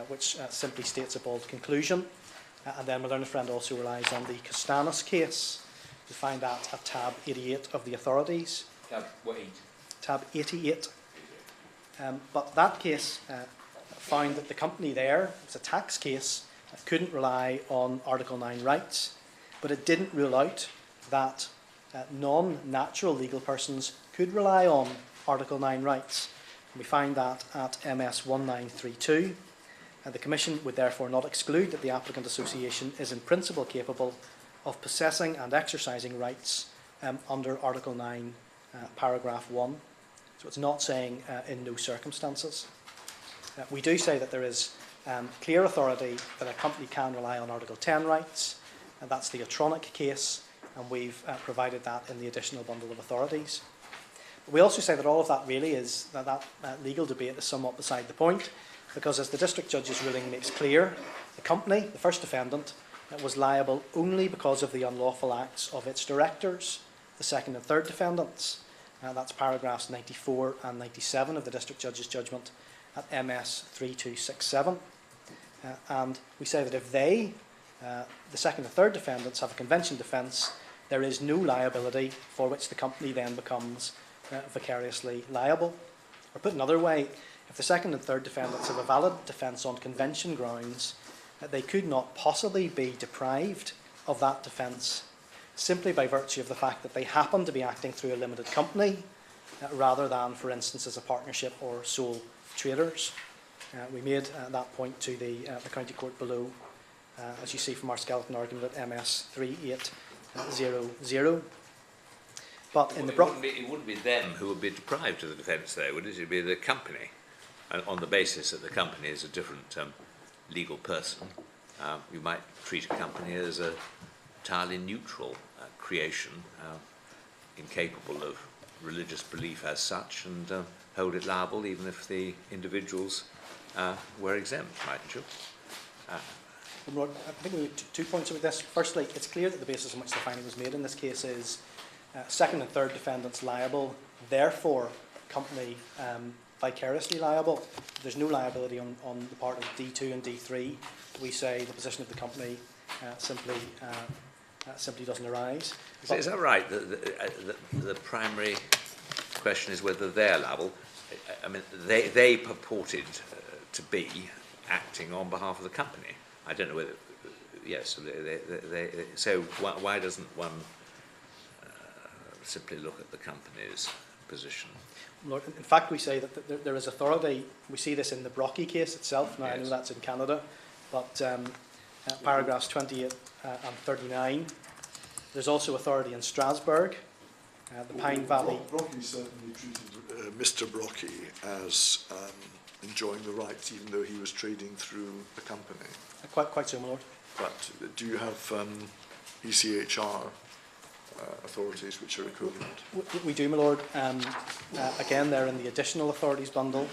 which simply states a bold conclusion. And then my learned friend also relies on the Costanis case. You find that at tab 88 of the authorities. Tab what 8? Tab 88. But that case found that the company there, it was a tax case, couldn't rely on Article 9 rights, but it didn't rule out that non-natural legal persons could rely on Article 9 rights. We find that at MS 1932. The Commission would therefore not exclude that the applicant association is in principle capable of possessing and exercising rights under Article 9, paragraph 1. So it's not saying in no circumstances. We do say that there is clear authority that a company can rely on Article 10 rights, and that's the Atronic case, and we've provided that in the additional bundle of authorities. But we also say that all of that really is, that legal debate is somewhat beside the point, because as the District Judge's ruling makes clear, the company, the first defendant, was liable only because of the unlawful acts of its directors, the second and third defendants. That's paragraphs 94 and 97 of the District Judge's judgment at MS 3267. And we say that if they, the second and third defendants, have a convention defence, there is no liability for which the company then becomes vicariously liable. Or put another way, if the second and third defendants have a valid defence on convention grounds, they could not possibly be deprived of that defence simply by virtue of the fact that they happen to be acting through a limited company rather than, for instance, as a partnership or sole traders. We made that point to the County Court below, as you see from our skeleton argument at MS 3800. But in the it wouldn't be them who would be deprived of the defence, though, would it? It would be the company, on the basis that the company is a different legal person. You might treat a company as a entirely neutral creation, incapable of religious belief as such, and hold it liable even if the individuals were exempt, mightn't you? I think we have 2 points with this. Firstly, it's clear that the basis on which the finding was made in this case is second and third defendants liable, therefore company vicariously liable. There's no liability on the part of D2 and D3. We say the position of the company simply doesn't arise. Is that right? The primary question is whether they're liable. I mean, they purported to be acting on behalf of the company. I don't know whether, yes, so why doesn't one simply look at the company's position? Lord, in fact, we say that there is authority. We see this in the Brocky case itself. Now, yes. I know that's in Canada, but paragraphs 28 and 39. There's also authority in Strasbourg, the Pine Valley. Brocky certainly treated Mr. Brocky as enjoying the rights, even though he was trading through a company. Quite so, my lord. But do you have ECHR authorities which are equivalent? We do, my lord. Again, they're in the additional authorities bundle.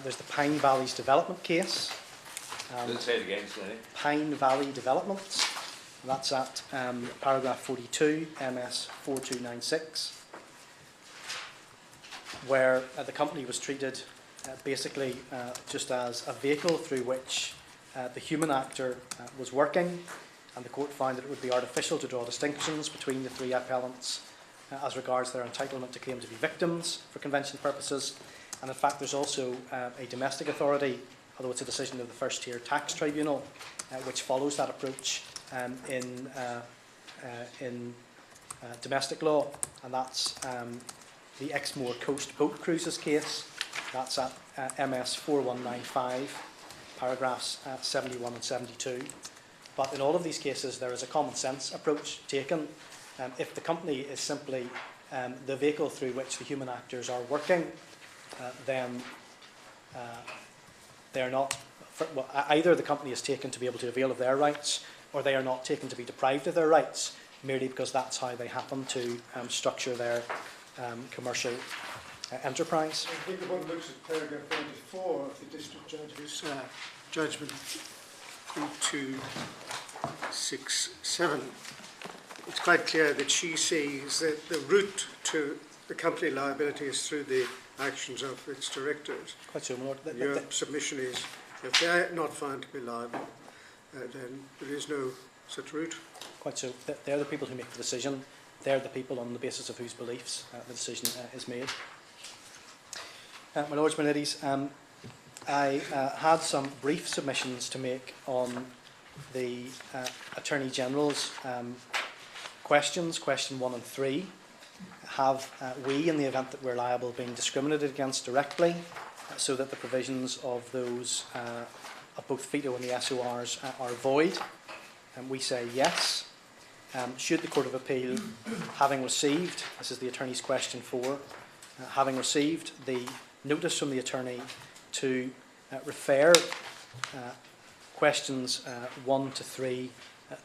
There's the Pine Valleys Development case. Say it again, sorry. Pine Valley Developments. That's at paragraph 42, MS 4296, where the company was treated basically just as a vehicle through which the human actor was working, and the court found that it would be artificial to draw distinctions between the three appellants as regards their entitlement to claim to be victims for convention purposes. And in fact, there's also a domestic authority, although it's a decision of the first tier tax tribunal, which follows that approach in domestic law, and that's the Exmoor Coast Boat Cruises case. That's at MS 4195, paragraphs 71 and 72. But in all of these cases, there is a common sense approach taken. If the company is simply the vehicle through which the human actors are working, then they are not, either the company is taken to be able to avail of their rights, or they are not taken to be deprived of their rights, merely because that's how they happen to structure their commercial enterprise. I think if one looks at paragraph 94 of the District Judge's judgment 3267, it's quite clear that she sees that the route to the company liability is through the actions of its directors. Quite so, my lord. Your submission is, if they are not found to be liable, then there is no such route. Quite so. They're the people who make the decision. They're the people on the basis of whose beliefs the decision is made. My lords, my ladies, I had some brief submissions to make on the Attorney General's questions, question 1 and 3. Have we, in the event that we're liable, been discriminated against directly, so that the provisions of those of both FETO and the SORs are void? And we say yes. Should the Court of Appeal, having received, this is the Attorney's question 4, having received the notice from the Attorney to refer questions 1 to 3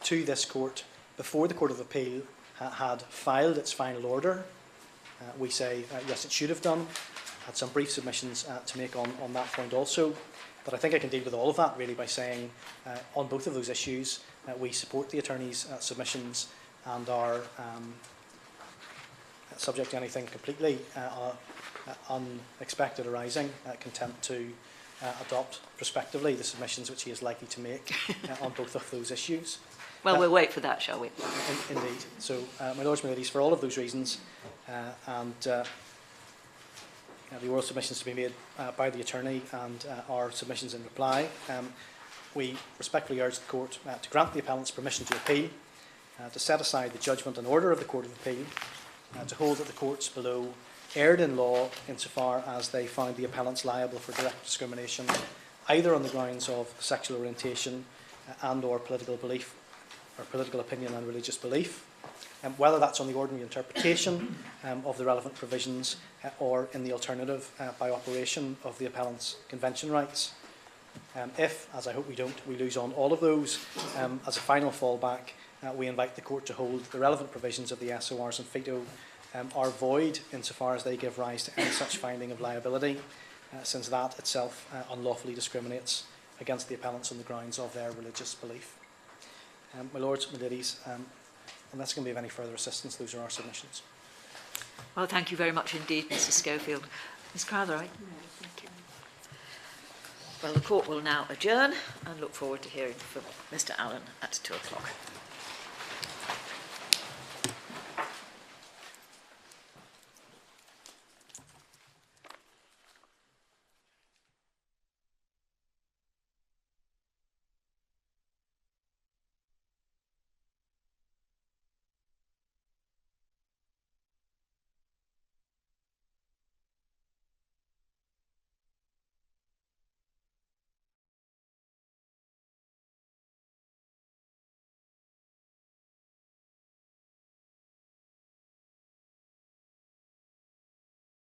to this Court before the Court of Appeal had filed its final order, we say yes, it should have done. Had some brief submissions to make on that point also. But I think I can deal with all of that really by saying on both of those issues we support the Attorney's submissions and are subject to anything completely unexpected arising, content to adopt prospectively the submissions which he is likely to make on both of those issues. Well, we'll wait for that, shall we? Indeed. So, my Lords, my Ladies, for all of those reasons and the oral submissions to be made by the Attorney and our submissions in reply, we respectfully urge the Court to grant the appellant's permission to appeal, to set aside the judgment and order of the Court of Appeal, to hold that the courts below erred in law insofar as they found the appellants liable for direct discrimination, either on the grounds of sexual orientation and or political belief, or political opinion and religious belief, whether that's on the ordinary interpretation of the relevant provisions or in the alternative by operation of the appellant's convention rights. If, as I hope we don't, we lose on all of those, as a final fallback, we invite the Court to hold the relevant provisions of the SORs and FETO are void insofar as they give rise to any such finding of liability, since that itself unlawfully discriminates against the appellants on the grounds of their religious belief. My Lords, my Ladies, unless going to be of any further assistance, those are our submissions. Well, thank you very much indeed, Mrs. Schofield. Ms. Crowther, right? Thank you. Well, the Court will now adjourn and look forward to hearing from Mr. Allen at 2 o'clock.